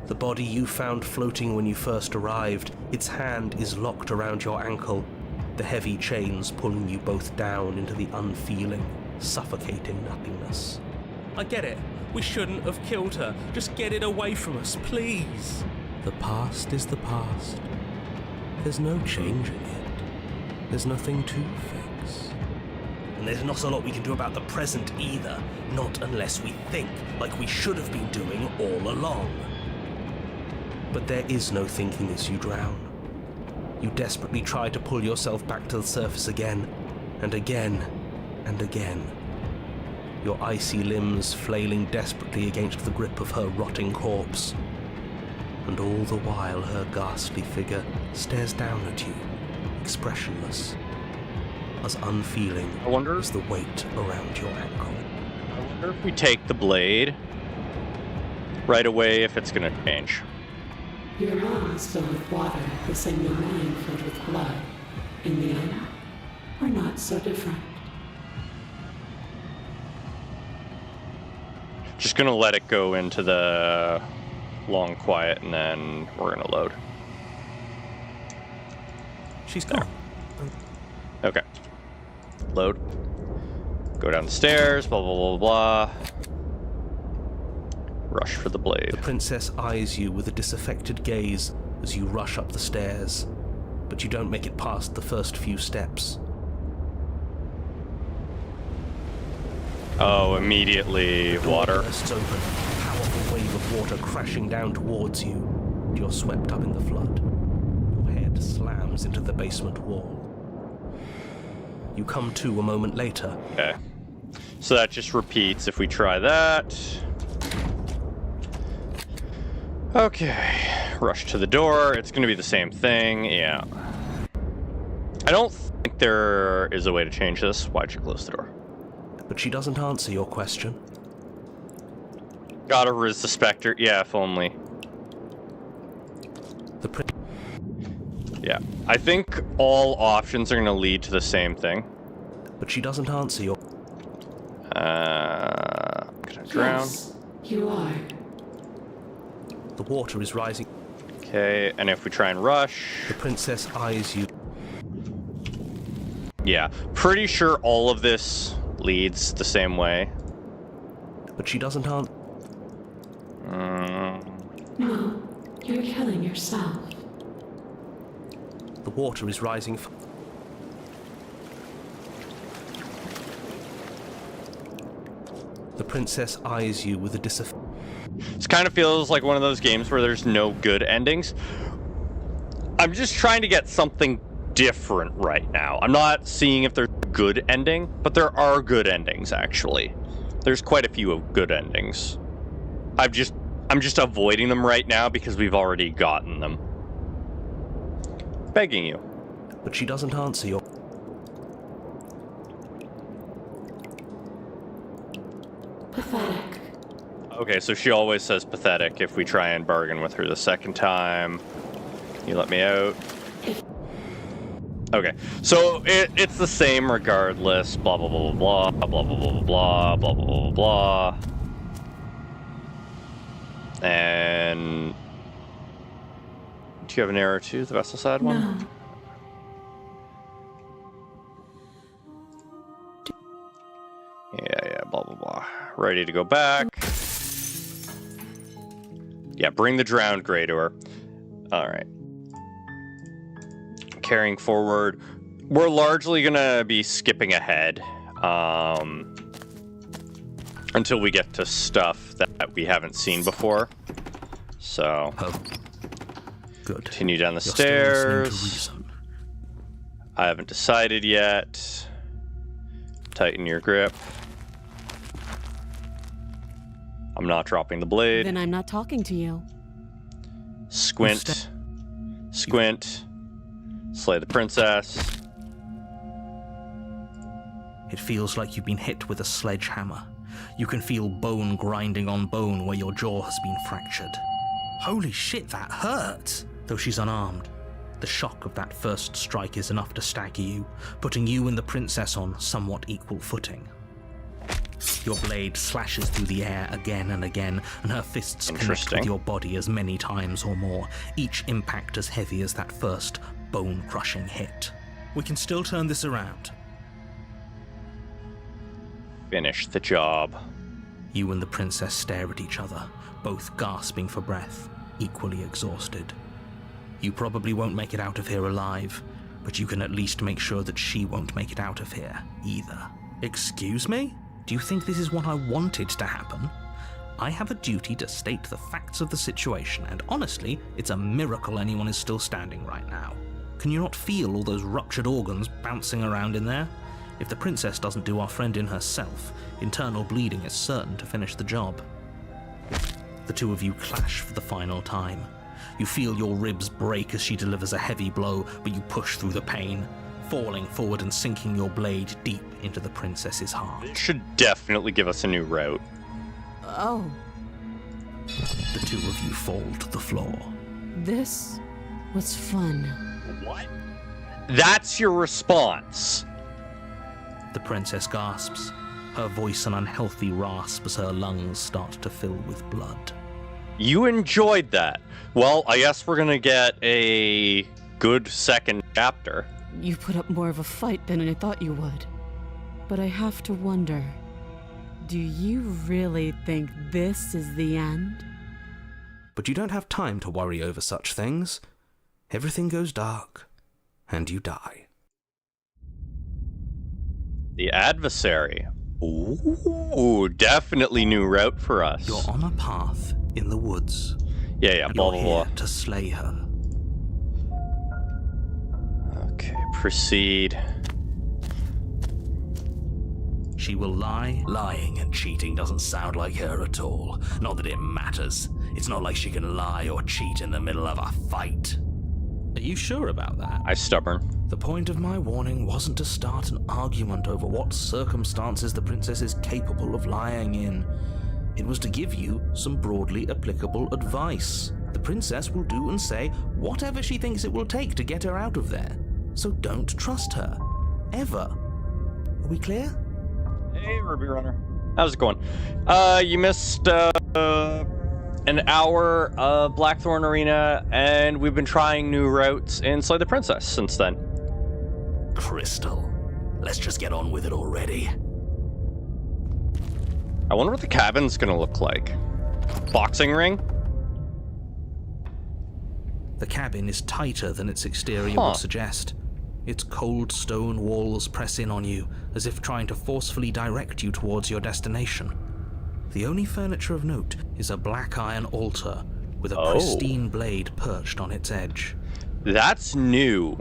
The body you found floating when you first arrived, its hand is locked around your ankle, the heavy chains pulling you both down into the unfeeling, suffocating nothingness. I get it. We shouldn't have killed her. Just get it away from us, please. The past is the past. There's no changing it. There's nothing to fix. And there's not a lot we can do about the present either, not unless we think like we should have been doing all along. But there is no thinking as you drown. You desperately try to pull yourself back to the surface again, and again, and again. Your icy limbs flailing desperately against the grip of her rotting corpse. And all the while her ghastly figure stares down at you, expressionless, as unfeeling as the weight around your ankle. I wonder if we take the blade right away, if it's going to change. Your lungs filled with water, the same your mind filled with blood. In the end, we're not so different. Just going to let it go into the long quiet, and then we're going to load. She's gone. Okay. Load. Go down the stairs, blah, blah, blah, blah. Rush for the blade. The princess eyes you with a disaffected gaze as you rush up the stairs, but you don't make it past the first few steps. Oh, immediately water. Bursts open, a powerful wave of water crashing down towards you, and you're swept up in the flood. Your head slams into the basement wall. You come to a moment later. Okay. So that just repeats if we try that. Okay. Rush to the door. It's going to be the same thing. Yeah. I don't think there is a way to change this. Why'd you close the door? But she doesn't answer your question. Gotta riz the specter. Yeah, if only. Yeah. I think all options are going to lead to the same thing. But she doesn't answer your... Can I drown? Yes, you are. The water is rising. Okay, and if we try and rush... The princess eyes you. Yeah, pretty sure all of this leads the same way. But she doesn't answer. No, you're killing yourself. The water is rising. The princess eyes you with a disaffected... This kind of feels like one of those games where there's no good endings. I'm just trying to get something different right now. I'm not seeing if there's a good ending, but there are good endings, actually. There's quite a few of good endings. I'm just avoiding them right now because we've already gotten them. Begging you. But she doesn't answer your... Pathetic. Okay, so she always says pathetic if we try and bargain with her the second time. You let me out. Okay, so it's the same regardless. Blah, blah, blah, blah, blah, blah, blah, blah, blah, blah, blah, blah. And... do you have an arrow too, the vessel side one? No. Yeah, blah, blah, blah. Ready to go back. Yeah, bring the drowned gray to her. Alright. Carrying forward. We're largely going to be skipping ahead until we get to stuff that we haven't seen before. So, Oh. Good. continue down the You're still listening to stairs. reason. I haven't decided yet. Tighten your grip. I'm not dropping the blade. Then I'm not talking to you. Squint. Squint. Slay the princess. It feels like you've been hit with a sledgehammer. You can feel bone grinding on bone where your jaw has been fractured. Holy shit, that hurts! Though she's unarmed, the shock of that first strike is enough to stagger you, putting you and the princess on somewhat equal footing. Your blade slashes through the air again and again, and her fists connect Interesting. with your body as many times or more, each impact as heavy as that first bone-crushing hit. We can still turn this around. Finish the job. You and the princess stare at each other, both gasping for breath, equally exhausted. You probably won't make it out of here alive, but you can at least make sure that she won't make it out of here either. Excuse me? Do you think this is what I wanted to happen? I have a duty to state the facts of the situation, and honestly, it's a miracle anyone is still standing right now. Can you not feel all those ruptured organs bouncing around in there? If the princess doesn't do our friend in herself, internal bleeding is certain to finish the job. The two of you clash for the final time. You feel your ribs break as she delivers a heavy blow, but you push through the pain, falling forward and sinking your blade deep into the princess's heart. Should definitely give us a new route. Oh, The two of you fall to the floor. this was fun. What? That's your response. The princess gasps, her voice an unhealthy rasp as her lungs start to fill with blood. You enjoyed that. Well, I guess we're gonna get a good second chapter. You put up more of a fight than I thought you would. But I have to wonder, do you really think this is the end? But you don't have time to worry over such things. Everything goes dark, and you die. The adversary. Ooh, definitely new route for us. You're on a path in the woods. Yeah, blah, You're blah, here to slay her. blah. Okay, proceed. She will lie. Lying and cheating doesn't sound like her at all. Not that it matters. It's not like she can lie or cheat in the middle of a fight. Are you sure about that? I'm stubborn. The point of my warning wasn't to start an argument over what circumstances the princess is capable of lying in. It was to give you some broadly applicable advice. The princess will do and say whatever she thinks it will take to get her out of there. So don't trust her. Ever. Are we clear? Hey, Ruby Runner. How's it going? You missed an hour of Blackthorn Arena, and we've been trying new routes in Slay the Princess since then. Crystal, let's just get on with it already. I wonder what the cabin's gonna look like. Boxing ring? The cabin is tighter than its exterior Huh. would suggest. Its cold stone walls press in on you, as if trying to forcefully direct you towards your destination. The only furniture of note is a black iron altar with a pristine blade perched on its edge. That's new.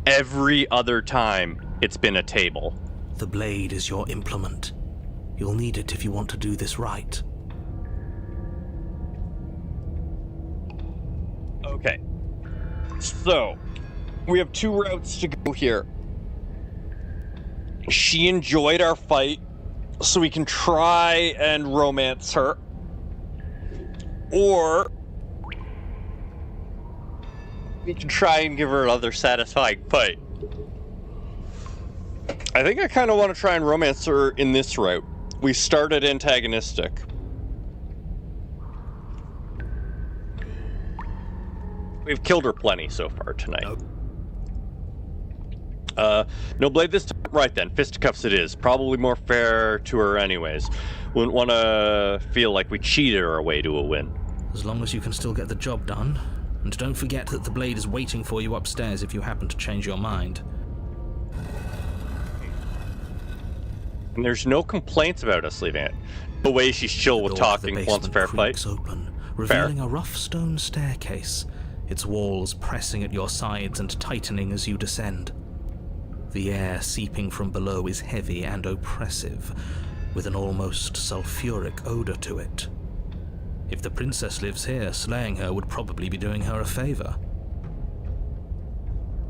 Every other time, it's been a table. The blade is your implement. You'll need it if you want to do this right. Okay. So, we have two routes to go here. She enjoyed our fight, so we can try and romance her. Or we can try and give her another satisfying fight. I think I kind of want to try and romance her in this route. We started antagonistic. We've killed her plenty so far tonight. No blade this time? Right then, fisticuffs it is. Probably more fair to her anyways. Wouldn't want to feel like we cheated our way to a win. As long as you can still get the job done. And don't forget that the blade is waiting for you upstairs if you happen to change your mind. And there's no complaints about us leaving it. The way she's chill with The door to the talking, wants a basement fair fight. creaks open, revealing a rough stone staircase, its walls pressing at your sides and tightening as you descend. The air seeping from below is heavy and oppressive, with an almost sulfuric odor to it. If the princess lives here, slaying her would probably be doing her a favor.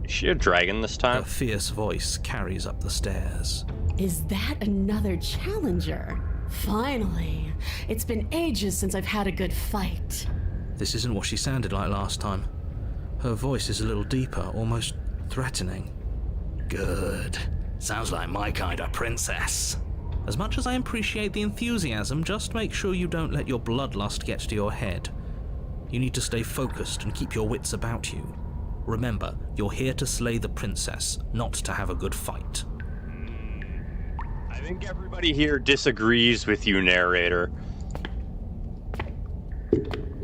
Is she a dragon this time? Her fierce voice carries up the stairs. Is that another challenger? Finally. It's been ages since I've had a good fight. This isn't what she sounded like last time. Her voice is a little deeper, almost threatening. Good. Sounds like my kind of princess. As much as I appreciate the enthusiasm, just make sure you don't let your bloodlust get to your head. You need to stay focused and keep your wits about you. Remember, you're here to slay the princess, not to have a good fight. I think everybody here disagrees with you, narrator.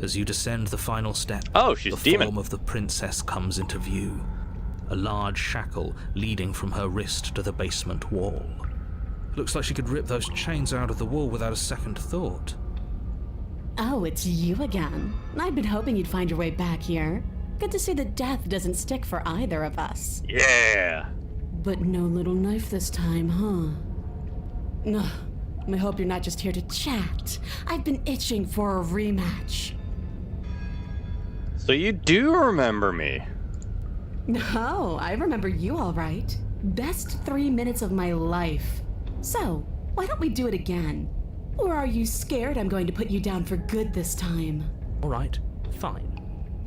As you descend the final step, Oh, she's the demon. form of the princess comes into view. A large shackle leading from her wrist to the basement wall. Looks like she could rip those chains out of the wall without a second thought. Oh, it's you again. I'd been hoping you'd find your way back here. Good to see that death doesn't stick for either of us. Yeah. But no little knife this time, huh? Ugh. I hope you're not just here to chat. I've been itching for a rematch. So you do remember me. No, I remember you all right. Best 3 minutes of my life. So, why don't we do it again? Or are you scared I'm going to put you down for good this time? Alright, fine.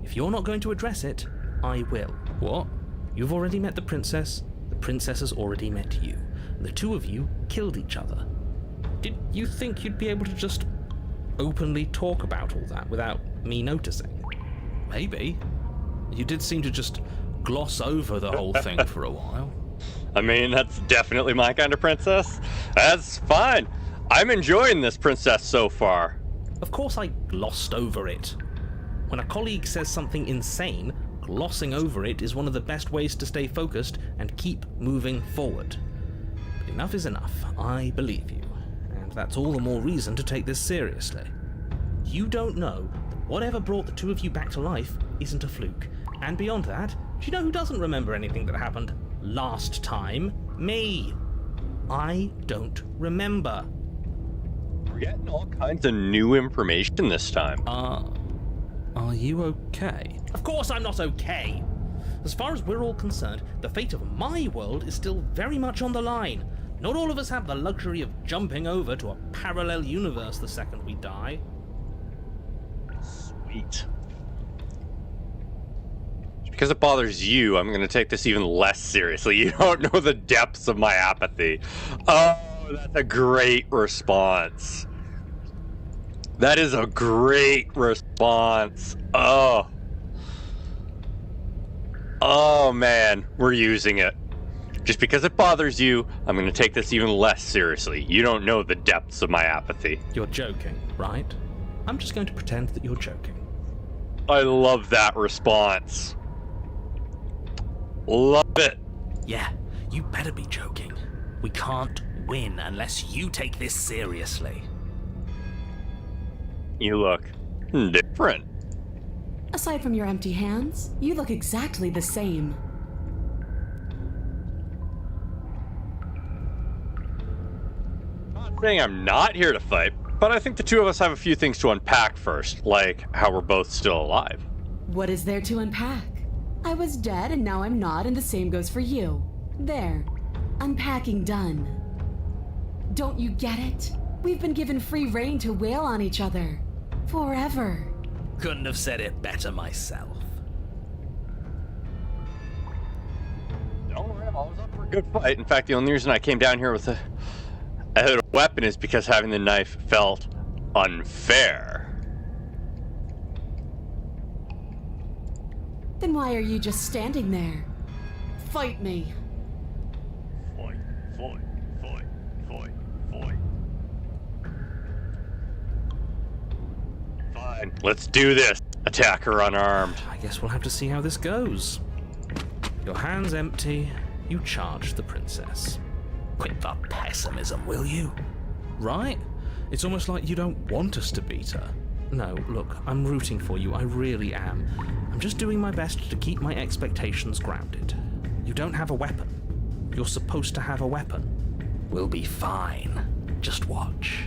If you're not going to address it, I will. What? You've already met the princess has already met you. The two of you killed each other. Did you think you'd be able to just openly talk about all that without me noticing? Maybe. You did seem to just gloss over the whole thing for a while. I mean, that's definitely my kind of princess. That's fine. I'm enjoying this princess so far. Of course I glossed over it. When a colleague says something insane, glossing over it is one of the best ways to stay focused and keep moving forward. But enough is enough. I believe you. And that's all the more reason to take this seriously. You don't know that whatever brought the two of you back to life isn't a fluke. And beyond that, do you know who doesn't remember anything that happened last time? Me. I don't remember. We're getting all kinds of new information this time. Are you okay? Of course I'm not okay. As far as we're all concerned, the fate of my world is still very much on the line. Not all of us have the luxury of jumping over to a parallel universe the second we die. Sweet. Because it bothers you, I'm going to take this even less seriously. You don't know the depths of my apathy. Oh, that's a great response. That is a great response. Oh. Oh, man. We're using it. Just because it bothers you, I'm going to take this even less seriously. You don't know the depths of my apathy. You're joking, right? I'm just going to pretend that you're joking. I love that response. Love it. Yeah, you better be joking. We can't win unless you take this seriously. You look different. Aside from your empty hands, you look exactly the same. I'm not saying I'm not here to fight, but I think the two of us have a few things to unpack first, like how we're both still alive. What is there to unpack? I was dead and now I'm not, and the same goes for you. There. Unpacking done. Don't you get it? We've been given free rein to wail on each other. Forever. Couldn't have said it better myself. Don't worry, I'm always up for a good fight. In fact, the only reason I came down here with a weapon is because having the knife felt unfair. Then why are you just standing there? Fight me. Fight, fight, fight, fight, fight. Fine, let's do this. Attack her unarmed. I guess we'll have to see how this goes. Your hands empty, you charge the princess. Quit the pessimism, will you? Right? It's almost like you don't want us to beat her. No, look, I'm rooting for you, I really am. I'm just doing my best to keep my expectations grounded. You don't have a weapon. You're supposed to have a weapon. We'll be fine. Just watch.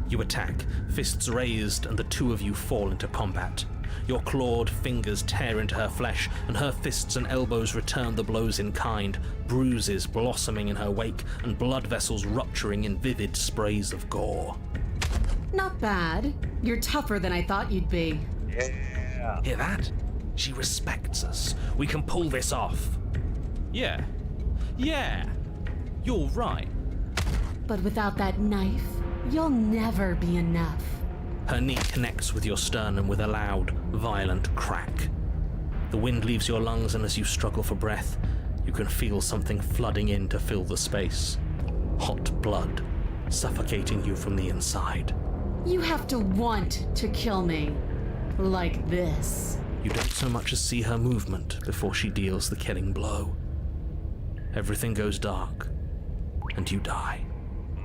You attack, fists raised, and the two of you fall into combat. Your clawed fingers tear into her flesh, and her fists and elbows return the blows in kind, bruises blossoming in her wake, and blood vessels rupturing in vivid sprays of gore. Not bad. You're tougher than I thought you'd be. Yeah. Hear that? She respects us. We can pull this off. Yeah. You're right. But without that knife, you'll never be enough. Her knee connects with your sternum with a loud, violent crack. The wind leaves your lungs, and as you struggle for breath, you can feel something flooding in to fill the space. Hot blood, suffocating you from the inside. You have to want to kill me. Like this. You don't so much as see her movement before she deals the killing blow. Everything goes dark, and you die.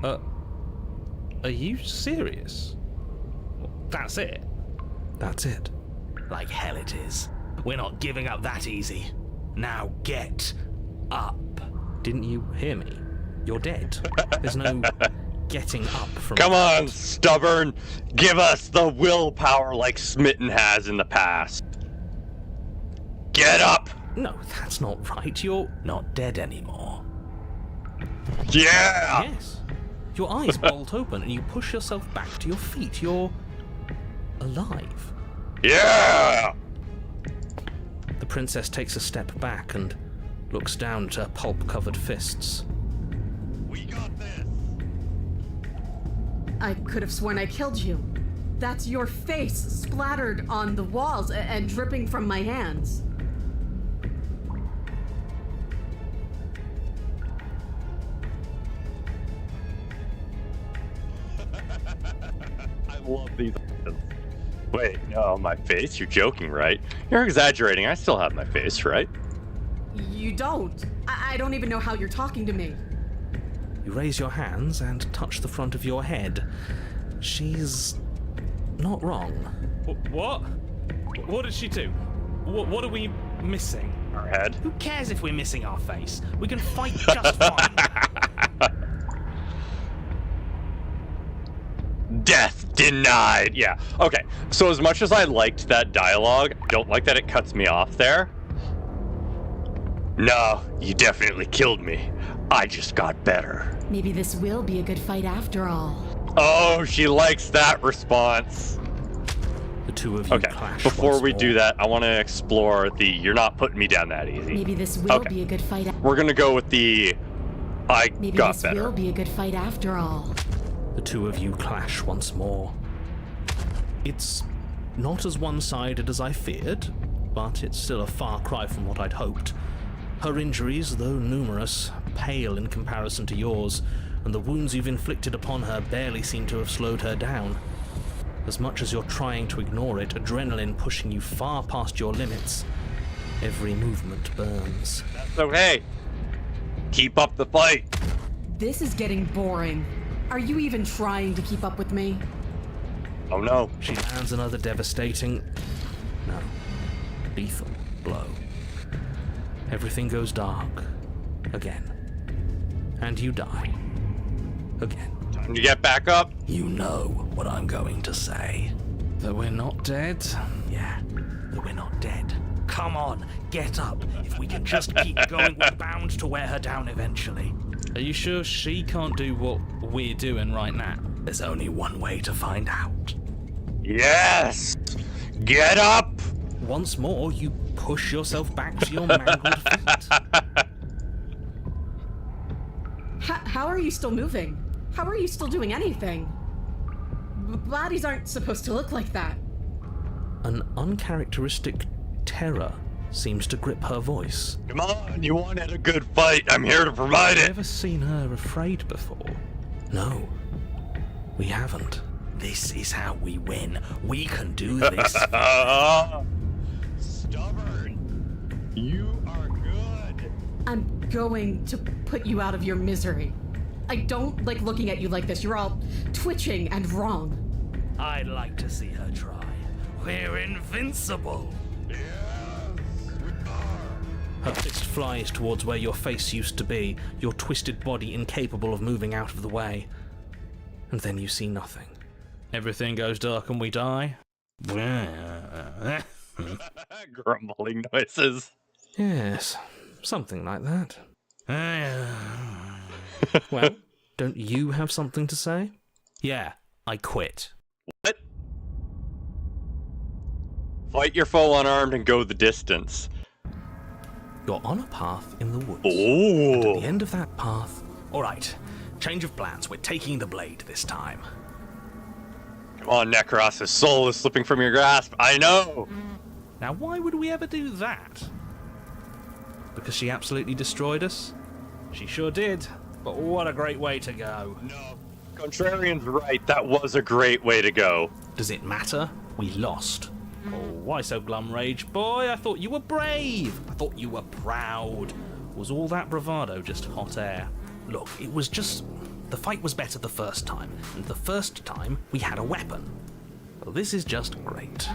Are you serious? That's it? That's it. Like hell it is. We're not giving up that easy. Now get up. Didn't you hear me? You're dead. There's no getting up from... Come on, stubborn! Give us the willpower like Smitten has in the past. Get up! No, that's not right. You're... Not dead anymore. Yeah! Yes. Your eyes bolt open and you push yourself back to your feet. You're... alive. Yeah! The princess takes a step back and looks down at her pulp-covered fists. We got this! I could have sworn I killed you. That's your face splattered on the walls and dripping from my hands. I love these. Wait, no, my face? You're joking, right? You're exaggerating. I still have my face, right? You don't. I don't even know how you're talking to me. You raise your hands and touch the front of your head. She's... not wrong. What? What did she do? What are we missing? Our head. Who cares if we're missing our face? We can fight just fine. Death denied. Yeah. Okay. So as much as I liked that dialogue, I don't like that it cuts me off there. No, you definitely killed me. I just got better. Maybe this will be a good fight after all. Oh, she likes that response. The two of you Okay. clash Before once we more. do that, I want to explore the you're not putting me down that easy. Maybe this will Okay. be a good fight. We're going to go with the I Maybe got this better. will be a good fight after all. The two of you clash once more. It's not as one-sided as I feared, but it's still a far cry from what I'd hoped. Her injuries, though numerous, pale in comparison to yours, and the wounds you've inflicted upon her barely seem to have slowed her down. As much as you're trying to ignore it, adrenaline pushing you far past your limits, every movement burns. So hey, keep up the fight. This is getting boring. Are you even trying to keep up with me? Oh no. She lands another devastating... no, lethal blow. Everything goes dark. Again. And you die. Again. Time to get back up. You know what I'm going to say. That we're not dead? Yeah, that we're not dead. Come on, get up. If we can just keep going, we're bound to wear her down eventually. Are you sure she can't do what we're doing right now? There's only one way to find out. Yes! Get up! Once more, you push yourself back to your mangled feet. How are you still moving? How are you still doing anything? Bodies aren't supposed to look like that. An uncharacteristic terror seems to grip her voice. Come on, you wanted a good fight. I'm here to provide Have you it. ever seen her afraid before? No, we haven't. This is how we win. We can do this. Stubborn. You are good. I'm going to put you out of your misery. I don't like looking at you like this. You're all twitching and wrong. I'd like to see her try. We're invincible. Her fist flies towards where your face used to be, your twisted body incapable of moving out of the way. And then you see nothing. Everything goes dark and we die. Grumbling noises. Yes, something like that. Well, don't you have something to say? Yeah, I quit. What? Fight your foe unarmed and go the distance. You're on a path in the woods. Ooh. And at the end of that path, Alright, change of plans. We're taking the blade this time. Come on, Necros, his soul is slipping from your grasp. I know! Now, why would we ever do that? Because she absolutely destroyed us? She sure did, but what a great way to go. No. Contrarian's right, that was a great way to go. does it matter? We lost. Oh, why so glum, Rage Boy? I thought you were brave. I thought you were proud. Was all that bravado just hot air? Look, it was just... The fight was better the first time, and the first time we had a weapon. Well, this is just great.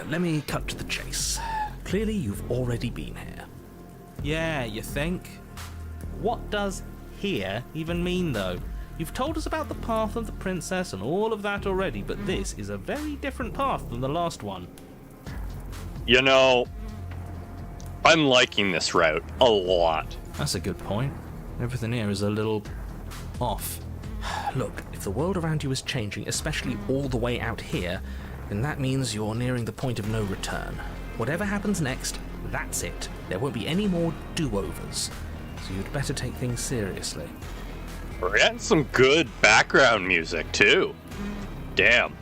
Let me cut to the chase. Clearly you've already been here. Yeah, you think? What does here even mean, though? You've told us about the path of the princess and all of that already, but this is a very different path than the last one. You know, I'm liking this route a lot. That's a good point. Everything here is a little off. Look, if the world around you is changing, especially all the way out here, then that means you're nearing the point of no return. Whatever happens next, that's it. There won't be any more do-overs. So you'd better take things seriously. We're getting some good background music, too. Damn.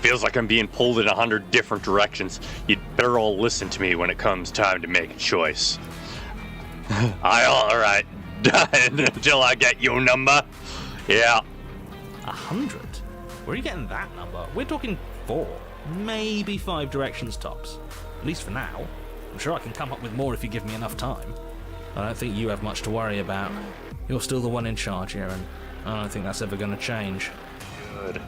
Feels like I'm being pulled in 100 different directions. You'd better all listen to me when it comes time to make a choice. Alright. Until I get your number. Yeah. 100? Where are you getting that number? We're talking 4, maybe 5 directions tops. At least for now. I'm sure I can come up with more if you give me enough time. I don't think you have much to worry about. You're still the one in charge here, and I don't think that's ever going to change. Good.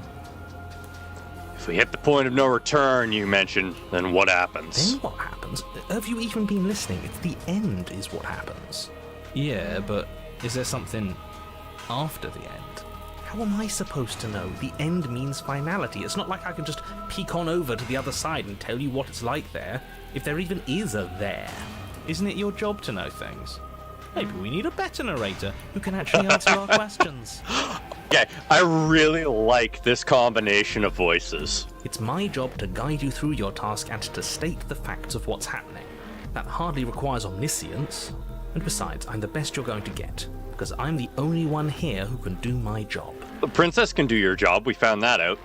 If we hit the point of no return you mentioned, then what happens? Then what happens? Have you even been listening? It's the end is what happens. Yeah, but is there something after the end? How am I supposed to know? The end means finality. It's not like I can just peek on over to the other side and tell you what it's like there, if there even is a there. Isn't it your job to know things? Maybe we need a better narrator who can actually answer our questions. Okay, I really like this combination of voices. It's my job to guide you through your task and to state the facts of what's happening. That hardly requires omniscience. And besides, I'm the best you're going to get, because I'm the only one here who can do my job. The princess can do your job, we found that out.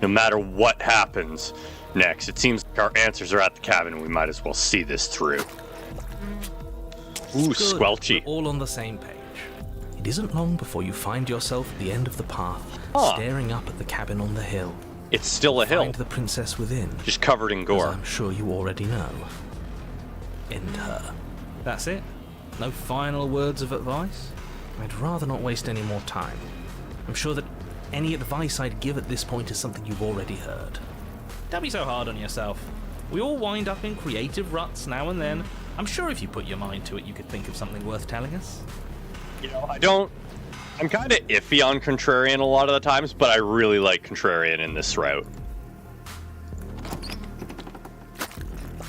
No matter what happens next, it seems like our answers are at the cabin and we might as well see this through. Ooh, Good. squelchy. We're all on the same page. It isn't long before you find yourself at the end of the path, Huh. staring up at the cabin on the hill. It's still a hill, Find the princess within, just covered in as gore. I'm sure you already know. End her. That's it? No final words of advice? I'd rather not waste any more time. I'm sure that any advice I'd give at this point is something you've already heard. Don't be so hard on yourself. We all wind up in creative ruts now and then. I'm sure if you put your mind to it, you could think of something worth telling us. You know, I'm kind of iffy on Contrarian a lot of the times, but I really like Contrarian in this route.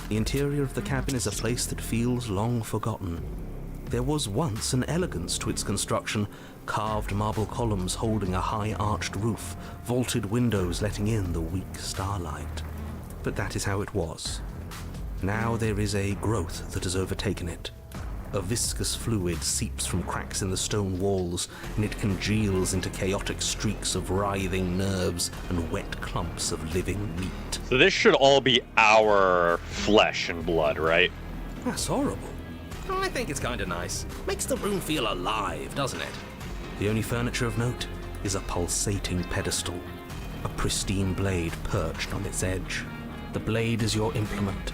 The interior of the cabin is a place that feels long forgotten. There was once an elegance to its construction, carved marble columns holding a high arched roof, vaulted windows letting in the weak starlight. But that is how it was. Now there is a growth that has overtaken it. A viscous fluid seeps from cracks in the stone walls, and it congeals into chaotic streaks of writhing nerves and wet clumps of living meat. So this should all be our flesh and blood, right? That's horrible. I think it's kind of nice. Makes the room feel alive, doesn't it? The only furniture of note is a pulsating pedestal, a pristine blade perched on its edge. The blade is your implement.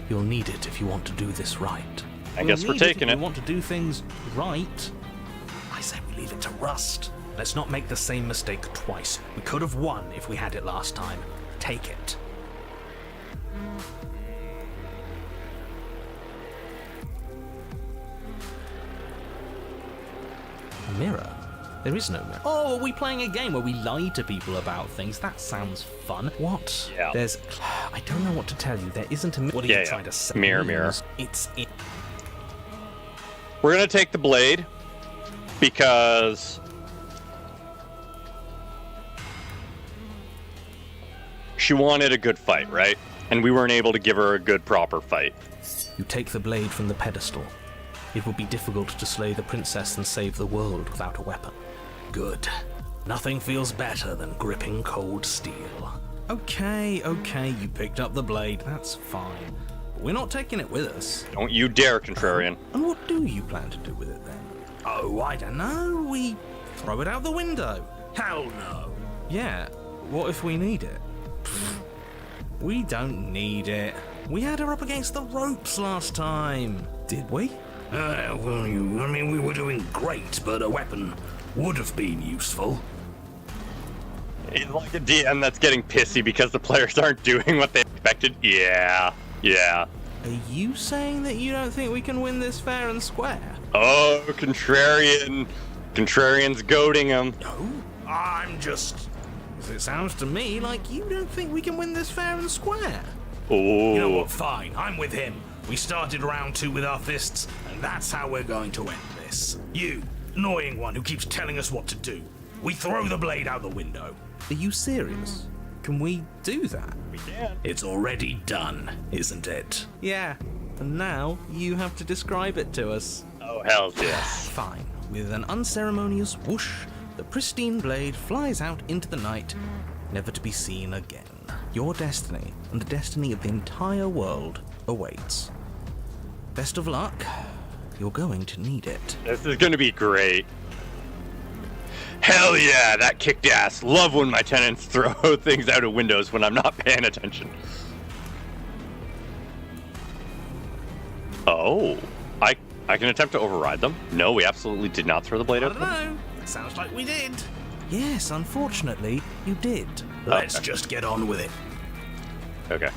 You'll need it if you want to do this right. I guess we're taking it. it. We want to do things right. I say we leave it to Rust. Let's not make the same mistake twice. We could have won if we had it last time. Take it. A mirror? There is no mirror. Oh, are we playing a game where we lie to people about things? That sounds fun. What? Yeah. There's... I don't know what to tell you. There isn't a mirror. What are you trying to say? Mirror. It's... We're gonna take the blade because she wanted a good fight, right? And we weren't able to give her a good, proper fight. You take the blade from the pedestal. It would be difficult to slay the princess and save the world without a weapon. Good. Nothing feels better than gripping cold steel. Okay, you picked up the blade. That's fine. But we're not taking it with us. Don't you dare, Contrarian. And what do you plan to do with it then? Oh, I don't know. We throw it out the window. Hell no. Yeah, what if we need it? We don't need it. We had her up against the ropes last time. Did we? We were doing great, but a weapon would have been useful. It's like a DM that's getting pissy because the players aren't doing what they expected. Yeah. Are you saying that you don't think we can win this fair and square? Oh, Contrarian. Contrarian's goading him. No, I'm just... It sounds to me like you don't think we can win this fair and square. Oh. You know what? Fine. I'm with him. We started round 2 with our fists, and that's how we're going to end this. You, annoying one who keeps telling us what to do. We throw the blade out the window. Are you serious? Can we do that? We can. It's already done, isn't it? Yeah, and now you have to describe it to us. Oh, hell yes. Fine. With an unceremonious whoosh, the pristine blade flies out into the night, never to be seen again. Your destiny, and the destiny of the entire world, awaits. Best of luck. You're going to need it. This is gonna be great. Hell yeah, that kicked ass. Love when my tenants throw things out of windows when I'm not paying attention. Oh, I can attempt to override them? No, we absolutely did not throw the blade I out. don't know. Sounds like we did. Yes, unfortunately, you did. Let's just get on with it. Okay.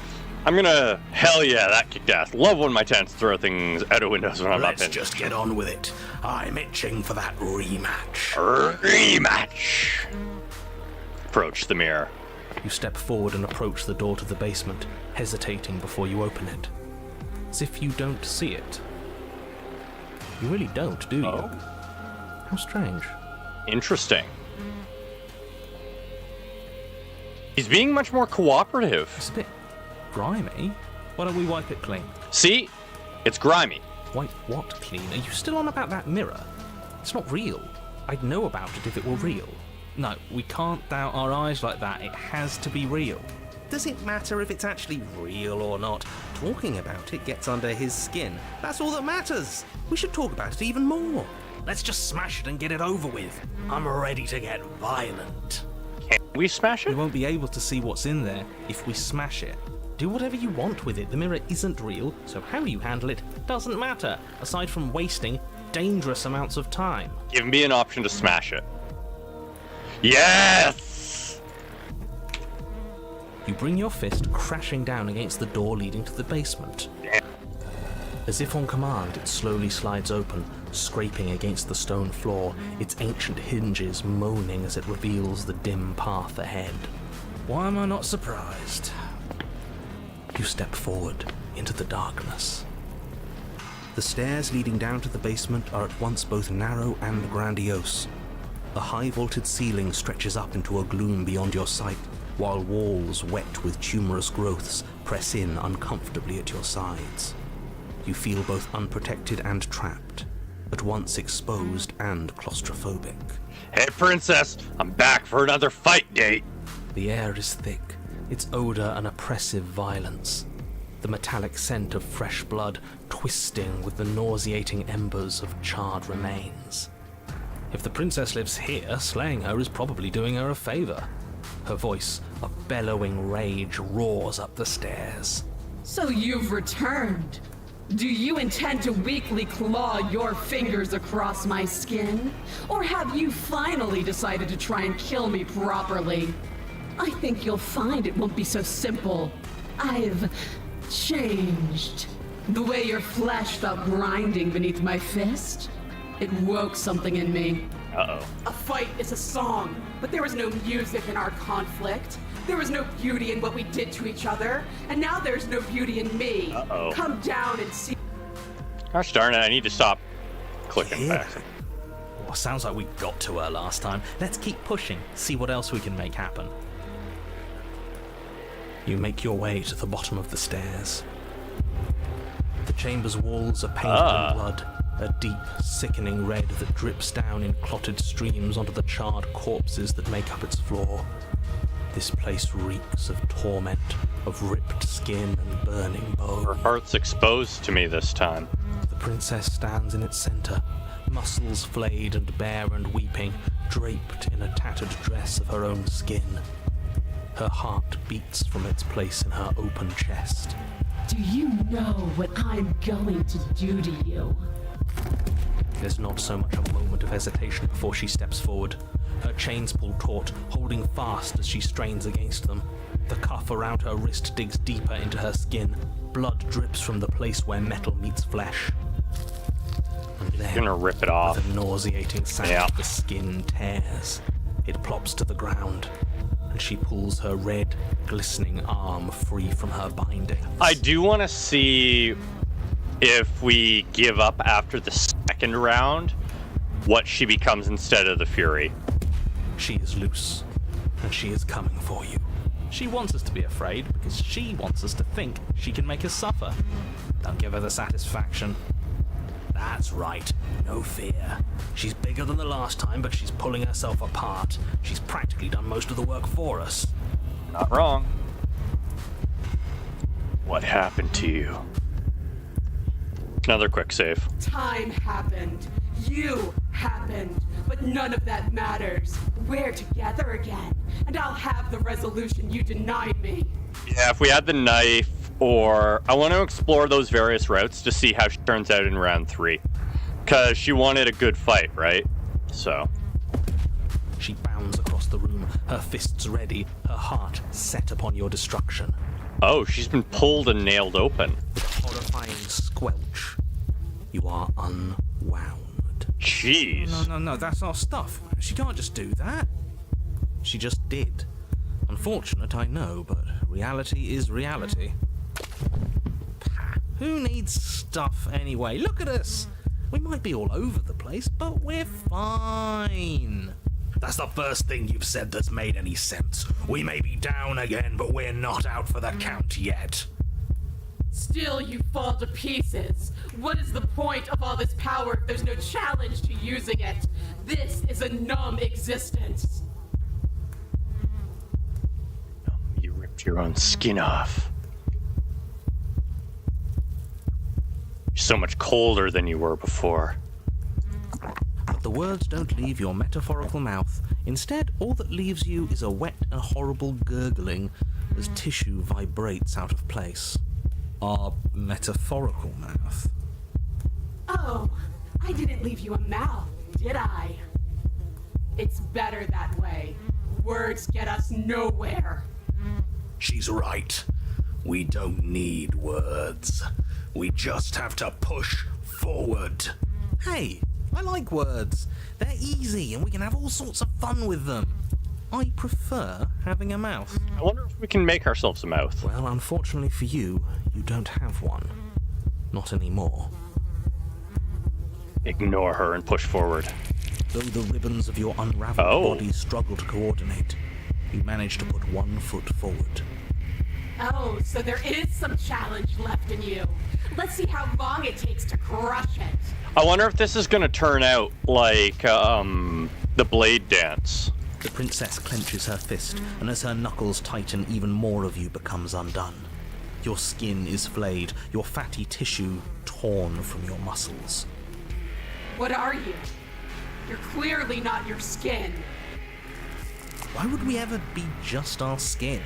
I'm gonna... Hell yeah, that kicked ass. Love when my tenants throw things out of windows when I'm not Let's paying just get on with it. I'm itching for that rematch. Rematch! Approach the mirror. You step forward and approach the door to the basement, hesitating before you open it. As if you don't see it. You really don't, do you? Oh. How strange. Interesting. He's being much more cooperative. It's a bit grimy. Why don't we wipe it clean? See? It's grimy. Wipe what clean? Are you still on about that mirror? It's not real. I'd know about it if it were real. No, we can't doubt our eyes like that. It has to be real. Does it matter if it's actually real or not? Talking about it gets under his skin. That's all that matters. We should talk about it even more. Let's just smash it and get it over with. I'm ready to get violent. Can we smash We it? won't be able to see what's in there if we smash it. Do whatever you want with it. The mirror isn't real, so how you handle it doesn't matter, aside from wasting dangerous amounts of time. Give me an option to smash it. Yes! You bring your fist crashing down against the door leading to the basement. Damn. As if on command, it slowly slides open, scraping against the stone floor, its ancient hinges moaning as it reveals the dim path ahead. Why am I not surprised? You step forward into the darkness. The stairs leading down to the basement are at once both narrow and grandiose. A high-vaulted ceiling stretches up into a gloom beyond your sight, while walls wet with tumorous growths press in uncomfortably at your sides. You feel both unprotected and trapped, at once exposed and claustrophobic. Hey, princess, I'm back for another fight date. The air is thick, its odor an oppressive violence. The metallic scent of fresh blood twisting with the nauseating embers of charred remains. If the princess lives here, slaying her is probably doing her a favor. Her voice of bellowing rage roars up the stairs. So you've returned. Do you intend to weakly claw your fingers across my skin? Or have you finally decided to try and kill me properly? I think you'll find it won't be so simple. I've changed. The way your flesh felt grinding beneath my fist, it woke something in me. Uh-oh. A fight is a song, but there was no music in our conflict. There was no beauty in what we did to each other, and now there's no beauty in me. Uh-oh. Come down and see. Gosh darn it, I need to stop clicking Yeah. back. Well, sounds like we got to her last time. Let's keep pushing, see what else we can make happen. You make your way to the bottom of the stairs. The chamber's walls are painted in blood, a deep, sickening red that drips down in clotted streams onto the charred corpses that make up its floor. This place reeks of torment, of ripped skin and burning bone. Her heart's exposed to me this time. The princess stands in its center, muscles flayed and bare and weeping, draped in a tattered dress of her own skin. Her heart beats from its place in her open chest. Do you know what I'm going to do to you? There's not so much a moment of hesitation before she steps forward. Her chains pull taut, holding fast as she strains against them. The cuff around her wrist digs deeper into her skin. Blood drips from the place where metal meets flesh. And then, Gonna rip it off. with a nauseating sound, Yeah. the skin tears. It plops to the ground, and she pulls her red, glistening arm free from her bindings. I do want to see if we give up after the second round, what she becomes instead of the Fury. She is loose, and she is coming for you. She wants us to be afraid because she wants us to think she can make us suffer. Don't give her the satisfaction. That's right, no fear. She's bigger than the last time, but she's pulling herself apart. She's practically done most of the work for us. Not wrong. What happened to you? Another quick save. Time happened. You happened. But none of that matters. We're together again, and I'll have the resolution you denied me. Yeah, if we had the knife, or I want to explore those various routes to see how she turns out in round 3. Because she wanted a good fight, right? So. She bounds across the room, her fists ready, her heart set upon your destruction. Oh, she's been pulled and nailed open. With a horrifying squelch, you are unwound. Jeez. No, that's our stuff. She can't just do that. She just did. Unfortunate, I know, but reality is reality. Pah, who needs stuff anyway? Look at us! We might be all over the place, but we're fine. That's the first thing you've said that's made any sense. We may be down again, but we're not out for the count yet. Still, you fall to pieces. What is the point of all this power if there's no challenge to using it? This is a numb existence. You ripped your own skin off. You're so much colder than you were before. But the words don't leave your metaphorical mouth. Instead, all that leaves you is a wet and horrible gurgling as tissue vibrates out of place. Our metaphorical mouth. Oh, I didn't leave you a mouth, did I? It's better that way. Words get us nowhere. She's right. We don't need words. We just have to push forward. Hey, I like words. They're easy and we can have all sorts of fun with them. I prefer having a mouth. I wonder if we can make ourselves a mouth. Well, unfortunately for you, you don't have one. Not anymore. Ignore her and push forward. Though the ribbons of your unraveled Oh. body struggle to coordinate, you manage to put one foot forward. Oh, so there is some challenge left in you. Let's see how long it takes to crush it. I wonder if this is gonna turn out like the blade dance. The princess clenches her fist, and as her knuckles tighten, even more of you becomes undone. Your skin is flayed, your fatty tissue torn from your muscles. What are you? You're clearly not your skin. Why would we ever be just our skin?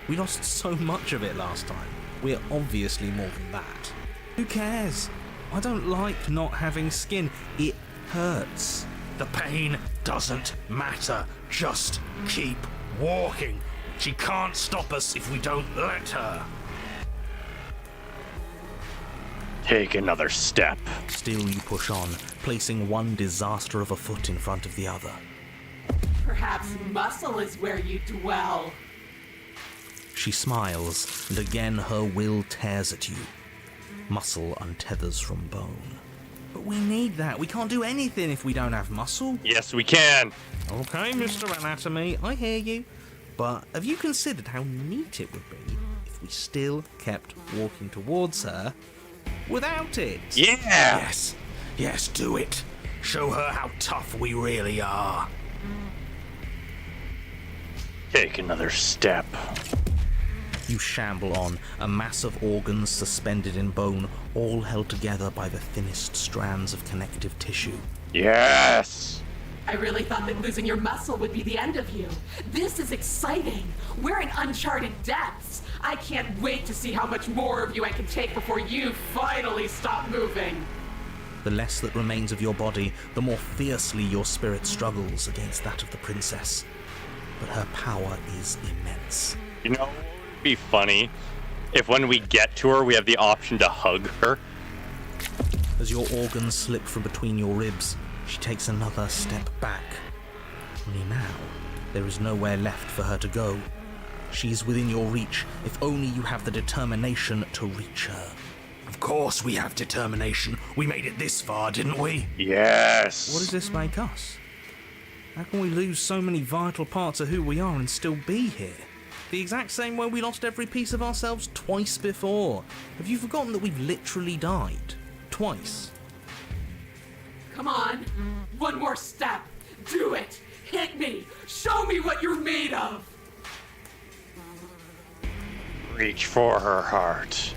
We lost so much of it last time. We're obviously more than that. Who cares? I don't like not having skin. It hurts. The pain doesn't matter. Just keep walking. She can't stop us if we don't let her. Take another step. Still you push on, placing one disaster of a foot in front of the other. Perhaps muscle is where you dwell. She smiles, and again her will tears at you. Muscle untethers from bone. But we need that. We can't do anything if we don't have muscle. Yes, we can. Okay, Mr. Anatomy, I hear you. But have you considered how neat it would be if we still kept walking towards her without it? Yeah. Yes, do it. Show her how tough we really are. Take another step. You shamble on, a mass of organs suspended in bone, all held together by the thinnest strands of connective tissue. Yes. I really thought that losing your muscle would be the end of you. This is exciting. We're in uncharted depths. I can't wait to see how much more of you I can take before you finally stop moving. The less that remains of your body, the more fiercely your spirit struggles against that of the princess. But her power is immense. You know, it would be funny if when we get to her, we have the option to hug her. As your organs slip from between your ribs, she takes another step back. Only now, there is nowhere left for her to go. She is within your reach, if only you have the determination to reach her. Of course we have determination. We made it this far, didn't we? Yes. What does this make us? How can we lose so many vital parts of who we are and still be here? The exact same way we lost every piece of ourselves twice before. Have you forgotten that we've literally died? Twice. Come on, one more step. Do it. Hit me. Show me what you're made of. Reach for her heart.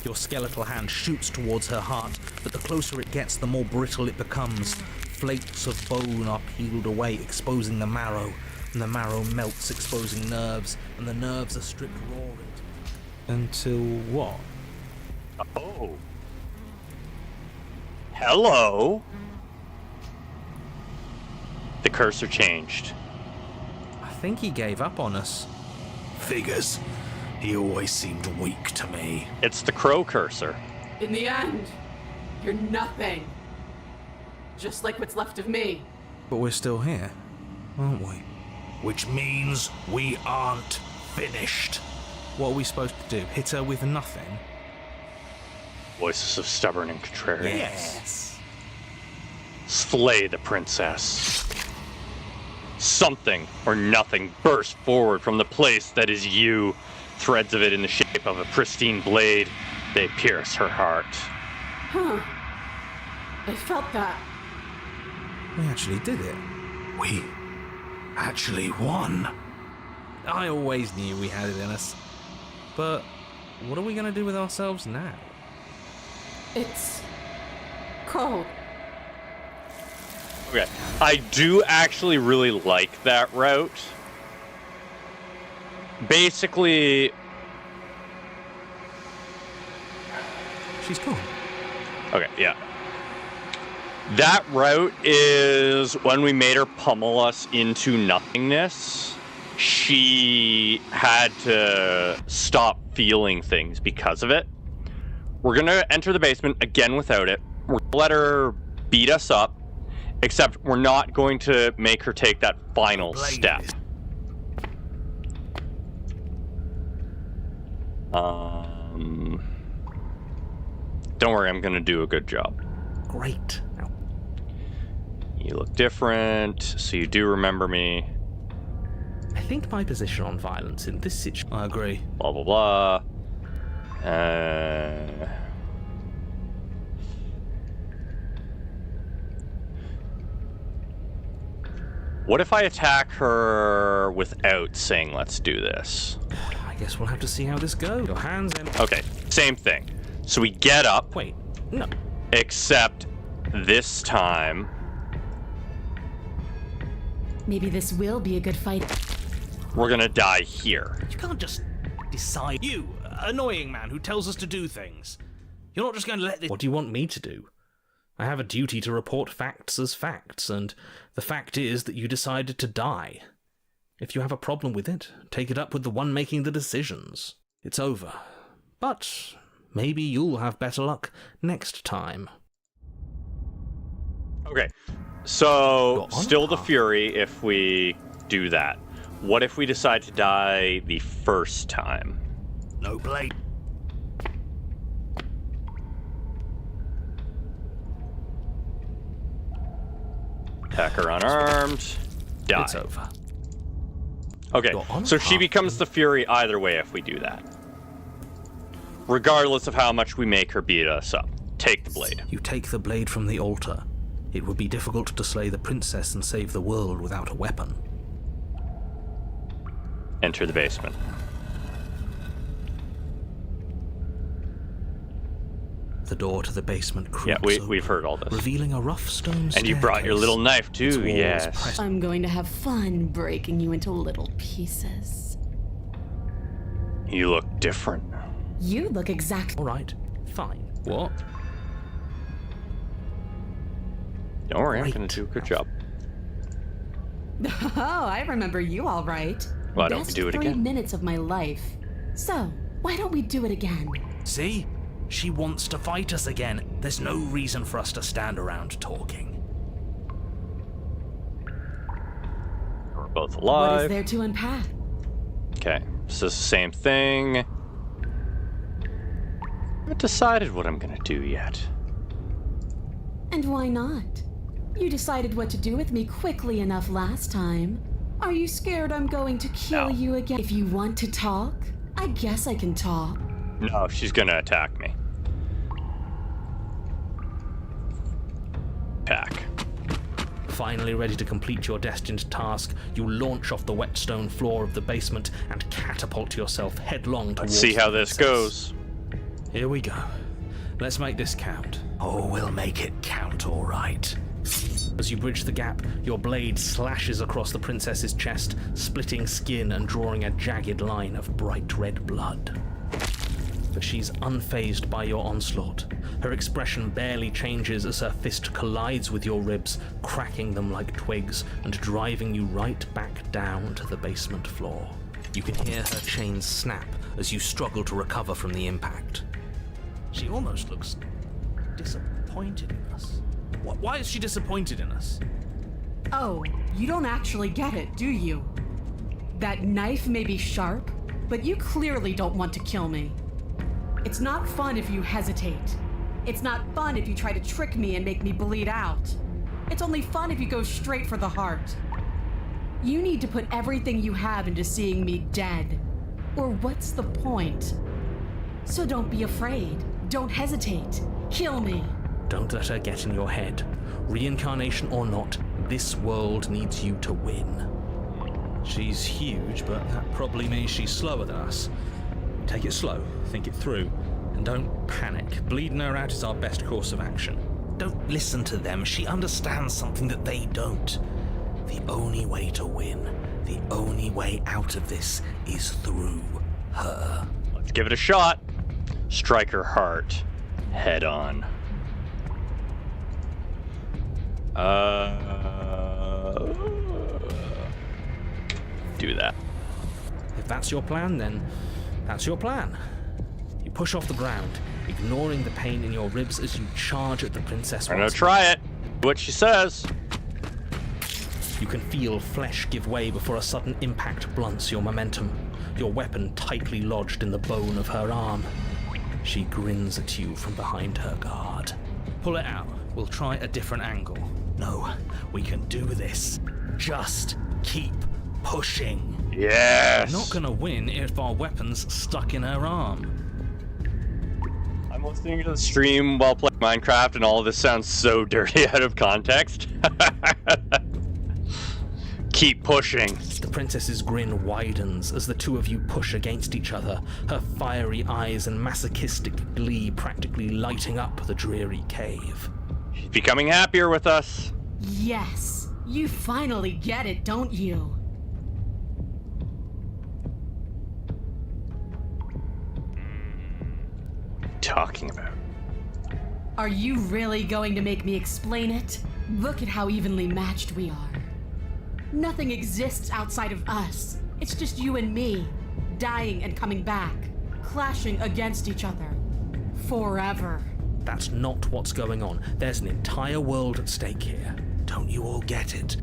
Your skeletal hand shoots towards her heart, but the closer it gets, the more brittle it becomes. Flakes of bone are peeled away, exposing the marrow, and the marrow melts, exposing nerves, and the nerves are stripped raw. Until what? Oh. Hello. The cursor changed. I think he gave up on us. Figures. He always seemed weak to me. It's the crow cursor. In the end, you're nothing. Just like what's left of me. But we're still here, aren't we? Which means we aren't finished. What are we supposed to do? Hit her with nothing? Voices of stubborn and contrarian. Yes. Slay the princess. Something or nothing burst forward from the place that is you. Threads of it in the shape of a pristine blade. They pierce her heart. Huh. I felt that. We actually did it. We actually won. I always knew we had it in us. But what are we going to do with ourselves now? It's cold. Okay. I do actually really like that route. Basically, She's gone. okay, yeah. That route is when we made her pummel us into nothingness. She had to stop feeling things because of it. We're gonna enter the basement again without it. We're gonna let her beat us up, except we're not going to make her take that final step. Don't worry, I'm gonna do a good job. Great. Now, You look different, so you do remember me. I think my position on violence in this situation... I agree. Blah, blah, blah. What if I attack her without saying, let's do this? I guess we'll have to see how this goes. Your hands in. Okay, same thing. So we get up, Wait, no. except this time... Maybe this will be a good fight. we're gonna die here. You can't just decide. You, annoying man who tells us to do things. You're not just going to let this... What do you want me to do? I have a duty to report facts as facts, and the fact is that you decided to die. If you have a problem with it, take it up with the one making the decisions. It's over. But maybe you'll have better luck next time. Okay, so Go on, still the Path. Fury if we do that. What if we decide to die the first time? No blade. Attacker unarmed. Die. It's over. Okay, Go on, so she Path. becomes the Fury either way if we do that. Regardless of how much we make her beat us up. Take the blade. You take the blade from the altar. It would be difficult to slay the princess and save the world without a weapon. Enter the basement. The door to the basement creaks Yeah, open, we've heard all this. revealing a rough stone And you brought your staircase. little knife Its too, walls yes. pressed I'm going to have fun breaking you into little pieces. You look different. You look exactly. All right, fine. What? Don't worry, I'm Great. gonna do a good job. Oh, I remember you all right. Why don't we Best do it 3 again? minutes of my life. So, why don't we do it again? See? She wants to fight us again. There's no reason for us to stand around talking. We're both What is alive. there to unpack? Okay, so it's the same thing. I haven't decided what I'm gonna do yet. And why not? You decided what to do with me quickly enough last time. Are you scared I'm going to kill No. you again? If you want to talk, I guess I can talk. No, she's gonna attack me. Attack. Finally ready to complete your destined task, you launch off the wet stone floor of the basement and catapult yourself headlong towards Let's see how the this princess. goes. Here we go. Let's make this count. Oh, we'll make it count, all right. As you bridge the gap, your blade slashes across the princess's chest, splitting skin and drawing a jagged line of bright red blood. But she's unfazed by your onslaught. Her expression barely changes as her fist collides with your ribs, cracking them like twigs and driving you right back down to the basement floor. You can hear her chains snap as you struggle to recover from the impact. She almost looks disappointed in us. Why is she disappointed in us? Oh, you don't actually get it, do you? That knife may be sharp, but you clearly don't want to kill me. It's not fun if you hesitate. It's not fun if you try to trick me and make me bleed out. It's only fun if you go straight for the heart. You need to put everything you have into seeing me dead. Or what's the point? So don't be afraid. Don't hesitate. Kill me. Don't let her get in your head. Reincarnation or not, this world needs you to win. She's huge, but that probably means she's slower than us. Take it slow, think it through, and don't panic. Bleeding her out is our best course of action. Don't listen to them. She understands something that they don't. The only way to win, the only way out of this is through her. Let's give it a shot. Strike her heart. Head on. Do that. If that's your plan, then that's your plan. You push off the ground, ignoring the pain in your ribs as you charge at the princess. I'm gonna once try it. Do what she says. You can feel flesh give way before a sudden impact blunts your momentum, your weapon tightly lodged in the bone of her arm. She grins at you from behind her guard. Pull it out. We'll try a different angle. No, we can do this. Just keep pushing. Yes. We're not gonna win if our weapon's stuck in her arm. I'm listening to the stream while playing Minecraft, and all of this sounds so dirty out of context. Keep pushing. The princess's grin widens as the two of you push against each other, her fiery eyes and masochistic glee practically lighting up the dreary cave. She's becoming happier with us. Yes, you finally get it, don't you? Talking about. Are you really going to make me explain it? Look at how evenly matched we are. Nothing exists outside of us. It's just you and me, dying and coming back, clashing against each other. Forever. That's not what's going on. There's an entire world at stake here. Don't you all get it?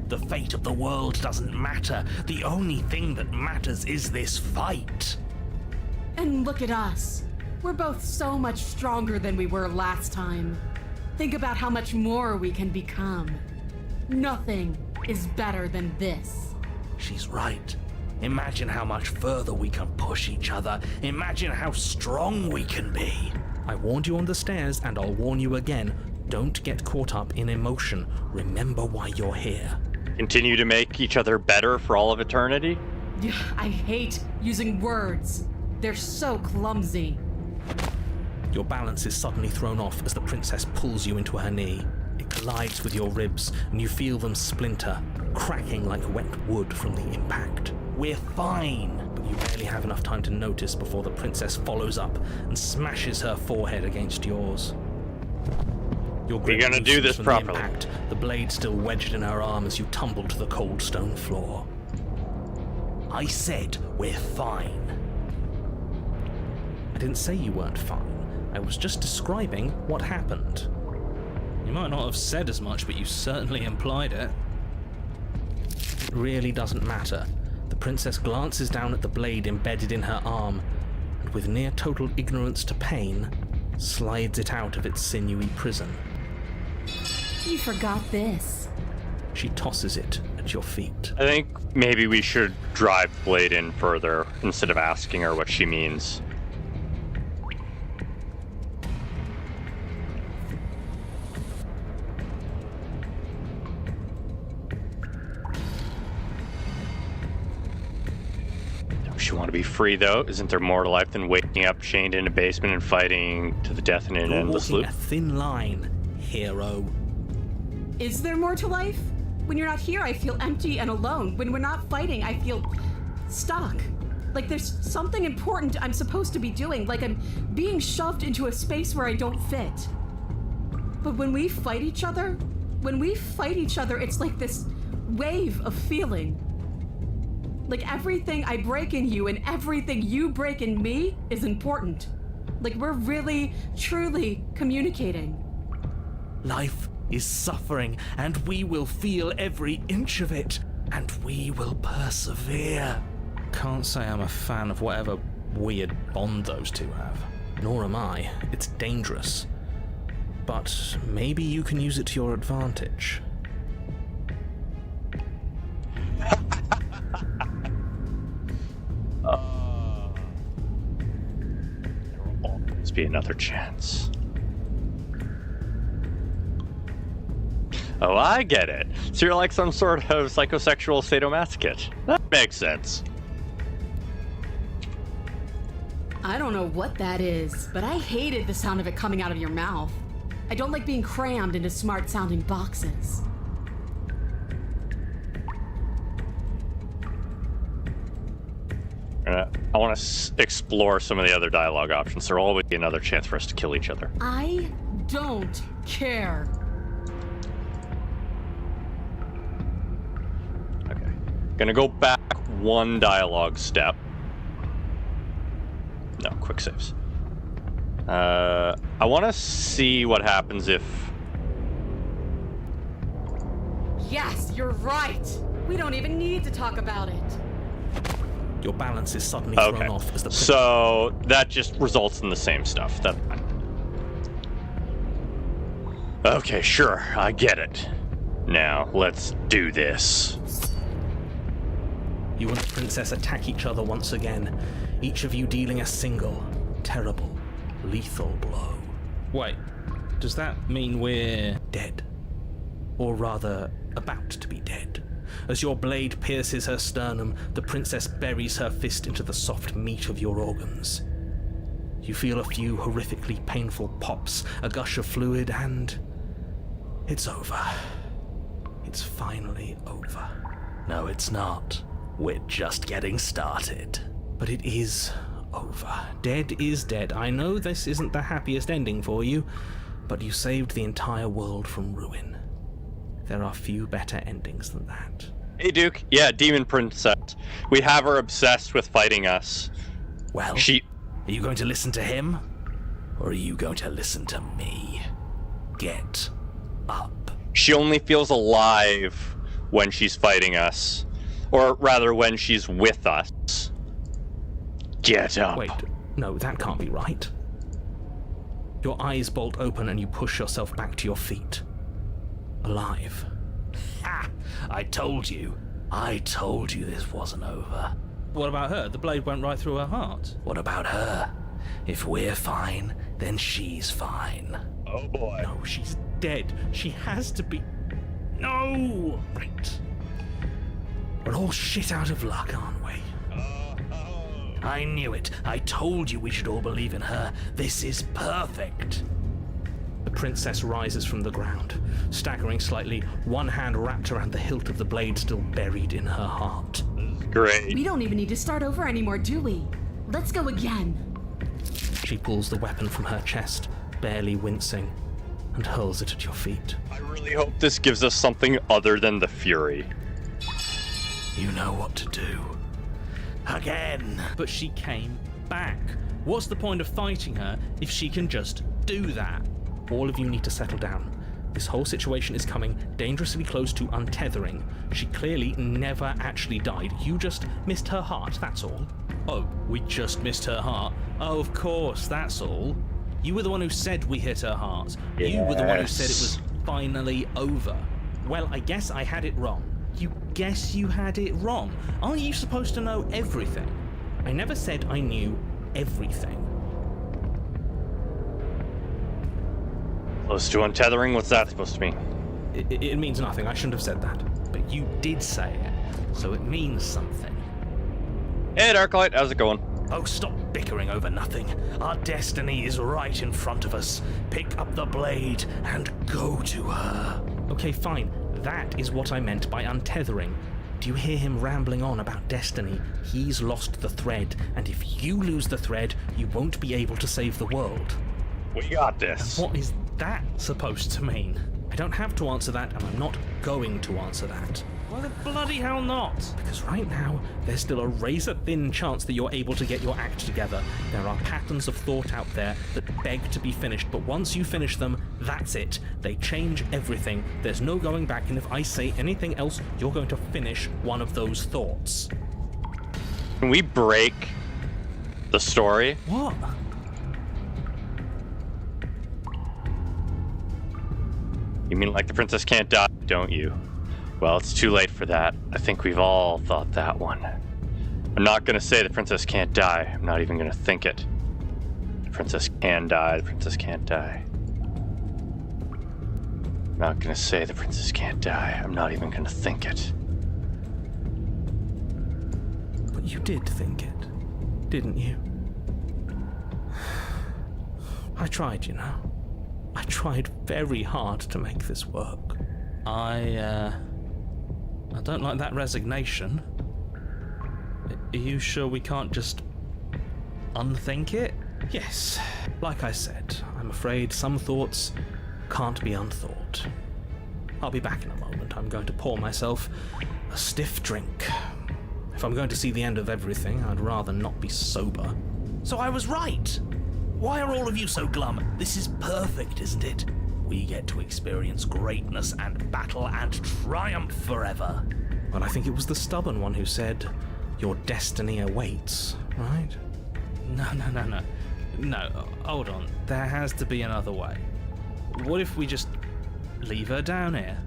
The fate of the world doesn't matter. The only thing that matters is this fight. And look at us. We're both so much stronger than we were last time. Think about how much more we can become. Nothing is better than this. She's right. Imagine how much further we can push each other. Imagine how strong we can be. I warned you on the stairs, and I'll warn you again. Don't get caught up in emotion. Remember why you're here. Continue to make each other better for all of eternity? I hate using words. They're so clumsy. Your balance is suddenly thrown off as the princess pulls you into her knee. It collides with your ribs, and you feel them splinter, cracking like wet wood from the impact. We're fine, but you barely have enough time to notice before the princess follows up and smashes her forehead against yours. Your grip We're gonna do loosens this from properly. The impact, the blade still wedged in her arm as you tumble to the cold stone floor. I said we're fine. I didn't say you weren't fine. I was just describing what happened. You might not have said as much, but you certainly implied it. It really doesn't matter. The princess glances down at the blade embedded in her arm, and with near total ignorance to pain, slides it out of its sinewy prison. You forgot this. She tosses it at your feet. I think maybe we should drive the blade in further instead of asking her what she means. Don't you want to be free, though? Isn't there more to life than waking up chained in a basement and fighting to the death in an You're endless walking loop? a thin line, hero. Is there more to life? When you're not here, I feel empty and alone. When we're not fighting, I feel stuck. Like there's something important I'm supposed to be doing, like I'm being shoved into a space where I don't fit. But when we fight each other, it's like this wave of feeling. Like everything I break in you and everything you break in me is important. Like we're really, truly communicating. Life is suffering, and we will feel every inch of it, and we will persevere. Can't say I'm a fan of whatever weird bond those two have. Nor am I. It's dangerous. But maybe you can use it to your advantage. There will always be another chance. Oh, I get it. So you're like some sort of psychosexual sadomasochist. That makes sense. I don't know what that is, but I hated the sound of it coming out of your mouth. I don't like being crammed into smart-sounding boxes. I want to explore some of the other dialogue options. There will always be another chance for us to kill each other. I don't care. Okay. Gonna go back one dialogue step. No, quick saves. I want to see what happens if... Yes, you're right. We don't even need to talk about it. Your balance is suddenly thrown Okay, off as the so that just results in the same stuff. That's fine. Okay, sure, I get it. Now, let's do this. You and the princess attack each other once again, each of you dealing a single, terrible, lethal blow. Wait, does that mean we're... Dead. Or rather, about to be dead. As your blade pierces her sternum, the princess buries her fist into the soft meat of your organs. You feel a few horrifically painful pops, a gush of fluid, and... it's over. It's finally over. No, it's not. We're just getting started. But it is over. Dead is dead. I know this isn't the happiest ending for you, but you saved the entire world from ruin. There are few better endings than that. Hey, Duke. Yeah, Demon Princess. We have her obsessed with fighting us. Well, are you going to listen to him? Or are you going to listen to me? Get up. She only feels alive when she's fighting us. Or rather, when she's with us. Get up. Wait, no, that can't be right. Your eyes bolt open and you push yourself back to your feet. Alive. Ha! I told you this wasn't over. What about her? The blade went right through her heart. What about her? If we're fine, then she's fine. Oh boy. No, she's dead. She has to be... No! Right. We're all shit out of luck, aren't we? I knew it. I told you we should all believe in her. This is perfect. The princess rises from the ground, staggering slightly, one hand wrapped around the hilt of the blade still buried in her heart. Great. We don't even need to start over anymore, do we? Let's go again. She pulls the weapon from her chest, barely wincing, and hurls it at your feet. I really hope this gives us something other than the Fury. You know what to do. Again. But she came back. What's the point of fighting her if she can just do that? All of you need to settle down. This whole situation is coming dangerously close to untethering. She clearly never actually died. You just missed her heart, that's all. Oh, we just missed her heart? Oh, of course, that's all. You were the one who said we hit her heart. Yes. You were the one who said it was finally over. Well, I guess I had it wrong. You guess you had it wrong? Aren't you supposed to know everything? I never said I knew everything. Close to untethering? What's that supposed to mean? It means nothing. I shouldn't have said that. But you did say it, so it means something. Hey, Darklight, how's it going? Oh, stop bickering over nothing. Our destiny is right in front of us. Pick up the blade and go to her. Okay, fine. That is what I meant by untethering. Do you hear him rambling on about destiny? He's lost the thread, and if you lose the thread, you won't be able to save the world. We got this. What is that supposed to mean? I don't have to answer that, and I'm not going to answer that. Why the bloody hell not? Because right now, there's still a razor-thin chance that you're able to get your act together. There are patterns of thought out there that beg to be finished, but once you finish them, that's it. They change everything. There's no going back, and if I say anything else, you're going to finish one of those thoughts. Can we break the story? What? You mean like the princess can't die, don't you? Well, it's too late for that. I think we've all thought that one. I'm not gonna say the princess can't die. I'm not even gonna think it. The princess can die. The princess can't die. I'm not gonna say the princess can't die. I'm not even gonna think it. But you did think it, didn't you? I tried, you know. I tried very hard to make this work. I don't like that resignation. Are you sure we can't just unthink it? Yes, like I said, I'm afraid some thoughts can't be unthought. I'll be back in a moment. I'm going to pour myself a stiff drink. If I'm going to see the end of everything, I'd rather not be sober. So I was right. Why are all of you so glum? This is perfect, isn't it? We get to experience greatness and battle and triumph forever. Well, I think it was the stubborn one who said, your destiny awaits, right? No, hold on. There has to be another way. What if we just leave her down here?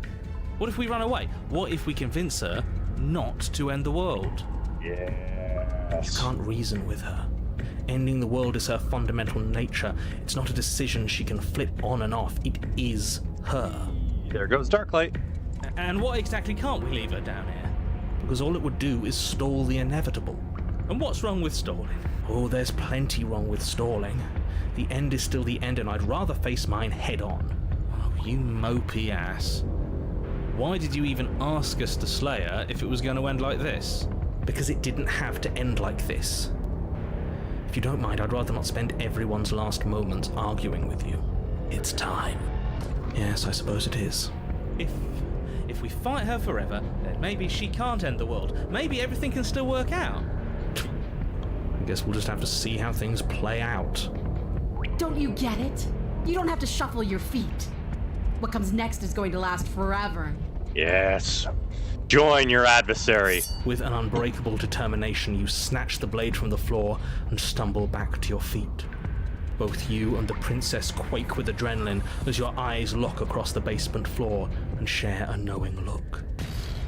What if we run away? What if we convince her not to end the world? Yes. You can't reason with her. Ending the world is her fundamental nature. It's not a decision she can flip on and off. It is her. There goes Darklight. And what exactly can't we leave her down here? Because all it would do is stall the inevitable. And what's wrong with stalling? Oh, there's plenty wrong with stalling. The end is still the end, and I'd rather face mine head on. Oh, you mopey ass. Why did you even ask us to slay her if it was going to end like this? Because it didn't have to end like this. If you don't mind, I'd rather not spend everyone's last moments arguing with you. It's time. Yes, I suppose it is. If we fight her forever, then maybe she can't end the world. Maybe everything can still work out. I guess we'll just have to see how things play out. Don't you get it? You don't have to shuffle your feet. What comes next is going to last forever. Yes. Join your adversary. With an unbreakable determination, you snatch the blade from the floor and stumble back to your feet. Both you and the princess quake with adrenaline as your eyes lock across the basement floor and share a knowing look.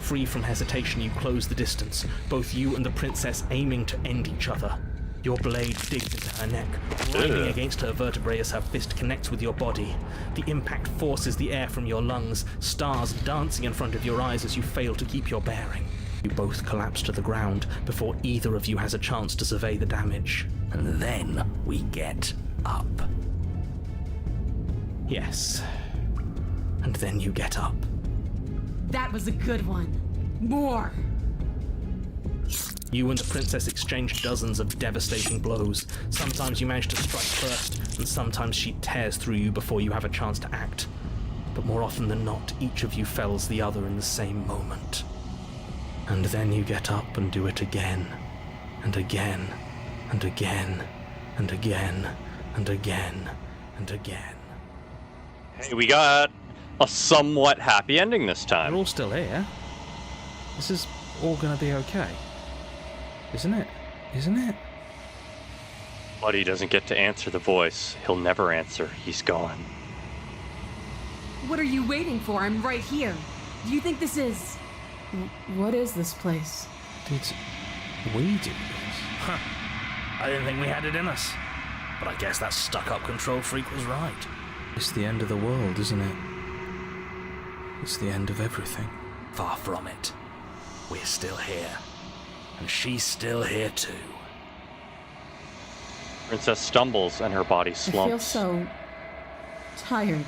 Free from hesitation, you close the distance, both you and the princess aiming to end each other. Your blade digs into her neck, grinding against her vertebrae as her fist connects with your body. The impact forces the air from your lungs, stars dancing in front of your eyes as you fail to keep your bearing. You both collapse to the ground before either of you has a chance to survey the damage. And then we get up. Yes. And then you get up. That was a good one. More. You and the princess exchange dozens of devastating blows. Sometimes you manage to strike first, and sometimes she tears through you before you have a chance to act. But more often than not, each of you fells the other in the same moment. And then you get up and do it again, and again, and again, and again, and again, and again. Hey, we got a somewhat happy ending this We're time. all still here. This is all gonna be okay. Isn't it? Isn't it? But he doesn't get to answer the voice. He'll never answer. He's gone. What are you waiting for? I'm right here. Do you think this is... What is this place? Did we do this? Huh. I didn't think we had it in us. But I guess that stuck-up control freak was right. It's the end of the world, isn't it? It's the end of everything. Far from it. We're still here. And she's still here too. Princess stumbles and her body I feel slumps. so tired.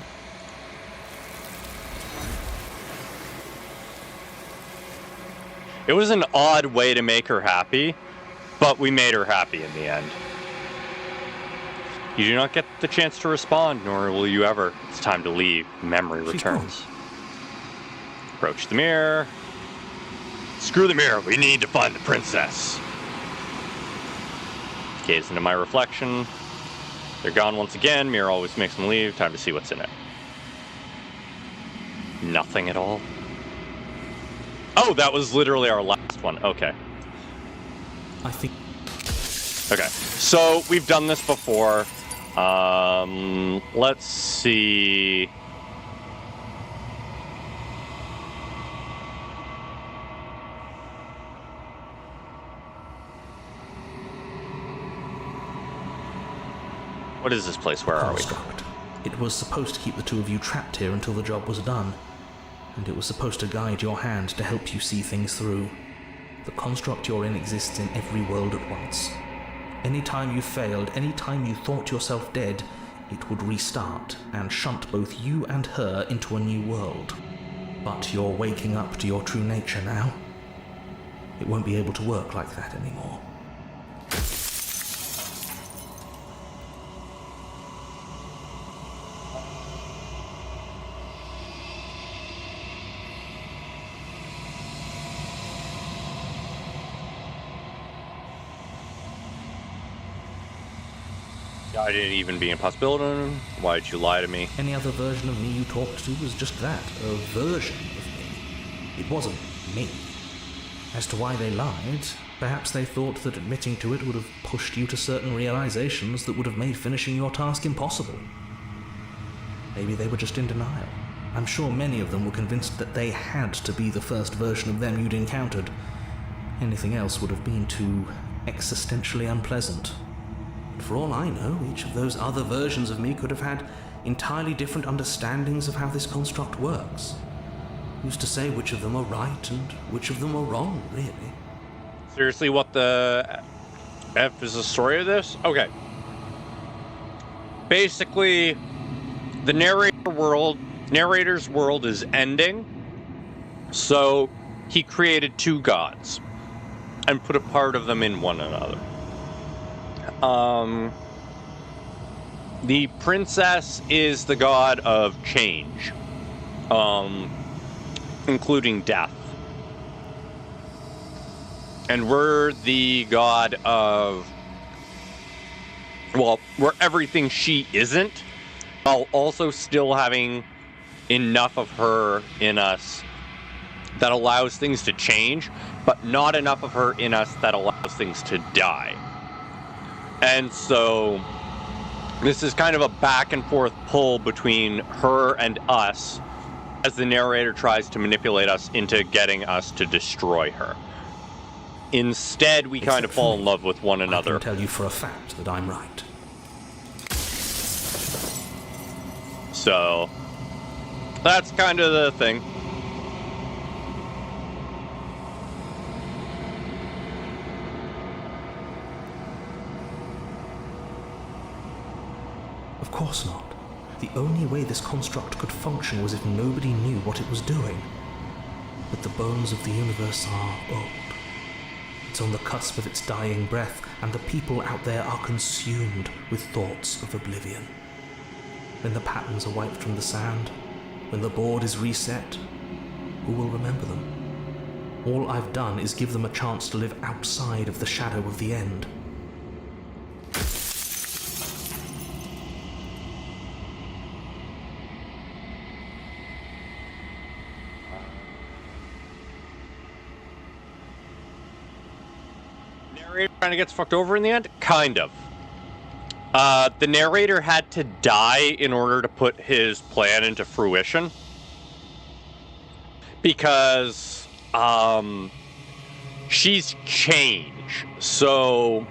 It was an odd way to make her happy, but we made her happy in the end. You do not get the chance to respond, nor will you ever. It's time to leave. Memory returns. Approach the mirror. Screw the mirror. We need to find the princess. Gaze into my reflection. They're gone once again. Mirror always makes them leave. Time to see what's in it. Nothing at all. Oh, that was literally our last one. Okay. I think... Okay. So, we've done this before. Let's see... What is this place? Where are we? construct. It was supposed to keep the two of you trapped here until the job was done. And it was supposed to guide your hand to help you see things through. The construct you're in exists in every world at once. Any time you failed, any time you thought yourself dead, it would restart and shunt both you and her into a new world. But you're waking up to your true nature now. It won't be able to work like that anymore. I didn't even be a possibility. Why did you lie to me? Any other version of me you talked to was just that, a version of me. It wasn't me. As to why they lied, perhaps they thought that admitting to it would have pushed you to certain realizations that would have made finishing your task impossible. Maybe they were just in denial. I'm sure many of them were convinced that they had to be the first version of them you'd encountered. Anything else would have been too existentially unpleasant. For all I know, each of those other versions of me could have had entirely different understandings of how this construct works. Who's to say which of them are right and which of them are wrong, really? Seriously, what the F is the story of this? Okay. Basically, the narrator's world is ending, so he created two gods and put a part of them in one another. The princess is the god of change, including death. And we're the god of, well, we're everything she isn't, while also still having enough of her in us that allows things to change, but not enough of her in us that allows things to die. And so this is kind of a back and forth pull between her and us as the narrator tries to manipulate us into getting us to destroy her. Instead, we kind of fall in love with one another. I can tell you for a fact that I'm right. So that's kind of the thing. Of course not. The only way this construct could function was if nobody knew what it was doing. But the bones of the universe are old. It's on the cusp of its dying breath, and the people out there are consumed with thoughts of oblivion. When the patterns are wiped from the sand, when the board is reset, who will remember them? All I've done is give them a chance to live outside of the shadow of the end. Narrator kind of gets fucked over in the end? Kind of. The narrator had to die in order to put his plan into fruition. Because, she's change. So,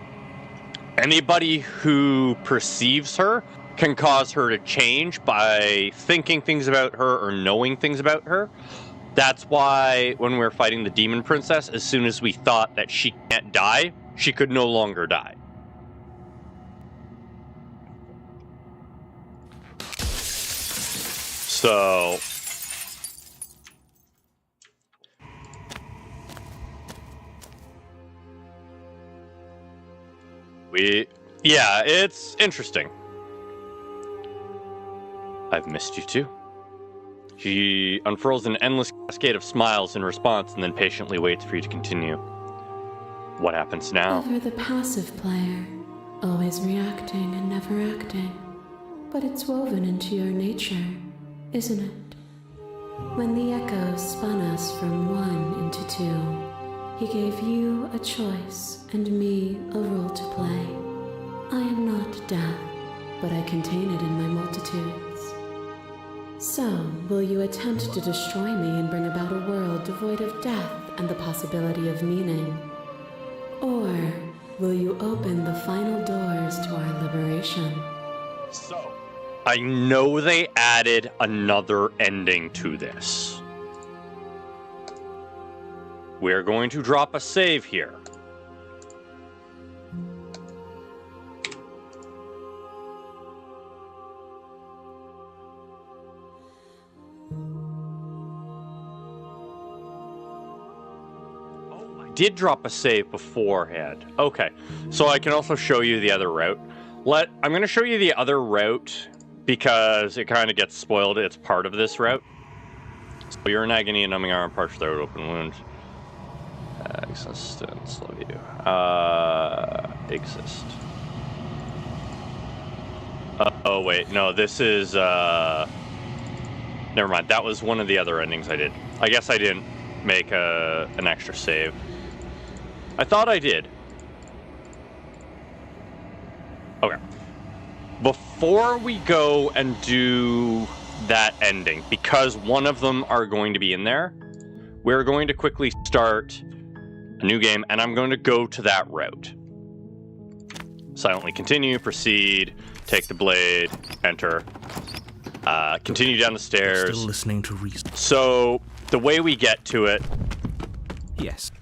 anybody who perceives her can cause her to change by thinking things about her or knowing things about her. That's why when we were fighting the demon princess, as soon as we thought that she can't die, she could no longer die. So yeah, it's interesting. I've missed you too. She unfurls an endless cascade of smiles in response and then patiently waits for you to continue. What happens now? Ever the passive player, always reacting and never acting. But it's woven into your nature, isn't it? When the echoes spun us from one into two, he gave you a choice and me a role to play. I am not death, but I contain it in my multitudes. So, will you attempt to destroy me and bring about a world devoid of death and the possibility of meaning? Or will you open the final doors to our liberation? So, I know they added another ending to this. We're going to drop a save here. Did drop a save beforehand. Okay, so I can also show you the other route. I'm going to show you the other route because it kind of gets spoiled. It's part of this route. So you're in agony and numbing arm, partial throat, open wound. Existence, love you. Exist. Oh wait, no, this is never mind. That was one of the other endings I did. I guess I didn't make an extra save. I thought I did. Okay. Before we go and do that ending, because one of them are going to be in there, we're going to quickly start a new game, and I'm going to go to that route. Silently continue, proceed, take the blade, enter, continue down the stairs. Still listening to reason. So, the way we get to it... Yes.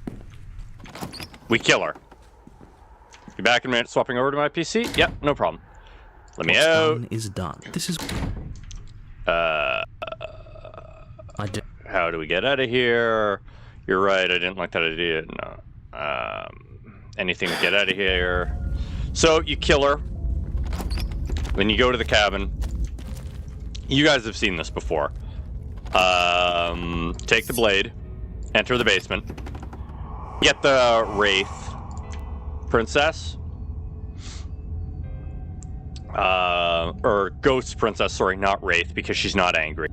We kill her. Be back in a minute, swapping over to my PC? Yep, no problem. Let me out. Done is done. This is... How do we get out of here? You're right, I didn't like that idea. No. Anything to get out of here. So, you kill her. Then you go to the cabin. You guys have seen this before. Take the blade, enter the basement, get the Wraith Princess, or Ghost Princess, sorry, not Wraith, because she's not angry.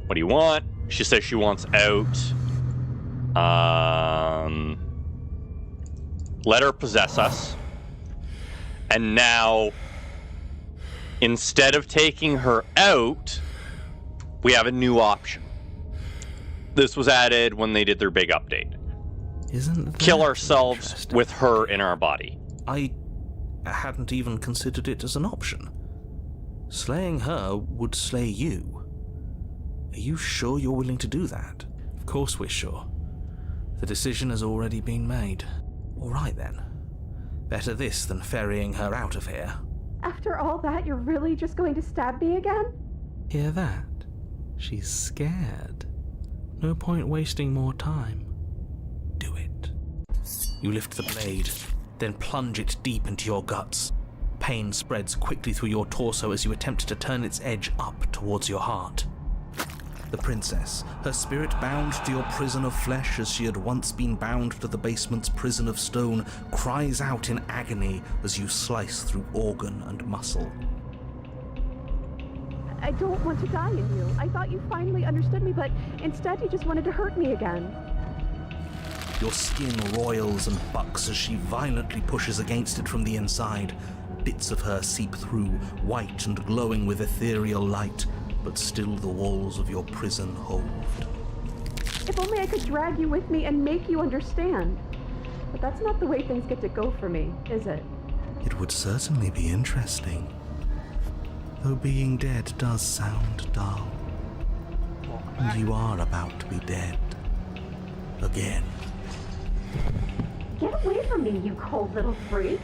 What do you want? She says she wants out. Let her possess us. And now, instead of taking her out, we have a new option. This was added when they did their big update. Isn't that Kill ourselves interesting? with her in our body. I hadn't even considered it as an option. Slaying her would slay you. Are you sure you're willing to do that? Of course we're sure. The decision has already been made. All right then. Better this than ferrying her out of here. After all that, you're really just going to stab me again? Hear that? She's scared. No point wasting more time. Do it. You lift the blade, then plunge it deep into your guts. Pain spreads quickly through your torso as you attempt to turn its edge up towards your heart. The princess, her spirit bound to your prison of flesh as she had once been bound to the basement's prison of stone, cries out in agony as you slice through organ and muscle. I don't want to die in you. I thought you finally understood me, but instead you just wanted to hurt me again. Your skin roils and bucks as she violently pushes against it from the inside. Bits of her seep through, white and glowing with ethereal light, but still the walls of your prison hold. If only I could drag you with me and make you understand. But that's not the way things get to go for me, is it? It would certainly be interesting. Though being dead does sound dull. And you are about to be dead. Again. Get away from me, you cold little freak.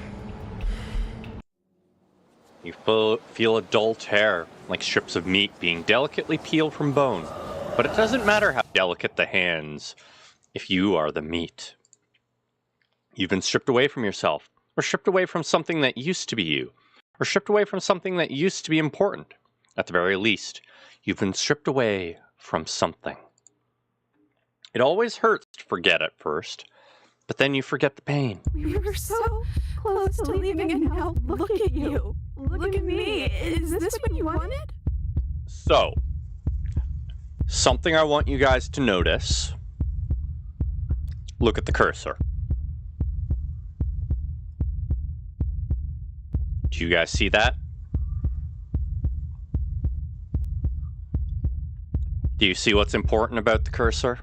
You feel a dull tear, like strips of meat being delicately peeled from bone. But it doesn't matter how delicate the hands, if you are the meat. You've been stripped away from yourself, or stripped away from something that used to be you, or stripped away from something that used to be important. At the very least, you've been stripped away from something. It always hurts to forget at first, but then you forget the pain. We were so close to leaving, and now look at you. Look at me. Is this what you wanted? So, something I want you guys to notice. Look at the cursor. Do you guys see that? Do you see what's important about the cursor?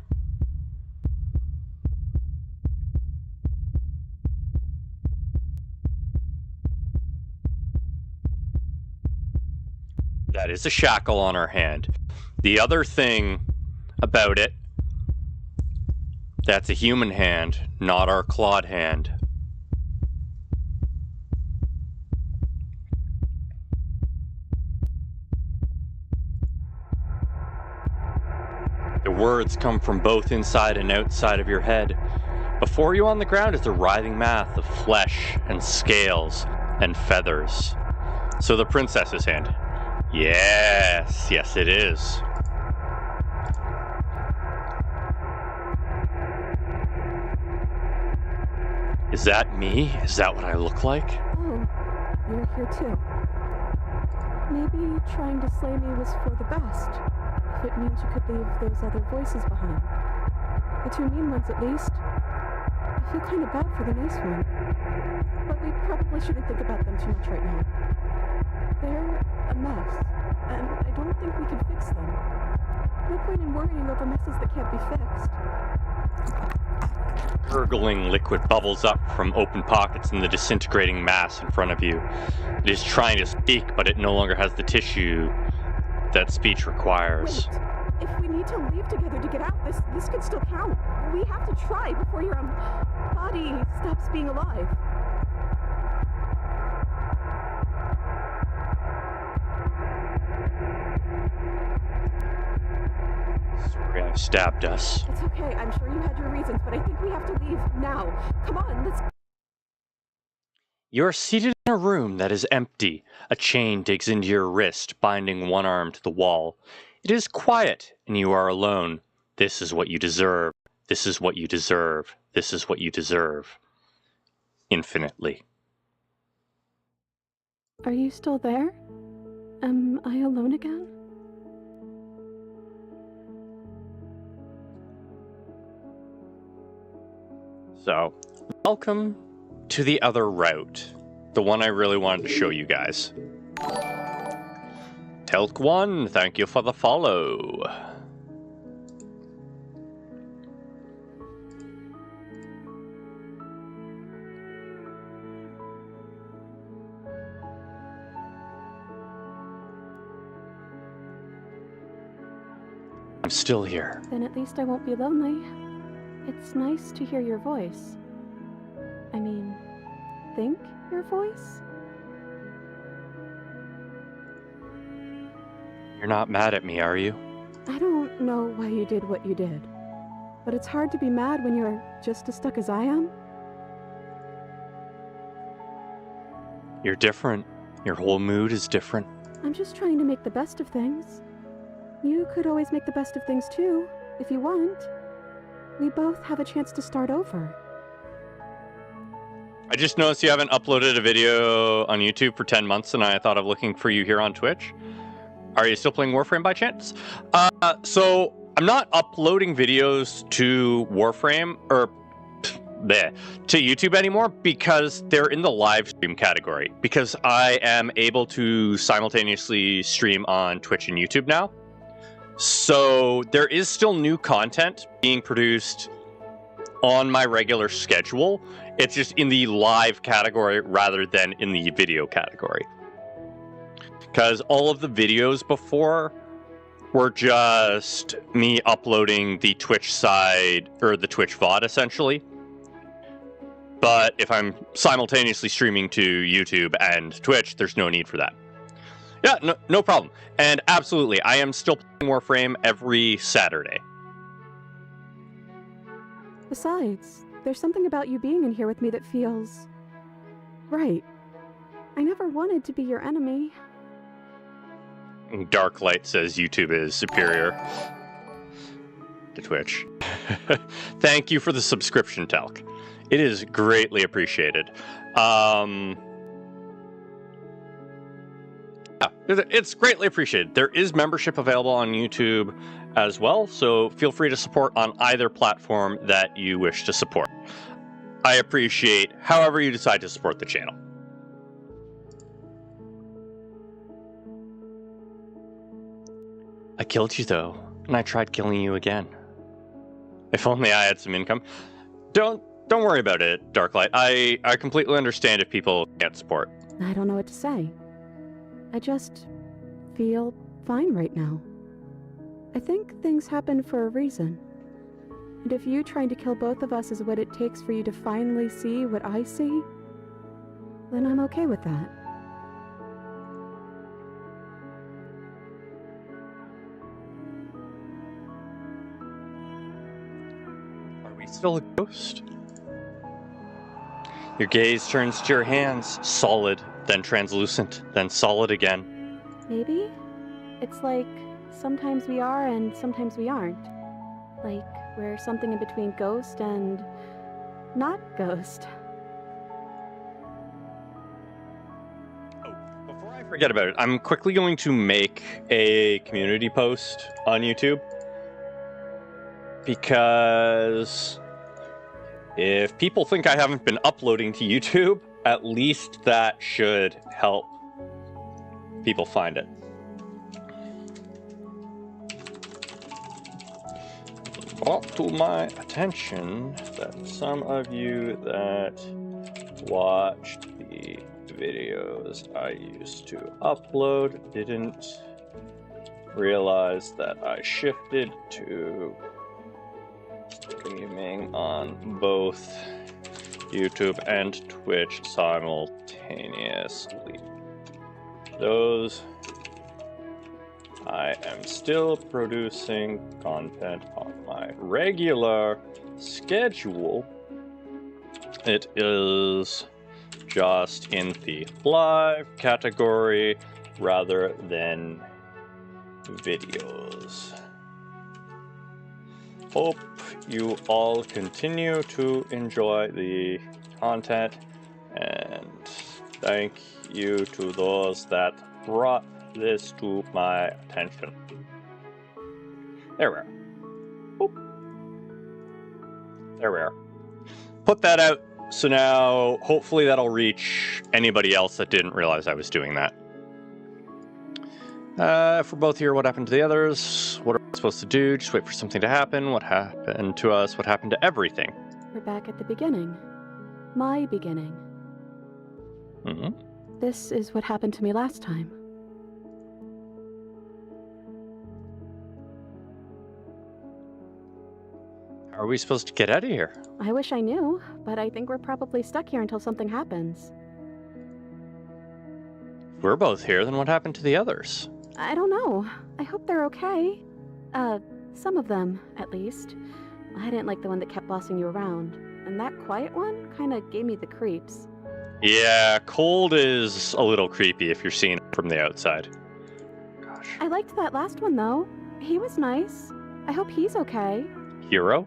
That is a shackle on her hand. The other thing about it, that's a human hand, not our clawed hand. The words come from both inside and outside of your head. Before you on the ground is a writhing mass of flesh and scales and feathers. So the princess's hand. Yes, yes it is. Is that me? Is that what I look like? Oh, you're here too. Maybe trying to slay me was for the best, if it means you could leave those other voices behind. The two mean ones at least. I feel kind of bad for the nice one. But we probably shouldn't think about them too much right now. They're a mess, and I don't think we can fix them. No point in worrying over messes that can't be fixed. Gurgling liquid bubbles up from open pockets in the disintegrating mass in front of you. It is trying to speak, but it no longer has the tissue that speech requires. Wait, if we need to leave together to get out, this could still count. We have to try before your body stops being alive. Sorry, I've stabbed us. It's okay, I'm sure you had your reasons, but I think we have to leave now. Come on, let's You're seated in a room that is empty. A chain digs into your wrist, binding one arm to the wall. It is quiet, and you are alone. This is what you deserve. This is what you deserve. This is what you deserve. Infinitely. Are you still there? Am I alone again? So, welcome to the other route. The one I really wanted to show you guys. Telk1, thank you for the follow. I'm still here. Then at least I won't be lonely. It's nice to hear your voice. I mean, think your voice? You're not mad at me, are you? I don't know why you did what you did, but it's hard to be mad when you're just as stuck as I am. You're different. Your whole mood is different. I'm just trying to make the best of things. You could always make the best of things too, if you want. We both have a chance to start over. I just noticed you haven't uploaded a video on YouTube for 10 months, and I thought of looking for you here on Twitch. Are you still playing Warframe by chance? So I'm not uploading videos to Warframe, or to YouTube anymore, because they're in the live stream category. Because I am able to simultaneously stream on Twitch and YouTube now. So there is still new content being produced on my regular schedule. It's just in the live category rather than in the video category. Because all of the videos before were just me uploading the Twitch side, or the Twitch VOD essentially. But if I'm simultaneously streaming to YouTube and Twitch, there's no need for that. Yeah, no problem. And absolutely, I am still playing Warframe every Saturday. Besides, there's something about you being in here with me that feels right. I never wanted to be your enemy. Darklight says YouTube is superior to Twitch. Thank you for the subscription, Telk. It is greatly appreciated. Yeah, it's greatly appreciated. There is membership available on YouTube as well, so feel free to support on either platform that you wish to support. I appreciate however you decide to support the channel. I killed you though, and I tried killing you again. If only I had some income. Don't worry about it, Darklight. I completely understand if people can't support. I don't know what to say. I just feel fine right now. I think things happen for a reason. And if you trying to kill both of us is what it takes for you to finally see what I see, then I'm okay with that. Are we still a ghost? Your gaze turns to your hands, solid, then translucent, then solid again. Maybe? It's like sometimes we are and sometimes we aren't. Like we're something in between ghost and not ghost. Oh, before I forget about it, I'm quickly going to make a community post on YouTube. Because if people think I haven't been uploading to YouTube, at least that should help people find it. Brought to my attention that some of you that watched the videos I used to upload didn't realize that I shifted to streaming on both YouTube and Twitch simultaneously. Those I am still producing content on my regular schedule. It is just in the live category rather than videos. Hope you all continue to enjoy the content, and thank you to those that brought this to my attention. There we are. Boop. There we are. Put that out, so now hopefully that'll reach anybody else that didn't realize I was doing that. If we're both here, what happened to the others? What are we supposed to do? Just wait for something to happen? What happened to us? What happened to everything? We're back at the beginning. My beginning. Mm-hmm. This is what happened to me last time. How are we supposed to get out of here? I wish I knew, but I think we're probably stuck here until something happens. If we're both here, then what happened to the others? I don't know. I hope they're okay. Some of them, at least. I didn't like the one that kept bossing you around. And that quiet one kinda gave me the creeps. Yeah, Cold is a little creepy if you're seeing it from the outside. Gosh. I liked that last one, though. He was nice. I hope he's okay. Hero?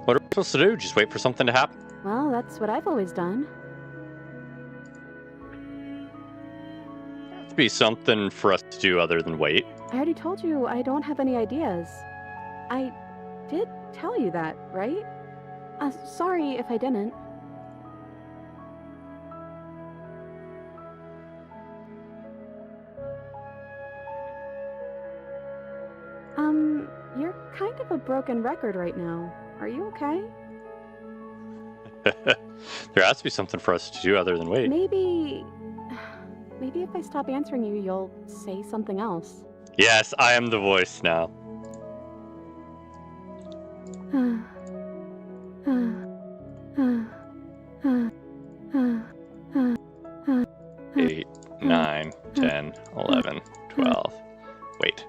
What are we supposed to do? Just wait for something to happen? Well, that's what I've always done. There has to be something for us to do other than wait. I already told you I don't have any ideas. I did tell you that, right? Sorry if I didn't. You're kind of a broken record right now. Are you okay? There has to be something for us to do other than wait. Maybe if I stop answering you, you'll say something else. Yes, I am the voice now. 8, 9, 10, 11, 12. Wait.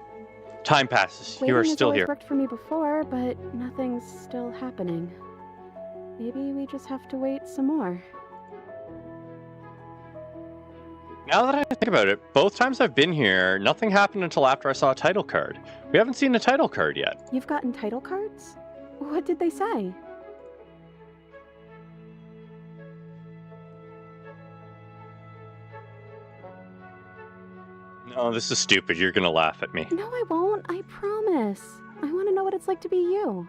Time passes. You are Waiting has still always here. worked for me before, but nothing's still happening. Maybe we just have to wait some more. Now that I think about it, both times I've been here, nothing happened until after I saw a title card. We haven't seen a title card yet. You've gotten title cards? What did they say? No, this is stupid. You're gonna laugh at me. No, I won't. I promise. I want to know what it's like to be you.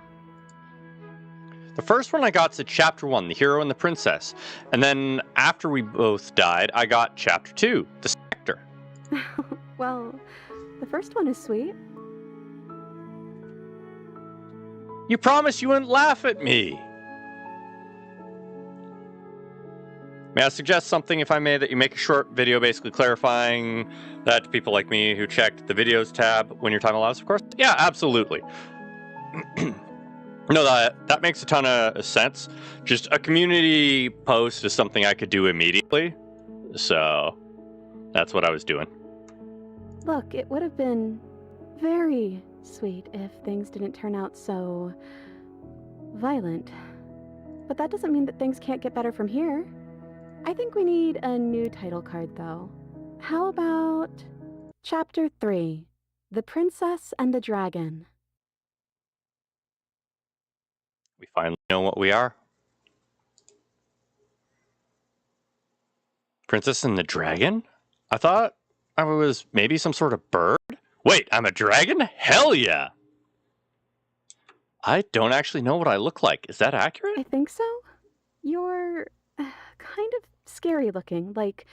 The first one I got to Chapter 1, The Hero and the Princess. And then after we both died, I got Chapter 2, The Spectre. Well, the first one is sweet. You promised you wouldn't laugh at me. May I suggest something, if I may, that you make a short video basically clarifying that to people like me who checked the videos tab when your time allows, of course? Yeah, absolutely. No, that makes a ton of sense. Just a community post is something I could do immediately. So that's what I was doing. Look, it would have been very sweet if things didn't turn out so violent. But that doesn't mean that things can't get better from here. I think we need a new title card, though. How about Chapter 3, The Princess and the Dragon? We finally know what we are. Princess and the Dragon? I thought I was maybe some sort of bird? Wait, I'm a dragon? Hell yeah! I don't actually know what I look like. Is that accurate? I think so. You're kind of scary looking, like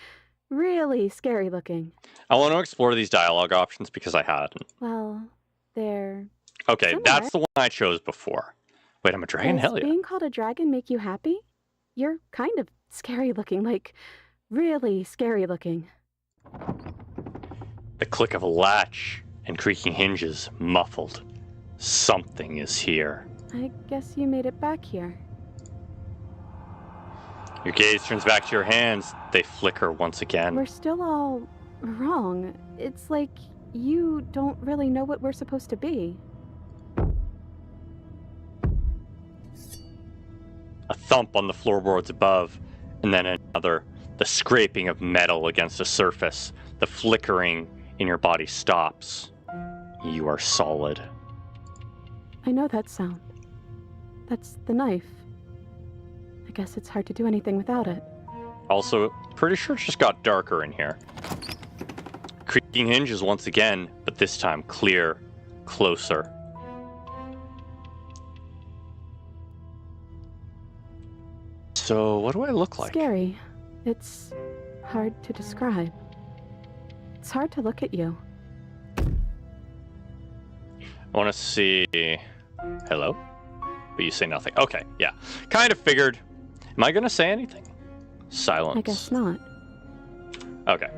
really scary looking. I want to explore these dialogue options because I hadn't. Well, they're Okay, similar. that's the one I chose before. Wait, I'm a dragon? Does Hell yeah. being called a dragon make you happy? You're kind of scary looking, like really scary looking. The click of a latch and creaking hinges muffled. Something is here. I guess you made it back here. Your gaze turns back to your hands. They flicker once again. We're still all wrong. It's like you don't really know what we're supposed to be. A thump on the floorboards above, And then another, the scraping of metal against a surface, the flickering in your body stops. You are solid. I know that sound. That's the knife. I guess it's hard to do anything without it. Also, pretty sure it just got darker in here. Creaking hinges once again, but this time clear, closer. So, what do I look like? Scary. It's hard to describe. It's hard to look at you. I want to see... Hello? But you say nothing. Okay, yeah. Kind of figured. Am I going to say anything? Silence. I guess not. Okay.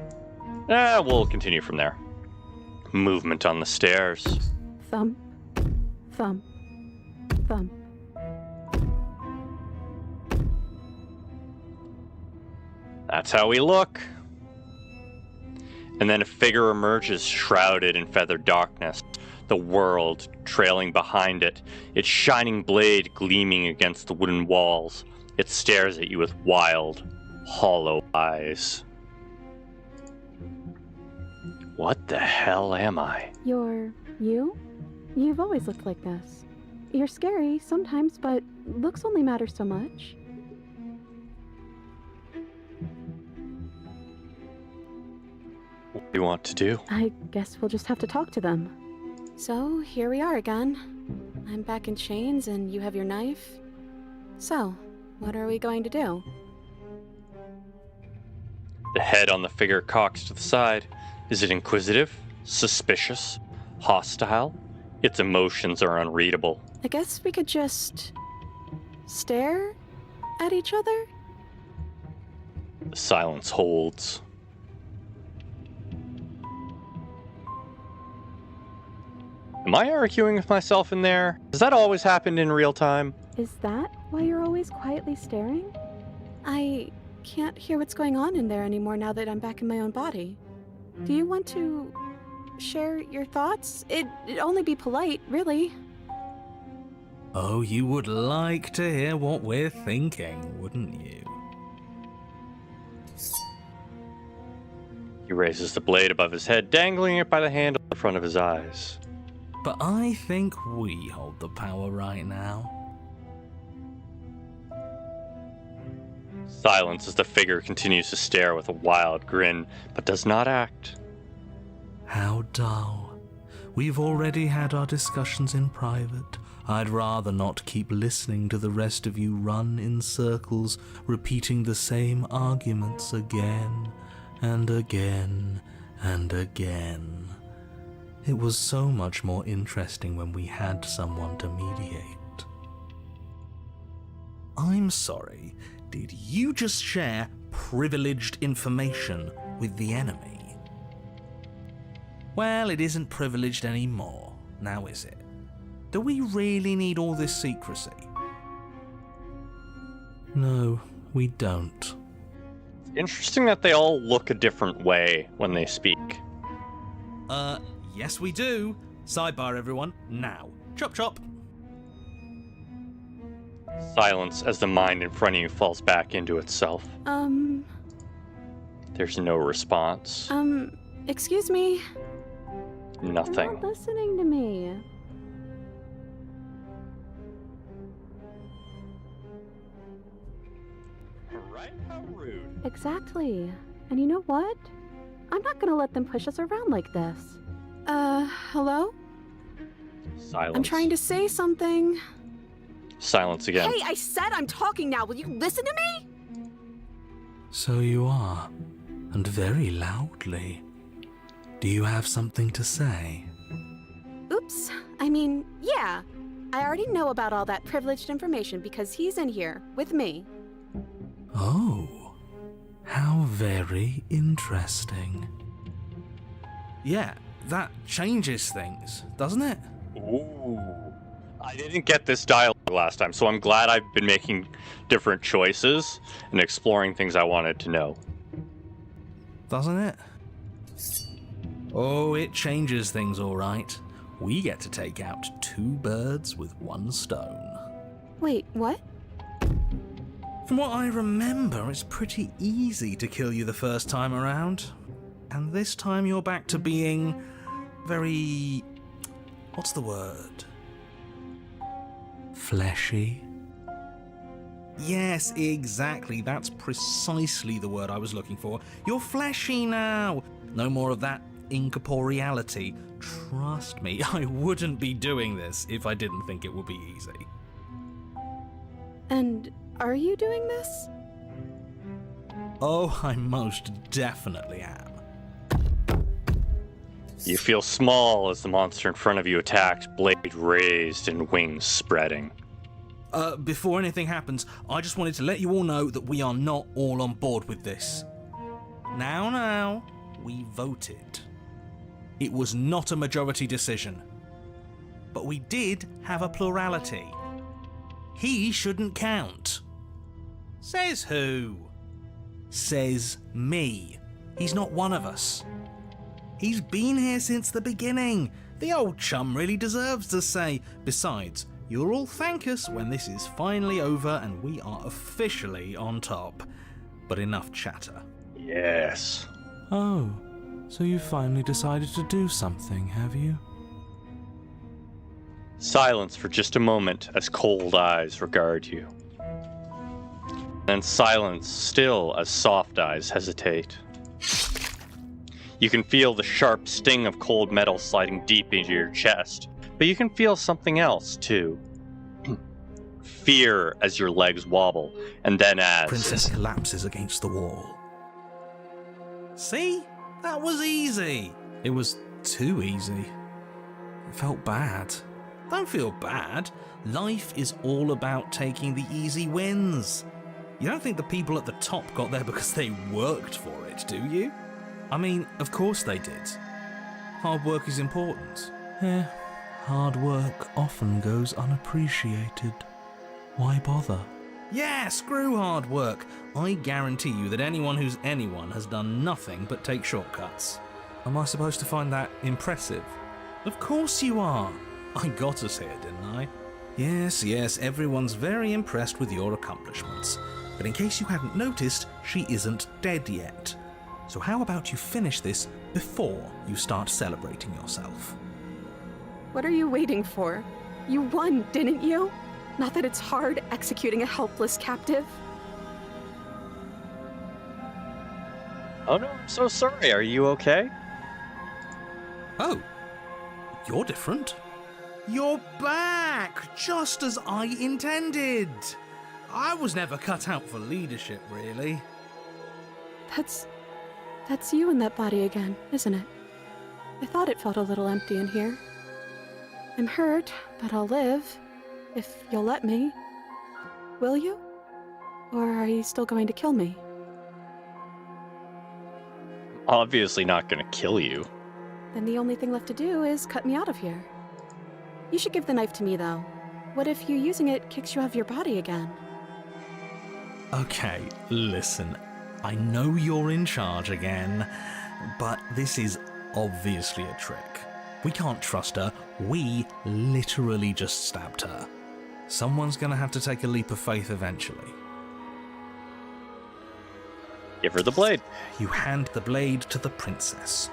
We'll continue from there. Movement on the stairs. Thump. Thump. Thump. That's how we look. And then a figure emerges shrouded in feathered darkness, the world trailing behind it, its shining blade gleaming against the wooden walls. It stares at you with wild, hollow eyes. What the hell am I? You're you? You've always looked like this. You're scary sometimes, but looks only matter so much. What do you want to do? I guess we'll just have to talk to them. So, here we are again. I'm back in chains and you have your knife. So, what are we going to do? The head on the figure cocks to the side. Is it inquisitive? Suspicious? Hostile? Its emotions are unreadable. I guess we could just... stare at each other? The silence holds. Am I arguing with myself in there? Does that always happen in real time? Is that why you're always quietly staring? I can't hear what's going on in there anymore now that I'm back in my own body. Do you want to share your thoughts? It'd only be polite, really. Oh, you would like to hear what we're thinking, wouldn't you? He raises the blade above his head, dangling it by the handle in front of his eyes. But I think we hold the power right now. Silence as the figure continues to stare with a wild grin, but does not act. How dull. We've already had our discussions in private. I'd rather not keep listening to the rest of you run in circles, repeating the same arguments again and again and again. It was so much more interesting when we had someone to mediate. I'm sorry, did you just share privileged information with the enemy? Well, it isn't privileged anymore, now is it? Do we really need all this secrecy? No, we don't. Interesting that they all look a different way when they speak. Yes we do. Sidebar everyone, now. Chop chop. Silence as the mind in front of you falls back into itself. There's no response. Excuse me? Nothing. They're not listening to me. Right? How rude. Exactly. And you know what? I'm not gonna let them push us around like this. Hello? Silence. I'm trying to say something. Silence again. Hey, I said I'm talking now. Will you listen to me? So you are, and very loudly. Do you have something to say? Oops. I mean, yeah. I already know about all that privileged information because he's in here with me. Oh, how very interesting. Yeah, that changes things, doesn't it? Ooh. I didn't get this dialogue last time, so I'm glad I've been making different choices and exploring things I wanted to know. Doesn't it? Oh, it changes things all right. We get to take out 2 birds with 1 stone. Wait, what? From what I remember, it's pretty easy to kill you the first time around. And this time you're back to being very... what's the word? Fleshy? Yes, exactly. That's precisely the word I was looking for. You're fleshy now. No more of that incorporeality. Trust me, I wouldn't be doing this if I didn't think it would be easy. And are you doing this? Oh, I most definitely am. You feel small as the monster in front of you attacks, blade raised and wings spreading. Before anything happens, I just wanted to let you all know that we are not all on board with this. Now, we voted. It was not a majority decision. But we did have a plurality. He shouldn't count. Says who? Says me. He's not one of us. He's been here since the beginning. The old chum really deserves a say. Besides, you'll all thank us when this is finally over and we are officially on top. But enough chatter. Yes. Oh, so you finally decided to do something, have you? Silence for just a moment as cold eyes regard you. Then silence still as soft eyes hesitate. You can feel the sharp sting of cold metal sliding deep into your chest, but you can feel something else too. Fear as your legs wobble, and then as... Princess collapses against the wall. See? That was easy. It was too easy. It felt bad. Don't feel bad. Life is all about taking the easy wins. You don't think the people at the top got there because they worked for it, do you? I mean, of course they did. Hard work is important. Yeah, hard work often goes unappreciated. Why bother? Yeah, screw hard work. I guarantee you that anyone who's anyone has done nothing but take shortcuts. Am I supposed to find that impressive? Of course you are. I got us here, didn't I? Yes, everyone's very impressed with your accomplishments. But in case you hadn't noticed, she isn't dead yet. So how about you finish this before you start celebrating yourself? What are you waiting for? You won, didn't you? Not that it's hard executing a helpless captive. Oh no, I'm so sorry. Are you okay? Oh, you're different. You're back, just as I intended. I was never cut out for leadership, really. That's you in that body again, isn't it? I thought it felt a little empty in here. I'm hurt, but I'll live. If you'll let me. Will you? Or are you still going to kill me? Obviously not gonna kill you. Then the only thing left to do is cut me out of here. You should give the knife to me, though. What if you using it kicks you out of your body again? Okay, listen. I know you're in charge again, but this is obviously a trick. We can't trust her. We literally just stabbed her. Someone's gonna have to take a leap of faith eventually. Give her the blade. You hand the blade to the princess,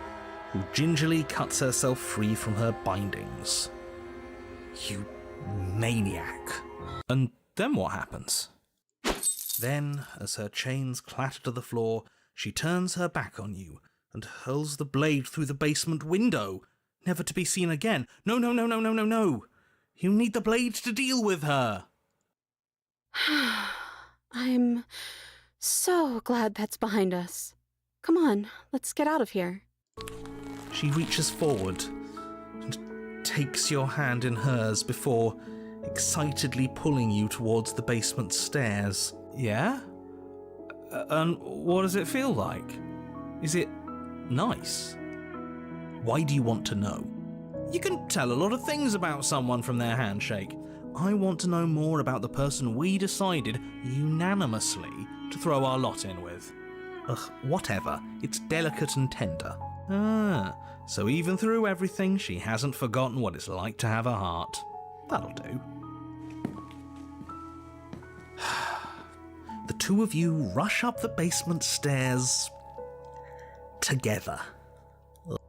who gingerly cuts herself free from her bindings. You maniac. And then what happens? Then, as her chains clatter to the floor, she turns her back on you and hurls the blade through the basement window, never to be seen again. No. You need the blade to deal with her. I'm so glad that's behind us. Come on, let's get out of here. She reaches forward and takes your hand in hers before excitedly pulling you towards the basement stairs. Yeah? And what does it feel like? Is it nice? Why do you want to know? You can tell a lot of things about someone from their handshake. I want to know more about the person we decided unanimously to throw our lot in with. Ugh, whatever. It's delicate and tender. Ah, so even through everything, she hasn't forgotten what it's like to have a heart. That'll do. The two of you rush up the basement stairs together.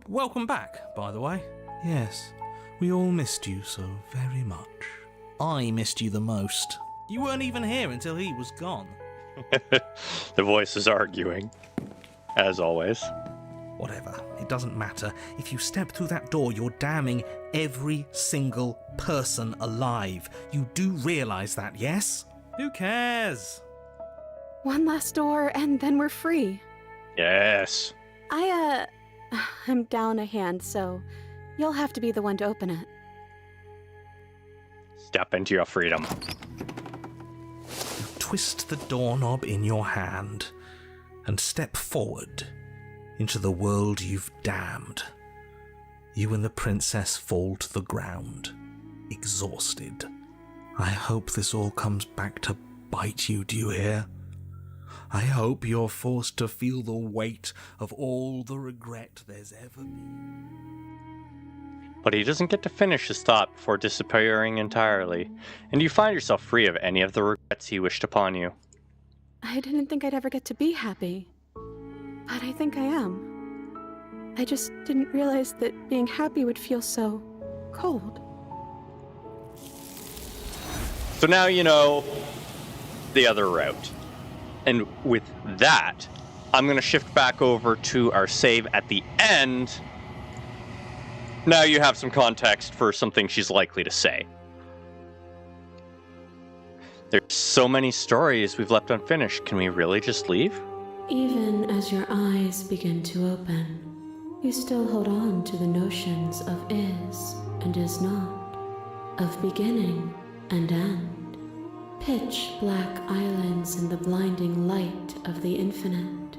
Welcome back, by the way. Yes, we all missed you so very much. I missed you the most. You weren't even here until he was gone. The voice is arguing, as always. Whatever, it doesn't matter. If you step through that door, you're damning every single person alive. You do realize that, yes? Who cares? One last door, and then we're free. Yes. I'm down a hand, so you'll have to be the one to open it. Step into your freedom. Twist the doorknob in your hand and step forward into the world you've damned. You and the princess fall to the ground, exhausted. I hope this all comes back to bite you, do you hear? I hope you're forced to feel the weight of all the regret there's ever been. But he doesn't get to finish his thought before disappearing entirely, and you find yourself free of any of the regrets he wished upon you. I didn't think I'd ever get to be happy, but I think I am. I just didn't realize that being happy would feel so cold. So now you know the other route. And with that, I'm going to shift back over to our save at the end. Now you have some context for something she's likely to say. There's so many stories we've left unfinished. Can we really just leave? Even as your eyes begin to open, you still hold on to the notions of is and is not, of beginning and end. Pitch black islands in the blinding light of the infinite.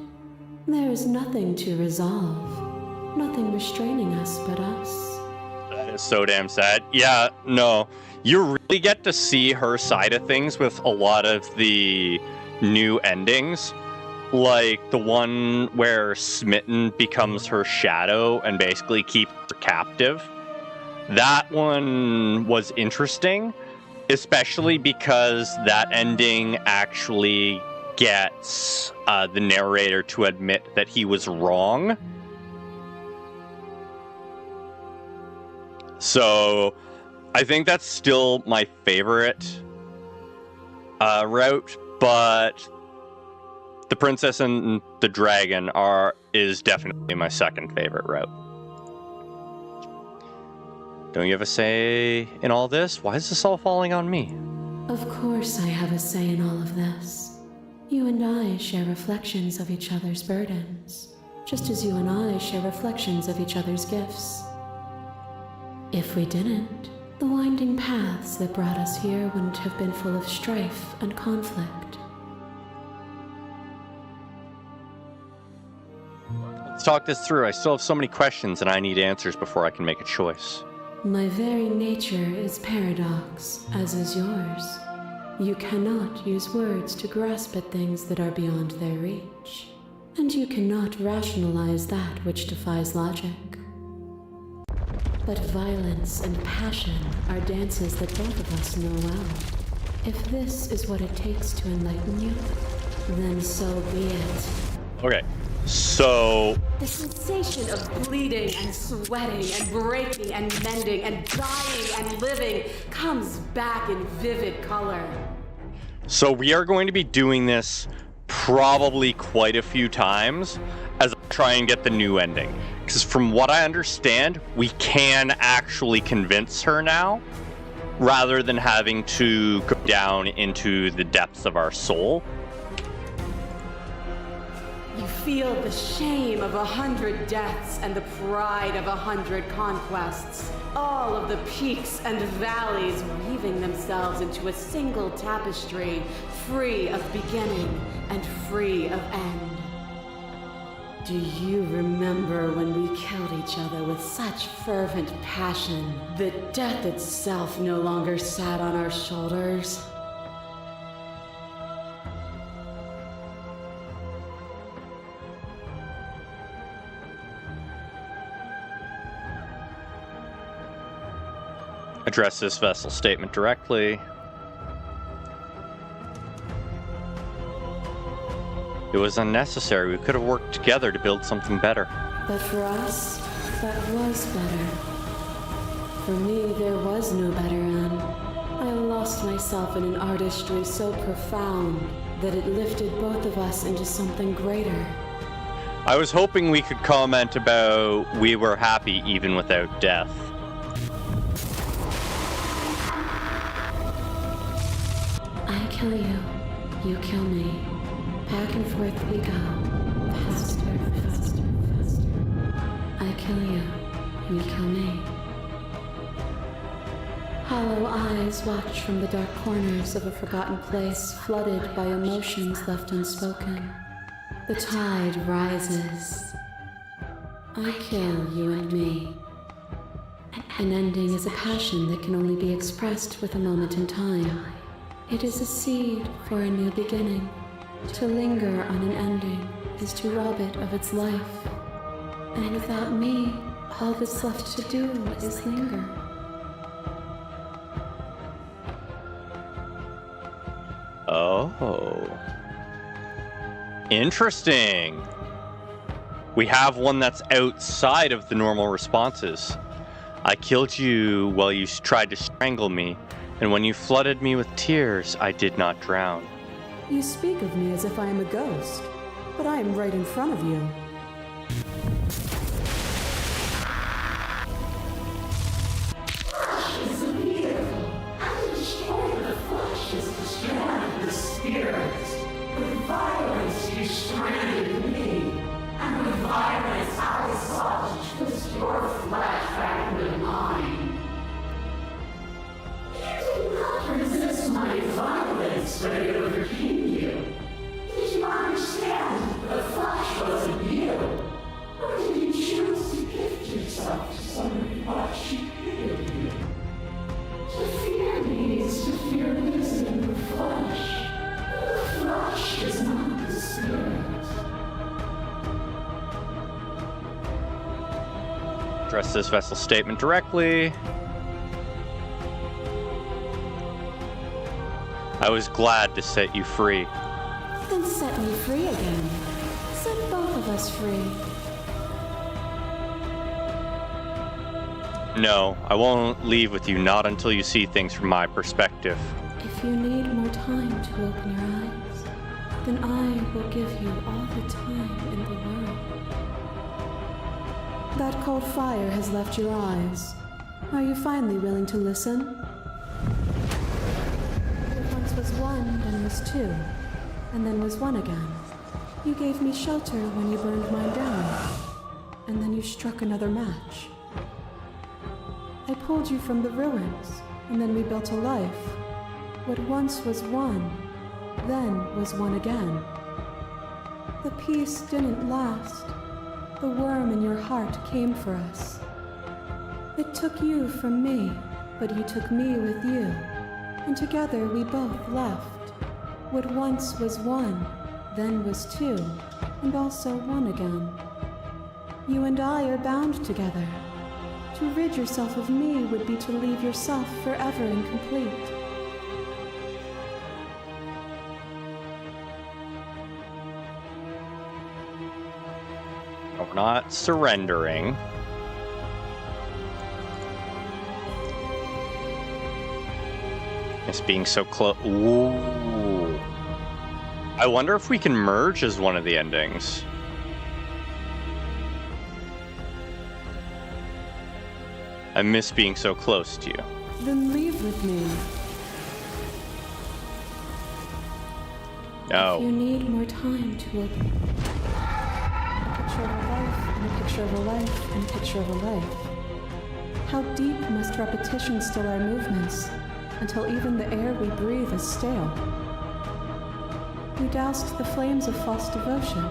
There is nothing to resolve, nothing restraining us but us. That is so damn sad. Yeah, no. You really get to see her side of things with a lot of the new endings. Like the one where Smitten becomes her shadow and basically keeps her captive. That one was interesting, especially because that ending actually gets the narrator to admit that he was wrong. So I think that's still my favorite route, but the princess and the dragon is definitely my second favorite route. Don't you have a say in all this? Why is this all falling on me? Of course I have a say in all of this. You and I share reflections of each other's burdens, just as you and I share reflections of each other's gifts. If we didn't, the winding paths that brought us here wouldn't have been full of strife and conflict. Let's talk this through. I still have so many questions and I need answers before I can make a choice. My very nature is paradox, as is yours. You cannot use words to grasp at things that are beyond their reach, and you cannot rationalize that which defies logic. But violence and passion are dances that both of us know well. If this is what it takes to enlighten you, then so be it. Okay, so The sensation of bleeding and sweating and breaking and mending and dying and living comes back in vivid color. So we are going to be doing this probably quite a few times as I try and get the new ending. Because from what I understand, we can actually convince her now, rather than having to go down into the depths of our soul. You feel the shame of 100 deaths and the pride of 100 conquests. All of the peaks and valleys weaving themselves into a single tapestry, free of beginning and free of end. Do you remember when we killed each other with such fervent passion that death itself no longer sat on our shoulders? Address this vessel statement directly. It was unnecessary. We could have worked together to build something better. But for us, that was better. For me, there was no better end. I lost myself in an artistry so profound that it lifted both of us into something greater. I was hoping we could comment about we were happy even without death. I kill you, you kill me. Back and forth we go. Faster, faster, faster. I kill you, you kill me. Hollow eyes watch from the dark corners of a forgotten place flooded by emotions left unspoken. The tide rises. I kill you and me. An ending is a passion that can only be expressed with a moment in time. It is a seed for a new beginning. To linger on an ending is to rob it of its life. And without me, all that's left to do is linger. Oh. Interesting. We have one that's outside of the normal responses. I killed you while you tried to strangle me, and when you flooded me with tears, I did not drown. You speak of me as if I am a ghost, but I am right in front of you. Address this vessel's statement directly. I was glad to set you free. Then set me free again. Set both of us free. No, I won't leave with you, not until you see things from my perspective. If you need more time to open your eyes, then I will give you all the time in the world. That cold fire has left your eyes. Are you finally willing to listen? What once was one, then was two, and then was one again. You gave me shelter when you burned mine down, and then you struck another match. I pulled you from the ruins, and then we built a life. What once was one, then was one again. The peace didn't last. The worm in your heart came for us. It took you from me, but you took me with you, and together we both left. What once was one, then was two, and also one again. You and I are bound together. To rid yourself of me would be to leave yourself forever incomplete. We're not surrendering. It's being so close. Ooh. I wonder if we can merge as one of the endings. I miss being so close to you. Then leave with me. No. If you need more time to open. A picture of a life, and a picture of a life, and a picture of a life. How deep must repetition still our movements, until even the air we breathe is stale? You doused the flames of false devotion,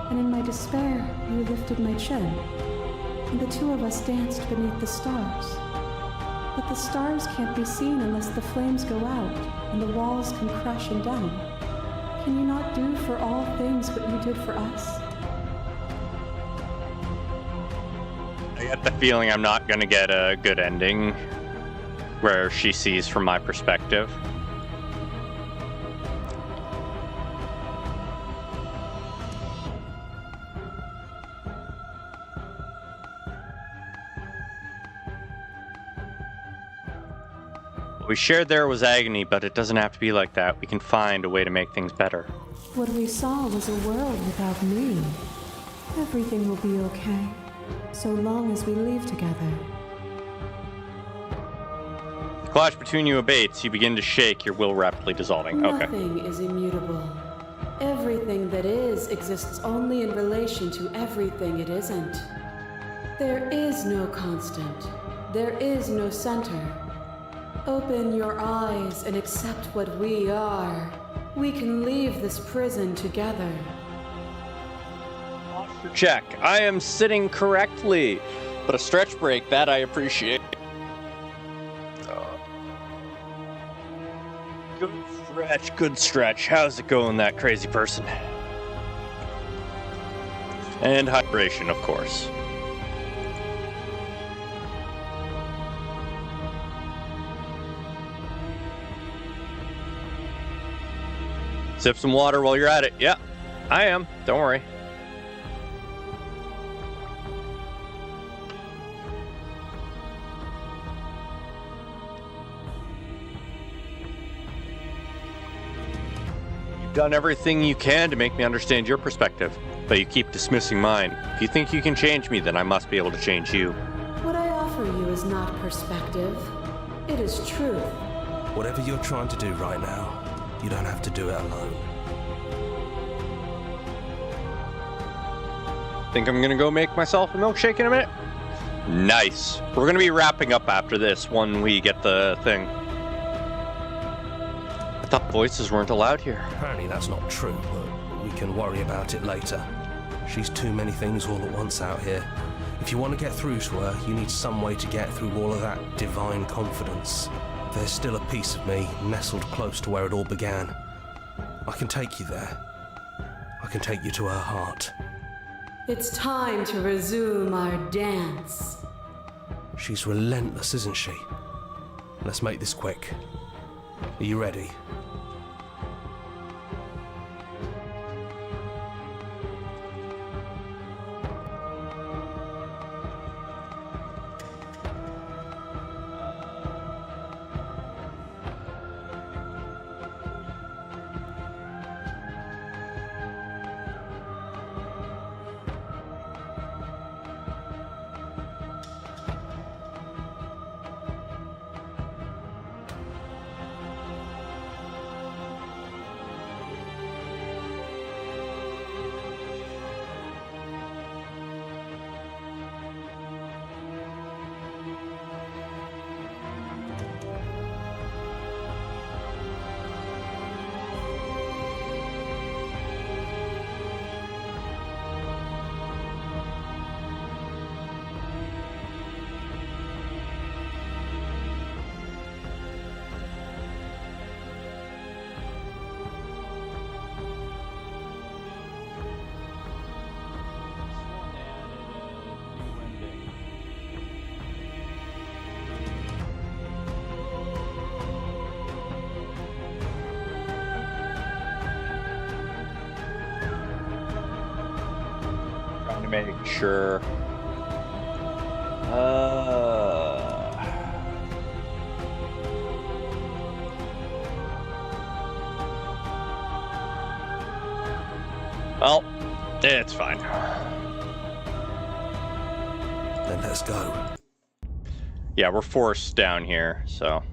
and in my despair, you lifted my chin, and the two of us danced beneath the stars. But the stars can't be seen unless the flames go out, and the walls come crashing down. Can you not do for all things what you did for us? I get the feeling I'm not gonna get a good ending where she sees from my perspective. We shared there was agony, but it doesn't have to be like that. We can find a way to make things better. What we saw was a world without me. Everything will be okay, so long as we leave together. Clash between you abates. You begin to shake, your will rapidly dissolving. Okay. Nothing is immutable. Everything that is exists only in relation to everything it isn't. There is no constant. There is no center. Open your eyes and accept what we are. We can leave this prison together. Check. I am sitting correctly. But a stretch break, that I appreciate. Good stretch, good stretch. How's it going, that crazy person? And hydration, of course. Sip some water while you're at it. Yeah, I am. Don't worry. You've done everything you can to make me understand your perspective, but you keep dismissing mine. If you think you can change me, then I must be able to change you. What I offer you is not perspective. It is truth. Whatever you're trying to do right now, you don't have to do it alone. Think I'm gonna go make myself a milkshake in a minute? Nice. We're gonna be wrapping up after this when we get the thing. I thought voices weren't allowed here. Apparently that's not true, but we can worry about it later. She's too many things all at once out here. If you want to get through to her, you need some way to get through all of that divine confidence. There's still a piece of me nestled close to where it all began. I can take you there. I can take you to her heart. It's time to resume our dance. She's relentless, isn't she? Let's make this quick. Are you ready? Make sure. Well, it's fine. Then let's go. Yeah, we're forced down here, so.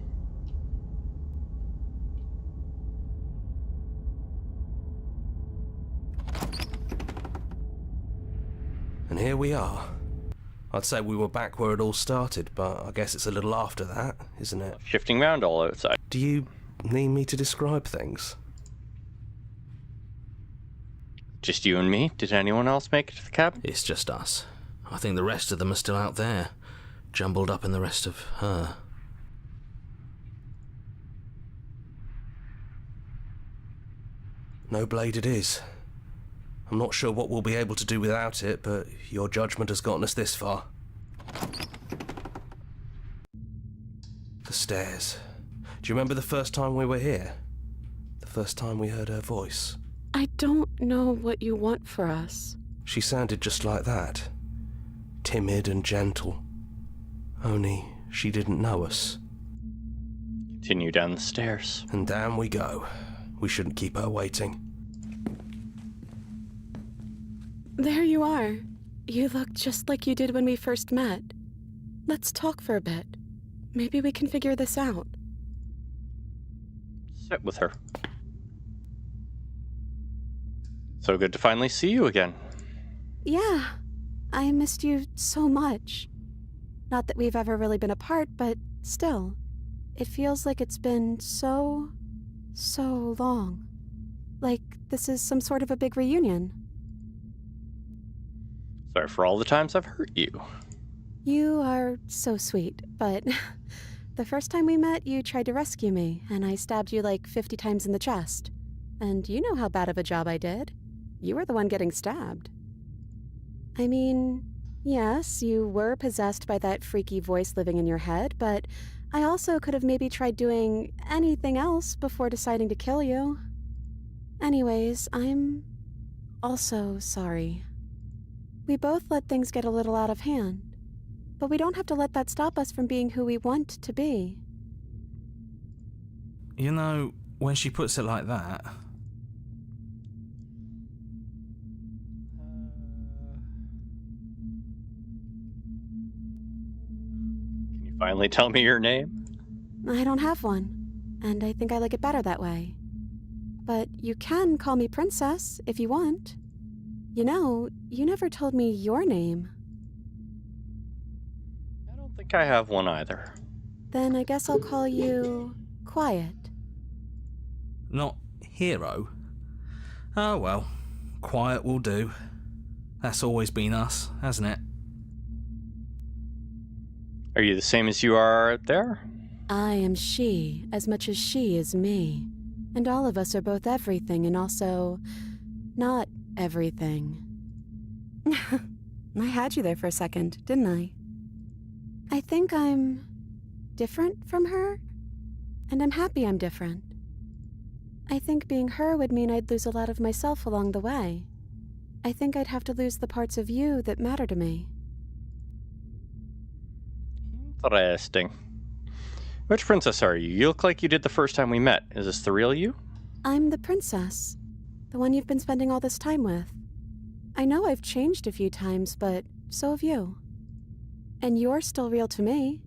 And here we are. I'd say we were back where it all started, but I guess it's a little after that, isn't it? Shifting around all outside. Do you need me to describe things? Just you and me? Did anyone else make it to the cabin? It's just us. I think the rest of them are still out there, jumbled up in the rest of her. No blade it is. I'm not sure what we'll be able to do without it, but your judgment has gotten us this far. The stairs. Do you remember the first time we were here? The first time we heard her voice? I don't know what you want for us. She sounded just like that. Timid and gentle. Only she didn't know us. Continue down the stairs. And down we go. We shouldn't keep her waiting. There you are. You look just like you did when we first met. Let's talk for a bit. Maybe we can figure this out. Sit with her. So good to finally see you again. Yeah, I missed you so much. Not that we've ever really been apart, but still. It feels like it's been so long. Like this is some sort of a big reunion. Sorry for all the times I've hurt you. You are so sweet, but the first time we met, you tried to rescue me, and I stabbed you like 50 times in the chest. And you know how bad of a job I did. You were the one getting stabbed. I mean, yes, you were possessed by that freaky voice living in your head, but I also could have maybe tried doing anything else before deciding to kill you. Anyways, I'm also sorry. We both let things get a little out of hand, but we don't have to let that stop us from being who we want to be. You know, when she puts it like that... Can you finally tell me your name? I don't have one, and I think I like it better that way. But you can call me Princess if you want. You know, you never told me your name. I don't think I have one either. Then I guess I'll call you Quiet. Not Hero? Oh well, Quiet will do. That's always been us, hasn't it? Are you the same as you are out there? I am she as much as she is me. And all of us are both everything and also not everything. I had you there for a second, didn't I? I think I'm different from her, and I'm happy I'm different. I think being her would mean I'd lose a lot of myself along the way. I think I'd have to lose the parts of you that matter to me. Interesting. Which princess are you? You look like you did the first time we met. Is this the real you? I'm the princess. The one you've been spending all this time with. I know I've changed a few times, but so have you. And you're still real to me.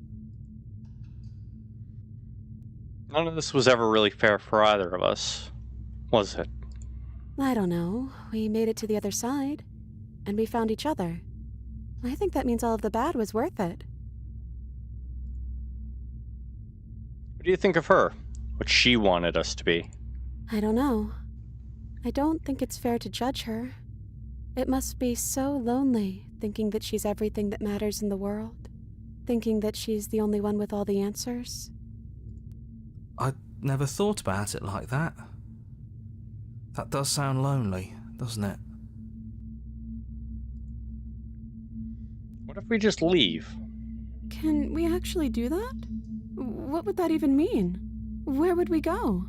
None of this was ever really fair for either of us, was it? I don't know. We made it to the other side. And we found each other. I think that means all of the bad was worth it. What do you think of her? What she wanted us to be? I don't know. I don't think it's fair to judge her. It must be so lonely, thinking that she's everything that matters in the world. Thinking that she's the only one with all the answers. I never thought about it like that. That does sound lonely, doesn't it? What if we just leave? Can we actually do that? What would that even mean? Where would we go?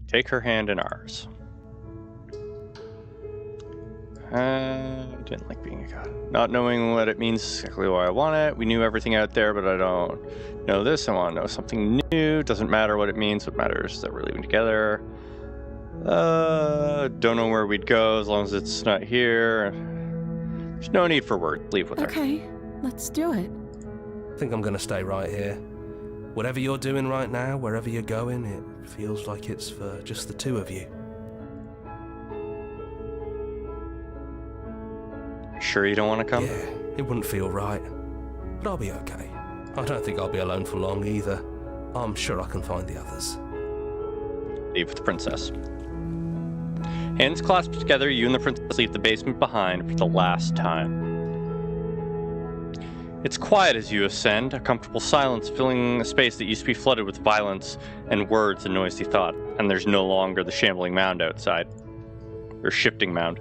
Take her hand in ours. I didn't like being a god. Not knowing what it means is exactly why I want it. We knew everything out there, but I don't know this. I want to know something new. Doesn't matter what it means. What matters is that we're leaving together. Don't know where we'd go as long as it's not here. There's no need for words. Leave with her. Okay, let's do it. I think I'm gonna stay right here. Whatever you're doing right now, wherever you're going, it feels like it's for just the two of you. Sure you don't want to come? Yeah, it wouldn't feel right. But I'll be okay. I don't think I'll be alone for long either. I'm sure I can find the others. Leave with the princess. Hands clasped together, you and the princess leave the basement behind for the last time. It's quiet as you ascend, a comfortable silence filling a space that used to be flooded with violence and words and noisy thought, and there's no longer the shambling mound outside. Or shifting mound.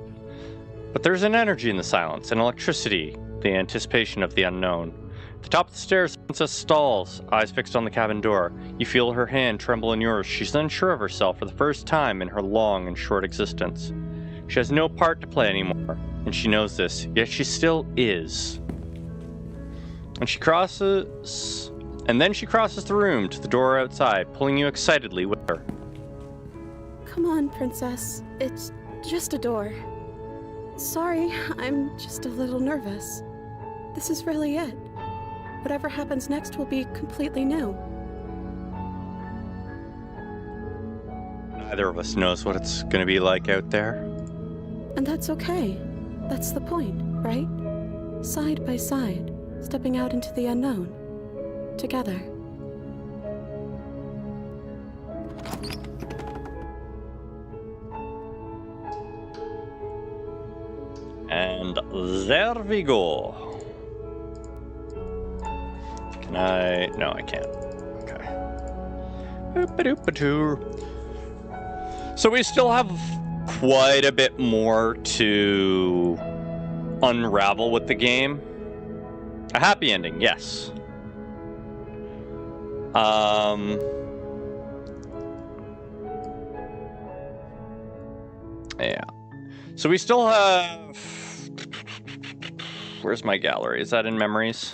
But there's an energy in the silence, an electricity, the anticipation of the unknown. At the top of the stairs, the princess stalls, eyes fixed on the cabin door. You feel her hand tremble in yours. She's unsure of herself for the first time in her long and short existence. She has no part to play anymore, and she knows this, yet she still is. And then she crosses the room to the door outside, pulling you excitedly with her. Come on, Princess. It's just a door. Sorry, I'm just a little nervous. This is really it. Whatever happens next will be completely new. Neither of us knows what it's going to be like out there. And that's okay. That's the point, right? Side by side, stepping out into the unknown. Together. And there we go. Can I? No, I can't. Okay. So we still have quite a bit more to unravel with the game. A happy ending, yes. Yeah. So we still have... Where's my gallery? Is that in memories?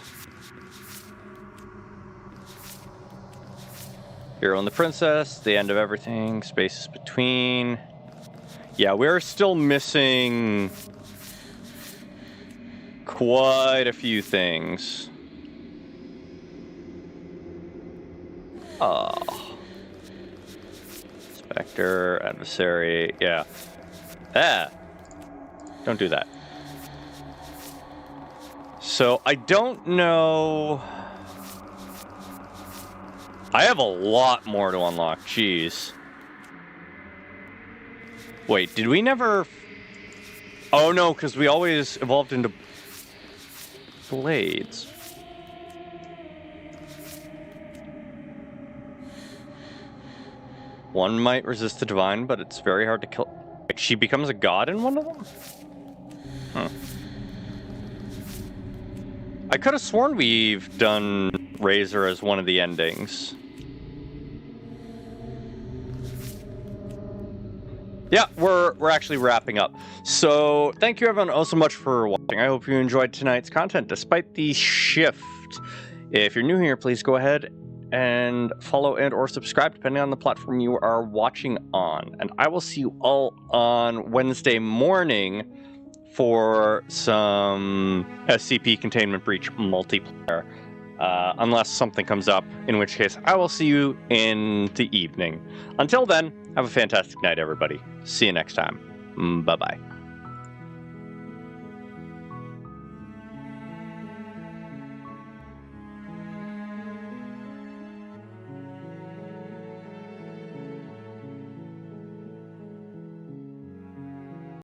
Hero and the Princess, the end of everything, spaces between. Yeah, we're still missing quite a few things. Oh. Spectre, adversary, yeah. Ah! Don't do that. So, I don't know... I have a lot more to unlock, jeez. Wait, did we never... Oh no, because we always evolved into blades. One might resist the divine, but it's very hard to kill. Like, she becomes a god in one of them? Huh. I could have sworn we've done Razor as one of the endings. Yeah, we're actually wrapping up. So thank you everyone oh so much for watching. I hope you enjoyed tonight's content despite the shift. If you're new here, please go ahead and follow and or subscribe depending on the platform you are watching on. And I will see you all on Wednesday morning for some SCP Containment Breach multiplayer. Unless something comes up, in which case I will see you in the evening. Until then, have a fantastic night, everybody. See you next time. Bye-bye.